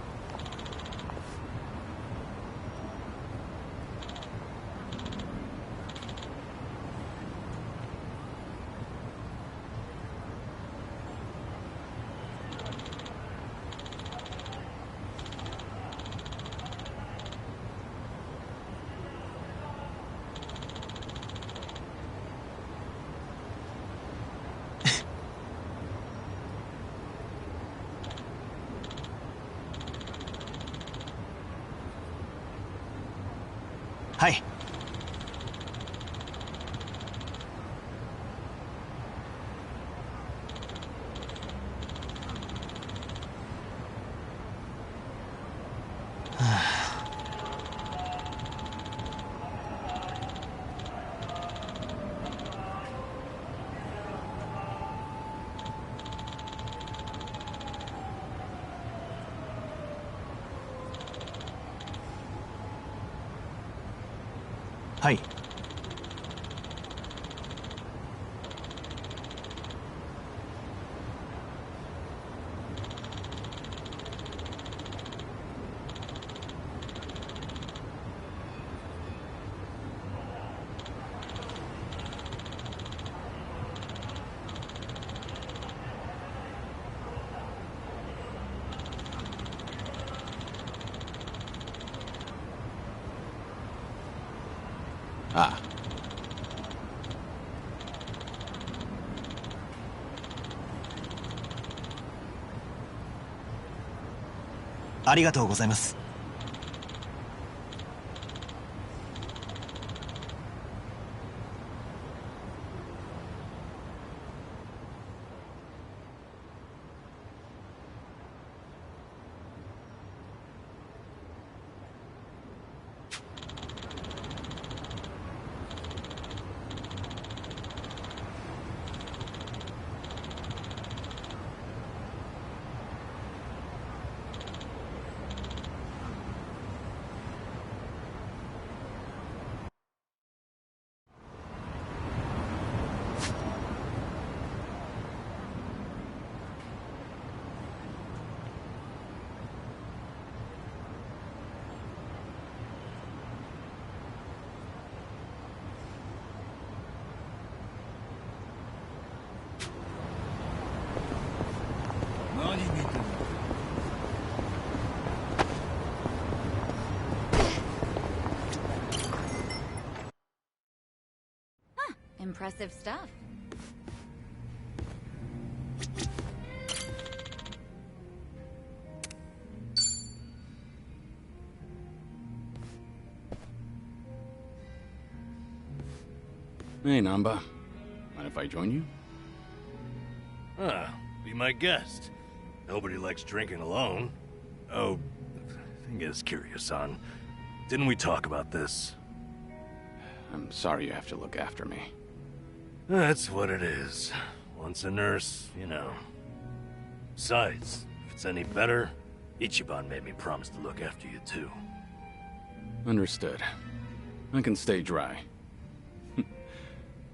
Hi. Hi. あありがとうございます。Impressive stuff. Hey, Nanba. Mind if I join you? Be my guest. Nobody likes drinking alone. Oh, thing is, Kiryu-san, didn't we talk about this? I'm sorry you have to look after me. That's what it is. Once a nurse, you know. Besides, if it's any better, Ichiban made me promise to look after you too. Understood. I can stay dry.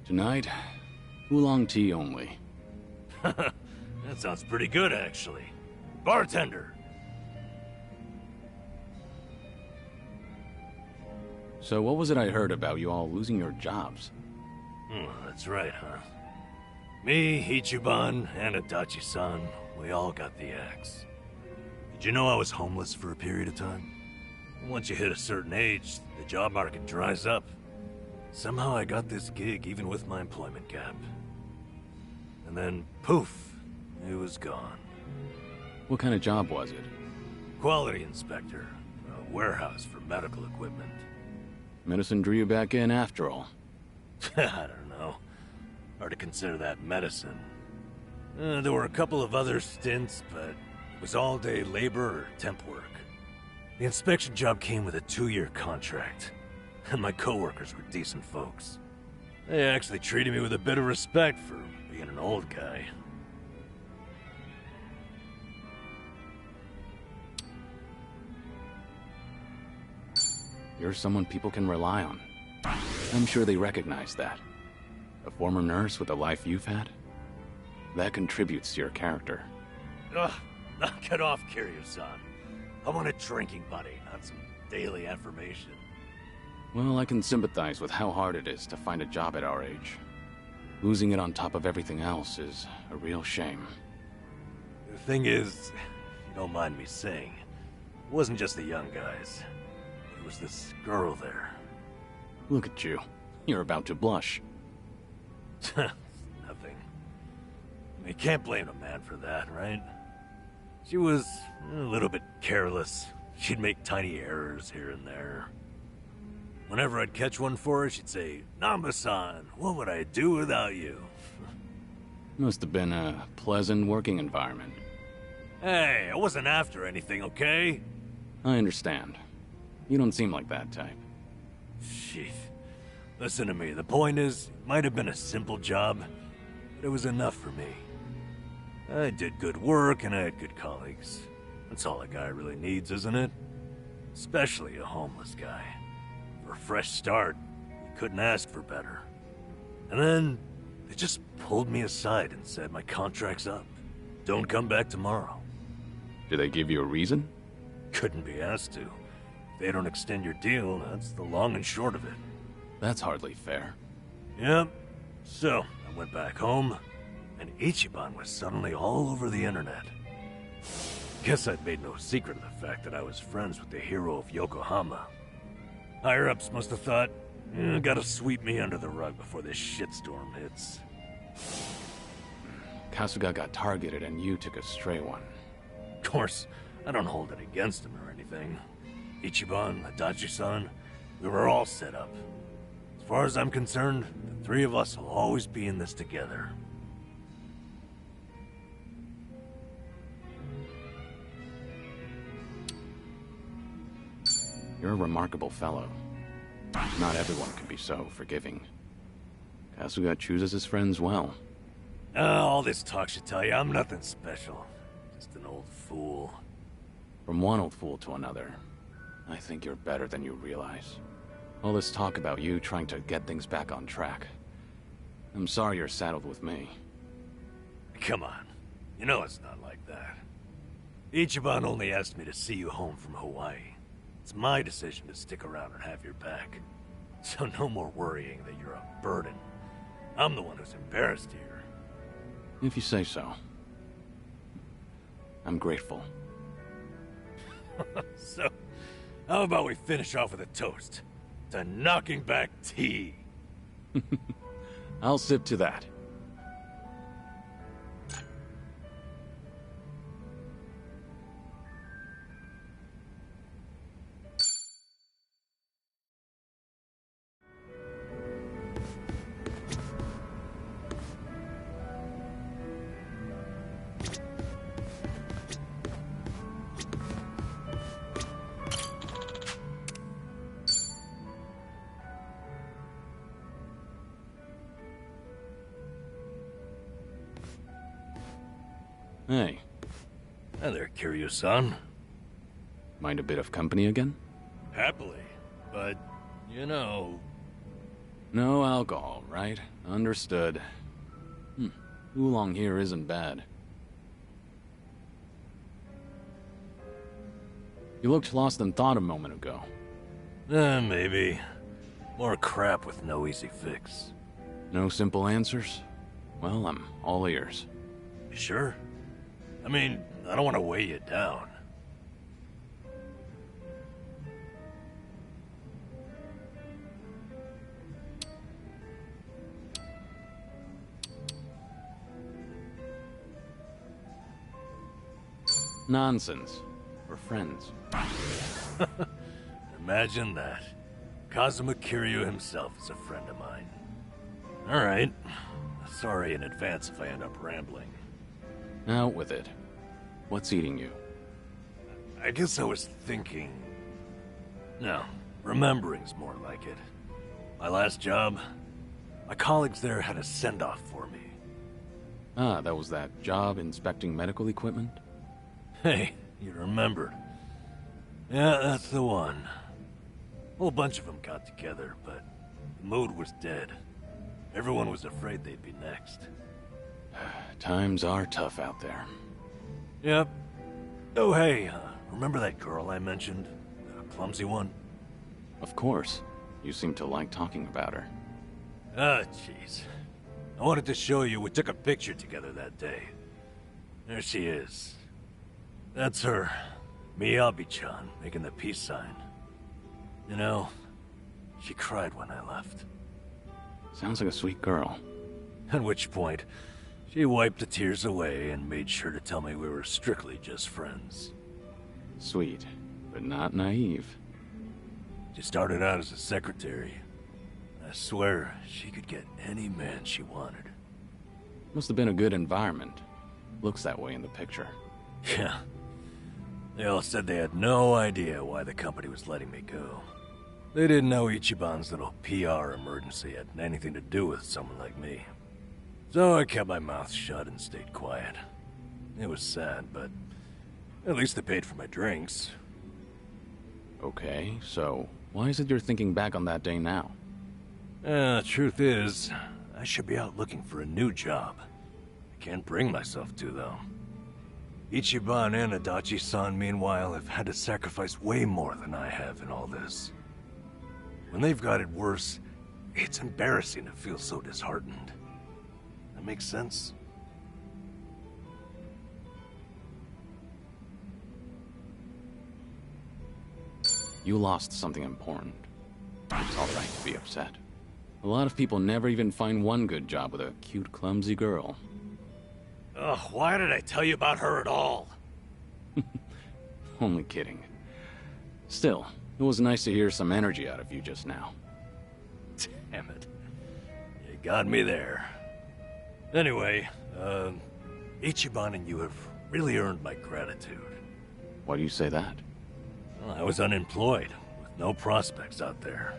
Tonight, oolong tea only. That sounds pretty good, actually. Bartender! So what was it I heard about you all losing your jobs? That's right, huh? Me, Ichiban, and Adachi-san, we all got the axe. Did you know I was homeless for a period of time? Once you hit a certain age, the job market dries up. Somehow I got this gig even with my employment gap. And then, poof, it was gone. What kind of job was it? Quality inspector, a warehouse for medical equipment. Medicine drew you back in after all. I don't know. Hard to consider that medicine. There were a couple of other stints, but it was all-day labor or temp work. The inspection job came with a 2-year contract, and my coworkers were decent folks. They actually treated me with a bit of respect for being an old guy. You're someone people can rely on. I'm sure they recognize that. A former nurse with the life you've had? That contributes to your character. Ugh, knock it off, Kiryu-san. I want a drinking buddy, not some daily affirmation. Well, I can sympathize with how hard it is to find a job at our age. Losing it on top of everything else is a real shame. The thing is, if you don't mind me saying, it wasn't just the young guys. There was this girl there. Look at you. You're about to blush. Nothing. You can't blame a man for that, right? She was a little bit careless. She'd make tiny errors here and there. Whenever I'd catch one for her, she'd say, "Nanba-san, what would I do without you?" Must have been a pleasant working environment. Hey, I wasn't after anything, okay? I understand. You don't seem like that type. Shit. Listen to me, the point is, it might have been a simple job, but it was enough for me. I did good work and I had good colleagues. That's all a guy really needs, isn't it? Especially a homeless guy. For a fresh start, you couldn't ask for better. And then, they just pulled me aside and said my contract's up. Don't come back tomorrow. Did they give you a reason? Couldn't be asked to. If they don't extend your deal, that's the long and short of it. That's hardly fair. Yep. So, I went back home, and Ichiban was suddenly all over the internet. Guess I'd made no secret of the fact that I was friends with the hero of Yokohama. Higher-ups must have thought, gotta sweep me under the rug before this shitstorm hits. Kasuga got targeted and you took a stray one. Of course, I don't hold it against him or anything. Ichiban, Adachi-san, we were all set up. As far as I'm concerned, the three of us will always be in this together. You're a remarkable fellow. Not everyone can be so forgiving. Kasuga chooses his friends well. All this talk should tell you I'm nothing special. Just an old fool. From one old fool to another, I think you're better than you realize. All this talk about you trying to get things back on track. I'm sorry you're saddled with me. Come on. You know it's not like that. Ichiban only asked me to see you home from Hawaii. It's my decision to stick around and have your back. So no more worrying that you're a burden. I'm the one who's embarrassed here. If you say so. I'm grateful. So, how about we finish off with a toast? To knocking back tea. I'll sip to that. Hey. Hi there, Kiryu-san. Mind a bit of company again? Happily, but, you know... No alcohol, right? Understood. Oolong here isn't bad. You looked lost in thought a moment ago. Maybe. More crap with no easy fix. No simple answers? Well, I'm all ears. You sure? I mean, I don't want to weigh you down. Nonsense. We're friends. Imagine that. Kazuma Kiryu himself is a friend of mine. Alright. Sorry in advance if I end up rambling. Out with it. What's eating you? I guess I was thinking... No, remembering's more like it. My last job, My colleagues there had a send-off for me. Ah, that was that job inspecting medical equipment? Hey, you remembered. Yeah, that's the one. A whole bunch of them got together, but the mood was dead. Everyone was afraid they'd be next. Times are tough out there. Yep. Oh, hey, remember that girl I mentioned? The clumsy one? Of course. You seem to like talking about her. Ah, jeez. I wanted to show you we took a picture together that day. There she is. That's her. Miyabi-chan, making the peace sign. You know, she cried when I left. Sounds like a sweet girl. At which point, she wiped the tears away and made sure to tell me we were strictly just friends. Sweet, but not naive. She started out as a secretary. I swear, she could get any man she wanted. Must have been a good environment. Looks that way in the picture. Yeah. They all said they had no idea why the company was letting me go. They didn't know Ichiban's little PR emergency had anything to do with someone like me. So I kept my mouth shut and stayed quiet. It was sad, but at least they paid for my drinks. Okay, so why is it you're thinking back on that day now? Truth is, I should be out looking for a new job. I can't bring myself to, though. Ichiban and Adachi-san, meanwhile, have had to sacrifice way more than I have in all this. When they've got it worse, it's embarrassing to feel so disheartened. That makes sense? You lost something important. It's alright to be upset. A lot of people never even find one good job with a cute, clumsy girl. Ugh, why did I tell you about her at all? Only kidding. Still, it was nice to hear some energy out of you just now. Damn it. You got me there. Anyway, Ichiban and you have really earned my gratitude. Why do you say that? Well, I was unemployed, with no prospects out there.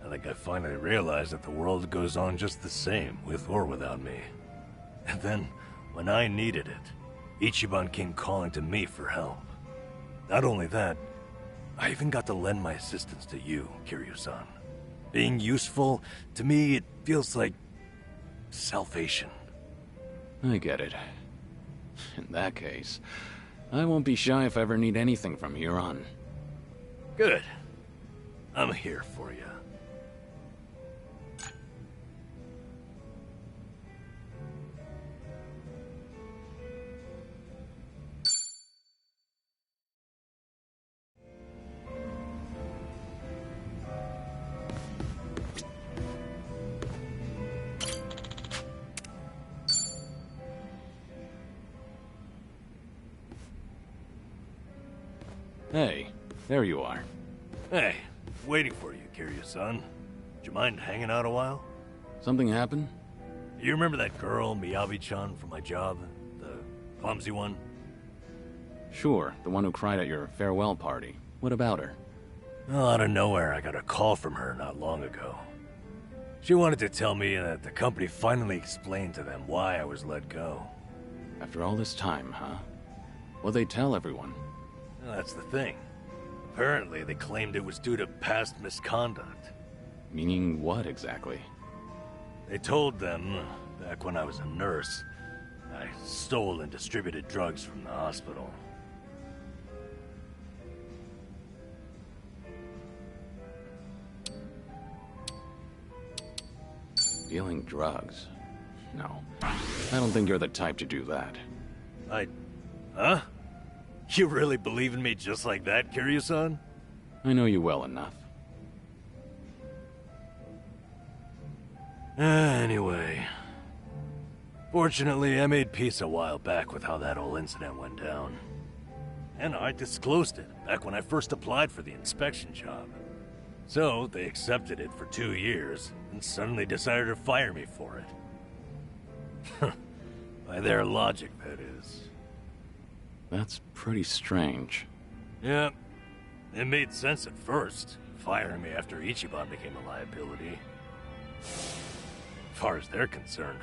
I think I finally realized that the world goes on just the same, with or without me. And then, when I needed it, Ichiban came calling to me for help. Not only that, I even got to lend my assistance to you, Kiryu-san. Being useful, to me, it feels like salvation. I get it. In that case, I won't be shy if I ever need anything from here on. Good. I'm here for you. Hey, there you are. Hey, waiting for you, Kiryu-san. Do you mind hanging out a while? Something happened? You remember that girl, Miyabi-chan, from my job? The clumsy one? Sure, the one who cried at your farewell party. What about her? Well, out of nowhere, I got a call from her not long ago. She wanted to tell me that the company finally explained to them why I was let go. After all this time, huh? What'd they tell everyone? Well, that's the thing. Apparently, they claimed it was due to past misconduct. Meaning what, exactly? They told them, back when I was a nurse, I stole and distributed drugs from the hospital. Dealing drugs? No. I don't think you're the type to do that. Huh? You really believe in me just like that, Kiryu-san? I know you well enough. Anyway. Fortunately, I made peace a while back with how that whole incident went down. And I disclosed it back when I first applied for the inspection job. So, they accepted it for 2 years, and suddenly decided to fire me for it. By their logic, that is. That's pretty strange. Yeah, it made sense at first, firing me after Ichiban became a liability. As far as they're concerned,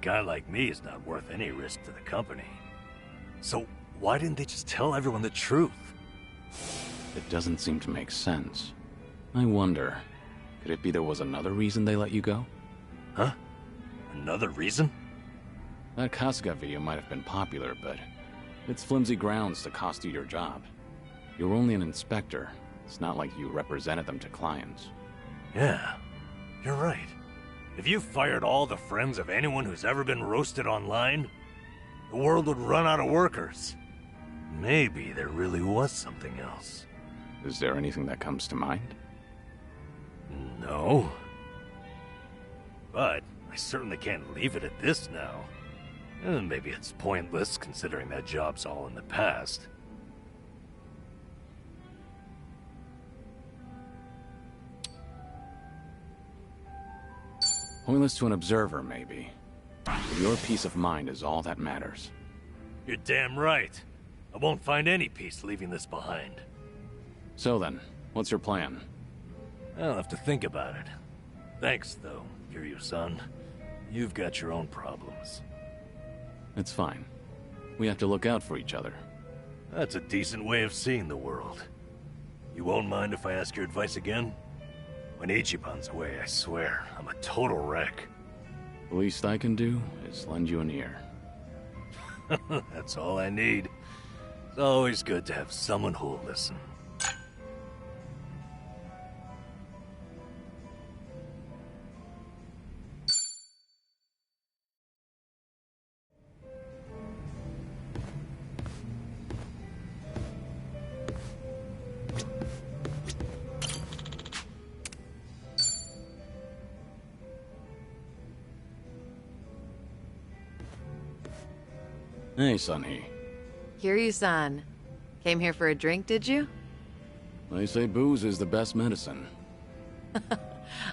a guy like me is not worth any risk to the company. So why didn't they just tell everyone the truth? It doesn't seem to make sense. I wonder, could it be there was another reason they let you go? Huh? Another reason? That Kasuga video might have been popular, but it's flimsy grounds to cost you your job. You're only an inspector. It's not like you represented them to clients. Yeah, you're right. If you fired all the friends of anyone who's ever been roasted online, the world would run out of workers. Maybe there really was something else. Is there anything that comes to mind? No. But I certainly can't leave it at this now. Maybe it's pointless, considering that job's all in the past. Pointless to an observer, maybe. But your peace of mind is all that matters. You're damn right. I won't find any peace leaving this behind. So then, what's your plan? I'll have to think about it. Thanks, though, Kiryu-san. You've got your own problems. It's fine. We have to look out for each other. That's a decent way of seeing the world. You won't mind if I ask your advice again? When Ichiban's away, I swear, I'm a total wreck. The least I can do is lend you an ear. That's all I need. It's always good to have someone who'll listen. Hey, seonhee. Kiryu-san. Came here for a drink, did you? They say booze is the best medicine.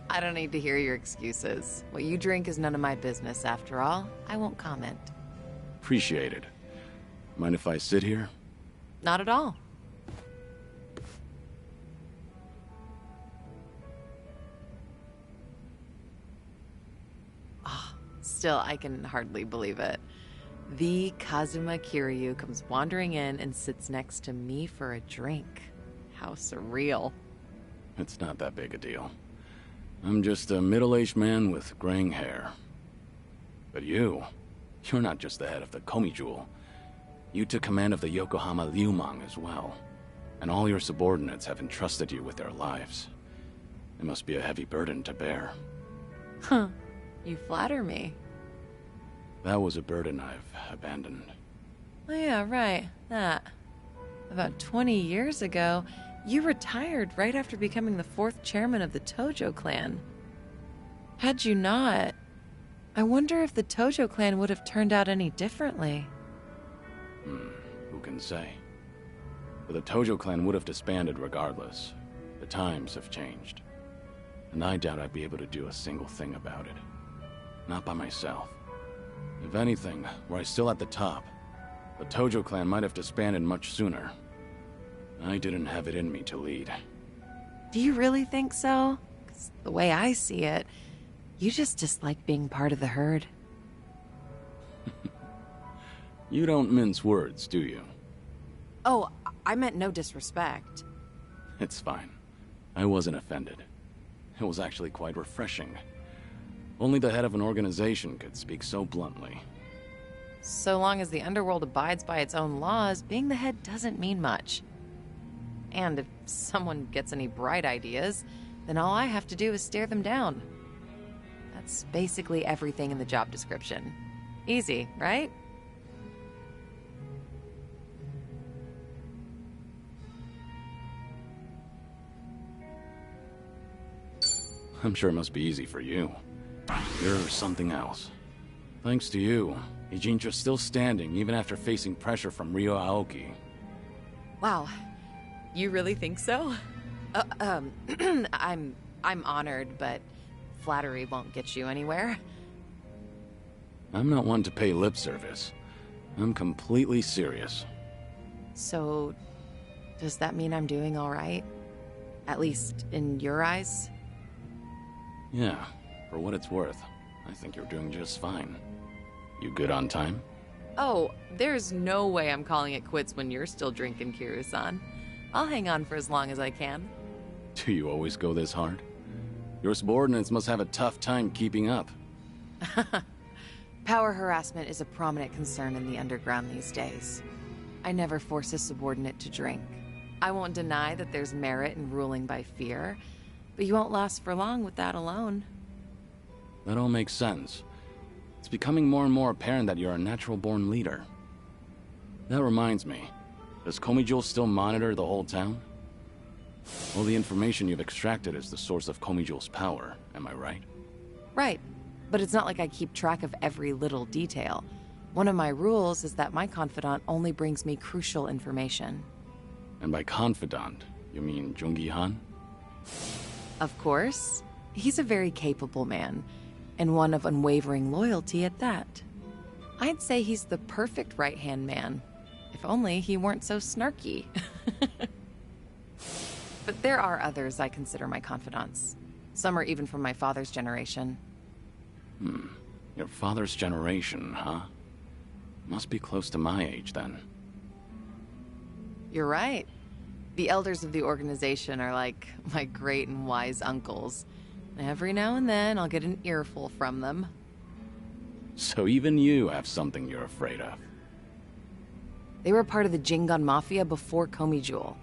I don't need to hear your excuses. What you drink is none of my business, after all. I won't comment. Appreciate it. Mind if I sit here? Not at all. Still, I can hardly believe it. The Kazuma Kiryu comes wandering in and sits next to me for a drink. How surreal. It's not that big a deal. I'm just a middle-aged man with graying hair. But you're not just the head of the Komi Jewel. You took command of the Yokohama Liumang as well. And all your subordinates have entrusted you with their lives. It must be a heavy burden to bear. Huh. You flatter me. That was a burden I've abandoned. Oh yeah, right. That. About 20 years ago, you retired right after becoming the 4th chairman of the Tojo clan. Had you not, I wonder if the Tojo clan would have turned out any differently. Who can say? But the Tojo clan would have disbanded regardless. The times have changed. And I doubt I'd be able to do a single thing about it. Not by myself. If anything, were I still at the top, the Tojo clan might have disbanded much sooner. I didn't have it in me to lead. Do you really think so? 'Cause the way I see it, you just dislike being part of the herd. You don't mince words, do you? Oh, I meant no disrespect. It's fine. I wasn't offended. It was actually quite refreshing. Only the head of an organization could speak so bluntly. So long as the underworld abides by its own laws, being the head doesn't mean much. And if someone gets any bright ideas, then all I have to do is stare them down. That's basically everything in the job description. Easy, right? I'm sure it must be easy for you. You're something else. Thanks to you, Ijintra's still standing even after facing pressure from Ryo Aoki. Wow. You really think so? I'm honored, but flattery won't get you anywhere. I'm not one to pay lip service. I'm completely serious. So, does that mean I'm doing all right? At least in your eyes? Yeah, for what it's worth. I think you're doing just fine. You good on time? Oh, there's no way I'm calling it quits when you're still drinking, Kiryu-san. I'll hang on for as long as I can. Do you always go this hard? Your subordinates must have a tough time keeping up. Power harassment is a prominent concern in the underground these days. I never force a subordinate to drink. I won't deny that there's merit in ruling by fear, but you won't last for long with that alone. That all makes sense. It's becoming more and more apparent that you're a natural-born leader. That reminds me, does Komijul still monitor the whole town? All the information you've extracted is the source of Komijul's power, am I right? Right, but it's not like I keep track of every little detail. One of my rules is that my confidant only brings me crucial information. And by confidant, you mean Jungi-han? Of course. He's a very capable man, and one of unwavering loyalty at that. I'd say he's the perfect right-hand man, if only he weren't so snarky. But there are others I consider my confidants. Some are even from my father's generation. Your father's generation, huh? Must be close to my age, then. You're right. The elders of the organization are like my great and wise uncles. Every now and then, I'll get an earful from them. So even you have something you're afraid of. They were part of the Jingon Mafia before Komijul.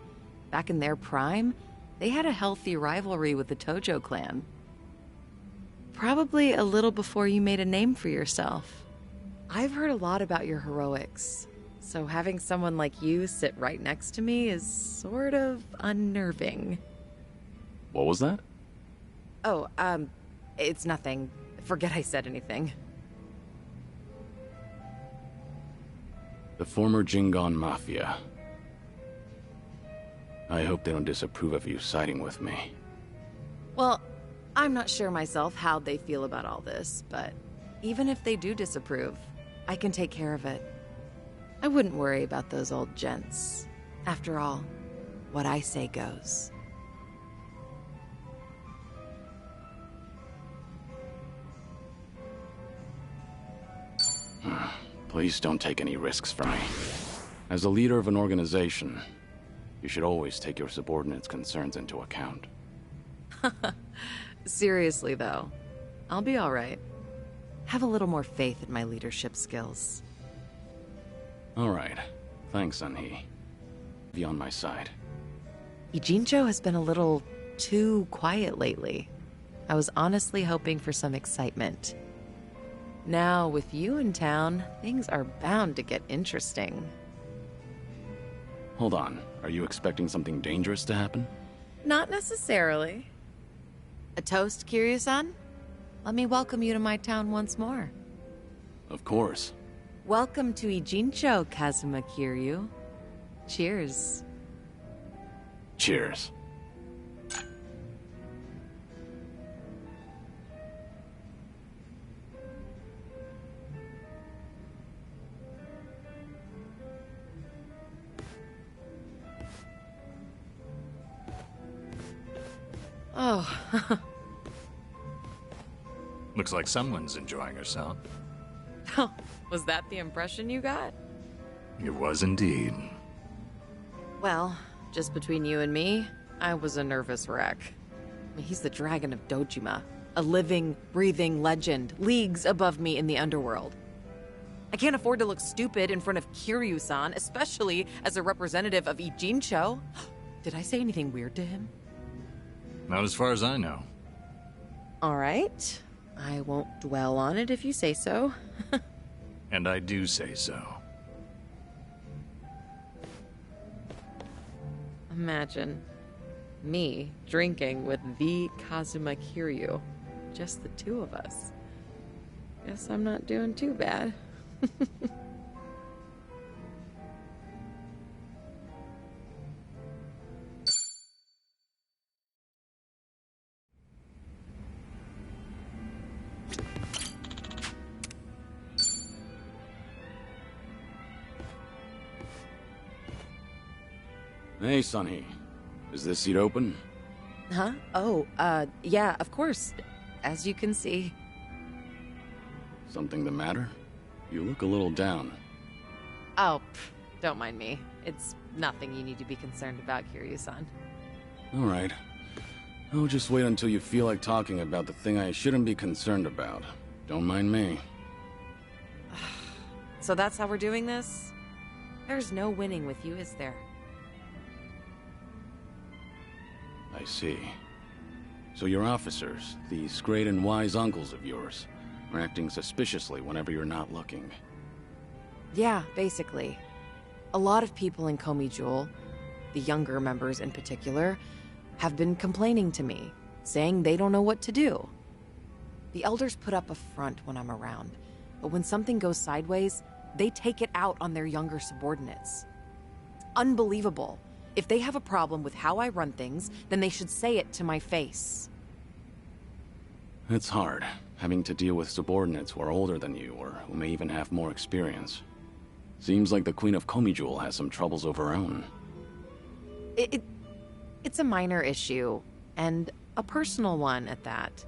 Back in their prime, they had a healthy rivalry with the Tojo clan. Probably a little before you made a name for yourself. I've heard a lot about your heroics, so having someone like you sit right next to me is sort of unnerving. What was that? Oh, it's nothing. Forget I said anything. The former Jingon Mafia. I hope they don't disapprove of you siding with me. Well, I'm not sure myself how they feel about all this, but even if they do disapprove, I can take care of it. I wouldn't worry about those old gents. After all, what I say goes. Please don't take any risks for me. As a leader of an organization, you should always take your subordinates' concerns into account. Seriously, though, I'll be all right. Have a little more faith in my leadership skills. All right. Thanks, seonhee. Be on my side. Ijincho has been a little too quiet lately. I was honestly hoping for some excitement. Now, with you in town, things are bound to get interesting. Hold on. Are you expecting something dangerous to happen? Not necessarily. A toast, Kiryu-san? Let me welcome you to my town once more. Of course. Welcome to Ijincho, Kazuma Kiryu. Cheers. Cheers. Oh. Looks like someone's enjoying herself. Was that the impression you got? It was indeed. Well, just between you and me, I was a nervous wreck. He's the Dragon of Dojima, a living, breathing legend, leagues above me in the underworld. I can't afford to look stupid in front of Kiryu-san, especially as a representative of Ijincho. Did I say anything weird to him? Not as far as I know. All right. I won't dwell on it if you say so. And I do say so. Imagine me drinking with the Kazuma Kiryu. Just the two of us. Guess I'm not doing too bad. Hey, seonhee. Is this seat open? Huh? Oh, yeah, of course. As you can see. Something the matter? You look a little down. Oh, don't mind me. It's nothing you need to be concerned about, Kiryu-san. Alright. I'll just wait until you feel like talking about the thing I shouldn't be concerned about. Don't mind me. So that's how we're doing this? There's no winning with you, is there? I see. So your officers, these great and wise uncles of yours, are acting suspiciously whenever you're not looking. Yeah, basically. A lot of people in Komi Jewel, the younger members in particular, have been complaining to me, saying they don't know what to do. The elders put up a front when I'm around, but when something goes sideways, they take it out on their younger subordinates. It's unbelievable. If they have a problem with how I run things, then they should say it to my face. It's hard, having to deal with subordinates who are older than you, or who may even have more experience. Seems like the Queen of Komi Jewel has some troubles of her own. It's a minor issue, and a personal one at that.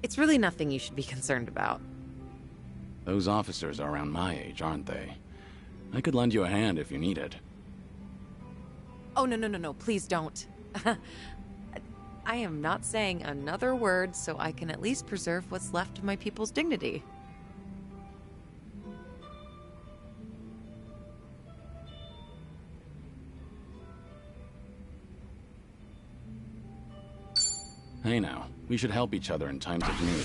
It's really nothing you should be concerned about. Those officers are around my age, aren't they? I could lend you a hand if you need it. Oh, no, please don't. I am not saying another word so I can at least preserve what's left of my people's dignity. Hey now, we should help each other in times of need.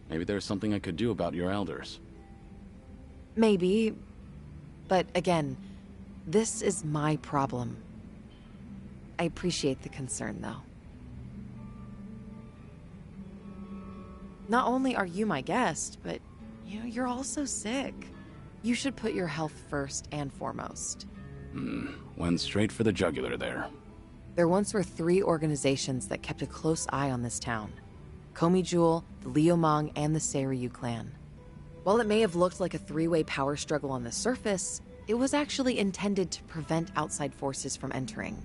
Maybe there's something I could do about your elders. Maybe, but again, this is my problem. I appreciate the concern, though. Not only are you my guest, but, you're also sick. You should put your health first and foremost. Went straight for the jugular there. There once were 3 organizations that kept a close eye on this town. Komi Jewel, the Liumang, and the Seiryu clan. While it may have looked like a 3-way power struggle on the surface, it was actually intended to prevent outside forces from entering.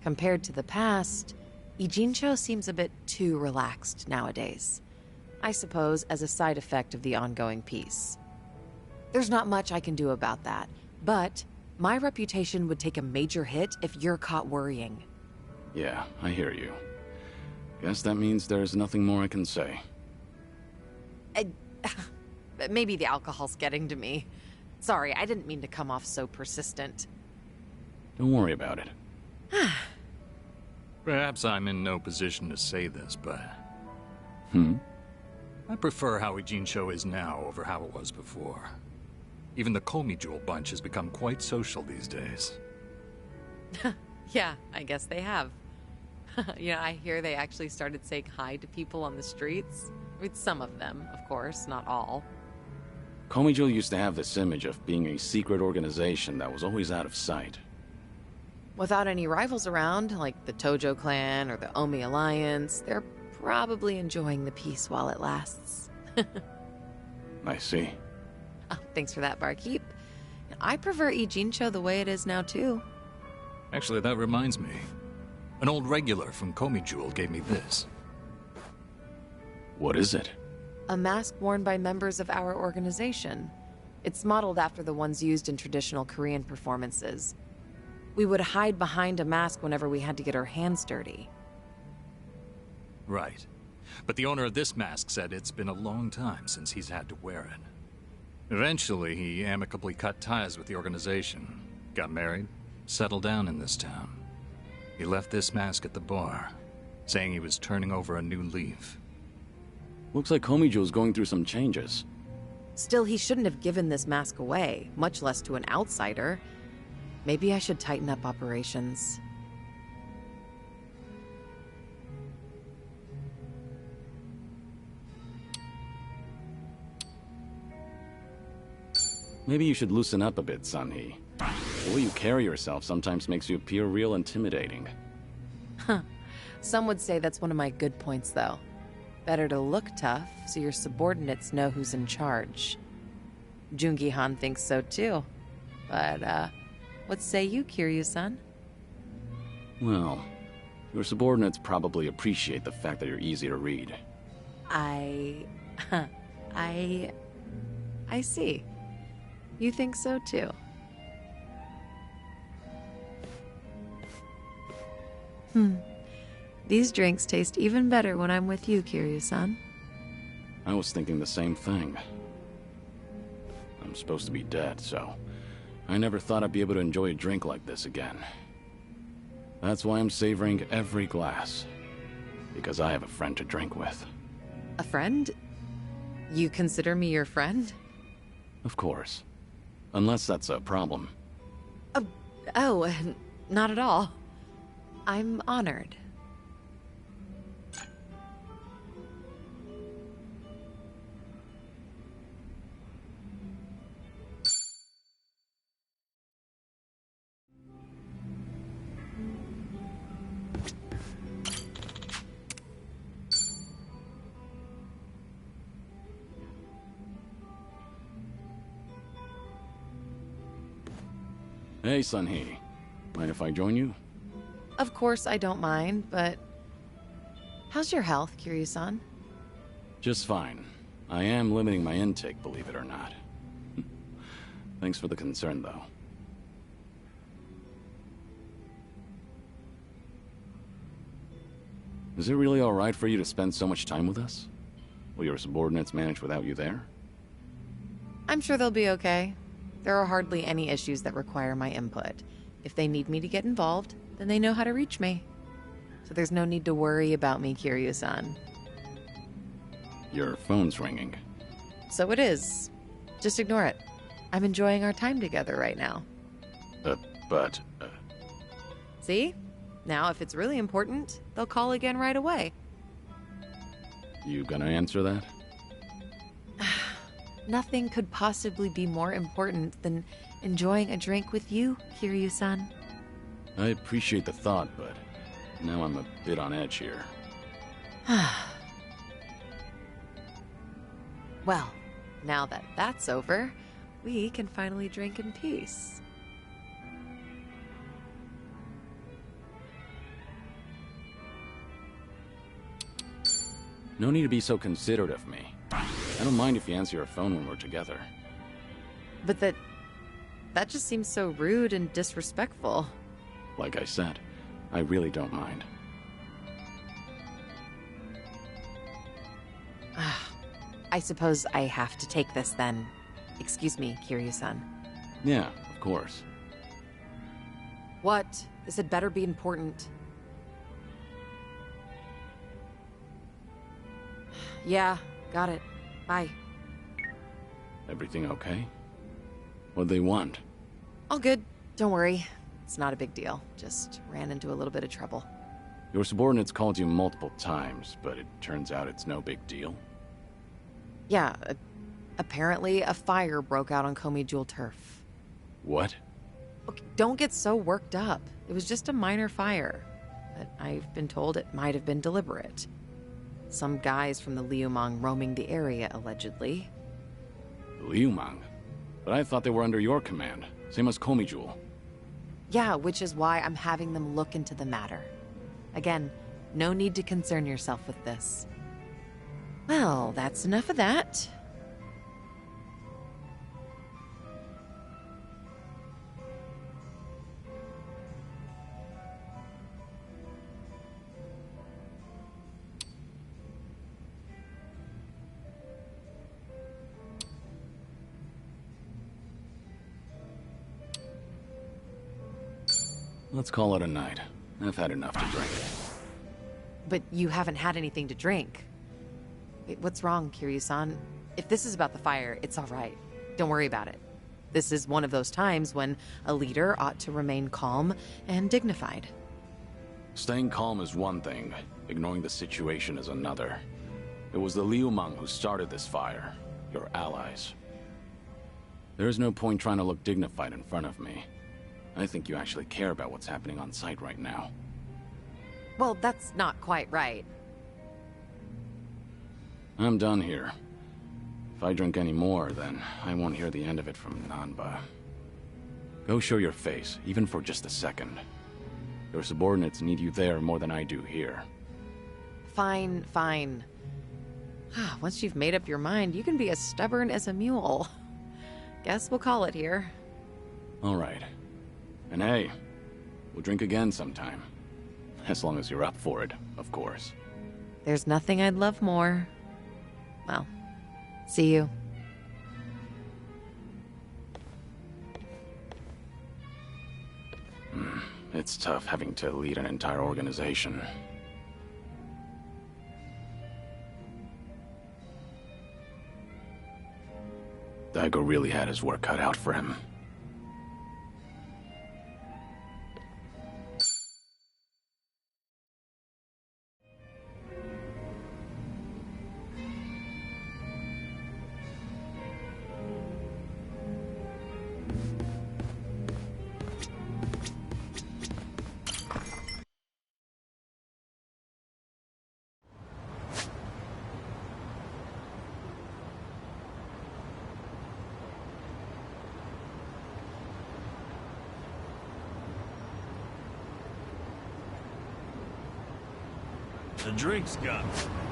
Compared to the past, Ijincho seems a bit too relaxed nowadays. I suppose as a side effect of the ongoing peace. There's not much I can do about that, but my reputation would take a major hit if you're caught worrying. Yeah, I hear you. Guess that means there's nothing more I can say. Maybe the alcohol's getting to me. Sorry, I didn't mean to come off so persistent. Don't worry about it. Perhaps I'm in no position to say this, but... I prefer how Ijincho is now over how it was before. Even the Komi Jewel bunch has become quite social these days. Yeah, I guess they have. I hear they actually started saying hi to people on the streets. With some of them, of course, not all. Komi Jewel used to have this image of being a secret organization that was always out of sight. Without any rivals around, like the Tojo clan or the Omi Alliance, they're probably enjoying the peace while it lasts. I see. Oh, thanks for that, barkeep. I prefer Ijincho the way it is now, too. Actually, that reminds me. An old regular from Komi Jewel gave me this. What is it? A mask worn by members of our organization. It's modeled after the ones used in traditional Korean performances. We would hide behind a mask whenever we had to get our hands dirty. Right. But the owner of this mask said it's been a long time since he's had to wear it. Eventually, he amicably cut ties with the organization, got married, settled down in this town. He left this mask at the bar, saying he was turning over a new leaf. Looks like Komi Jewel's going through some changes. Still, he shouldn't have given this mask away, much less to an outsider. Maybe I should tighten up operations. Maybe you should loosen up a bit, seonhee. The way you carry yourself sometimes makes you appear real intimidating. Some would say that's one of my good points, though. Better to look tough, so your subordinates know who's in charge. Jungi-han thinks so, too. But, what say you, Kiryu-san? Well, your subordinates probably appreciate the fact that you're easy to read. I see. You think so too. These drinks taste even better when I'm with you, Kiryu-san. I was thinking the same thing. I'm supposed to be dead, so I never thought I'd be able to enjoy a drink like this again. That's why I'm savoring every glass. Because I have a friend to drink with. A friend? You consider me your friend? Of course. Unless that's a problem. Oh, not at all. I'm honored. Hey, seonhee. Mind if I join you? Of course I don't mind, but... How's your health, Kiryu-san? Just fine. I am limiting my intake, believe it or not. Thanks for the concern, though. Is it really alright for you to spend so much time with us? Will your subordinates manage without you there? I'm sure they'll be okay. There are hardly any issues that require my input. If they need me to get involved, then they know how to reach me. So there's no need to worry about me, Kiryu-san. Your phone's ringing. So it is. Just ignore it. I'm enjoying our time together right now. But... See? Now, if it's really important, they'll call again right away. You gonna answer that? Nothing could possibly be more important than enjoying a drink with you, Kiryu-san. I appreciate the thought, but now I'm a bit on edge here. Well, now that that's over, we can finally drink in peace. No need to be so considerate of me. I don't mind if you answer your phone when we're together. But that just seems so rude and disrespectful. Like I said, I really don't mind. I suppose I have to take this then. Excuse me, Kiryu-san. Yeah, of course. What? This had better be important. Yeah, got it. Bye. Everything okay? What'd they want? All good. Don't worry. It's not a big deal. Just ran into a little bit of trouble. Your subordinates called you multiple times, but it turns out it's no big deal? Yeah, apparently a fire broke out on Komi Jewel turf. What? Okay, don't get so worked up. It was just a minor fire. But I've been told it might have been deliberate. Some guys from the Liumang roaming the area, allegedly. Liumang? But I thought they were under your command, same as Komi Jewel. Yeah, which is why I'm having them look into the matter. Again, no need to concern yourself with this. Well, that's enough of that. Let's call it a night. I've had enough to drink. But you haven't had anything to drink. Wait, what's wrong, Kiryu-san? If this is about the fire, it's all right. Don't worry about it. This is one of those times when a leader ought to remain calm and dignified. Staying calm is one thing. Ignoring the situation is another. It was the Liumang who started this fire. Your allies. There's no point trying to look dignified in front of me. I think you actually care about what's happening on site right now. Well, that's not quite right. I'm done here. If I drink any more, then I won't hear the end of it from Nanba. Go show your face, even for just a second. Your subordinates need you there more than I do here. Fine, fine. Once you've made up your mind, you can be as stubborn as a mule. Guess we'll call it here. All right. And hey, we'll drink again sometime. As long as you're up for it, of course. There's nothing I'd love more. Well, see you. It's tough having to lead an entire organization. Daigo really had his work cut out for him. The drink's got me.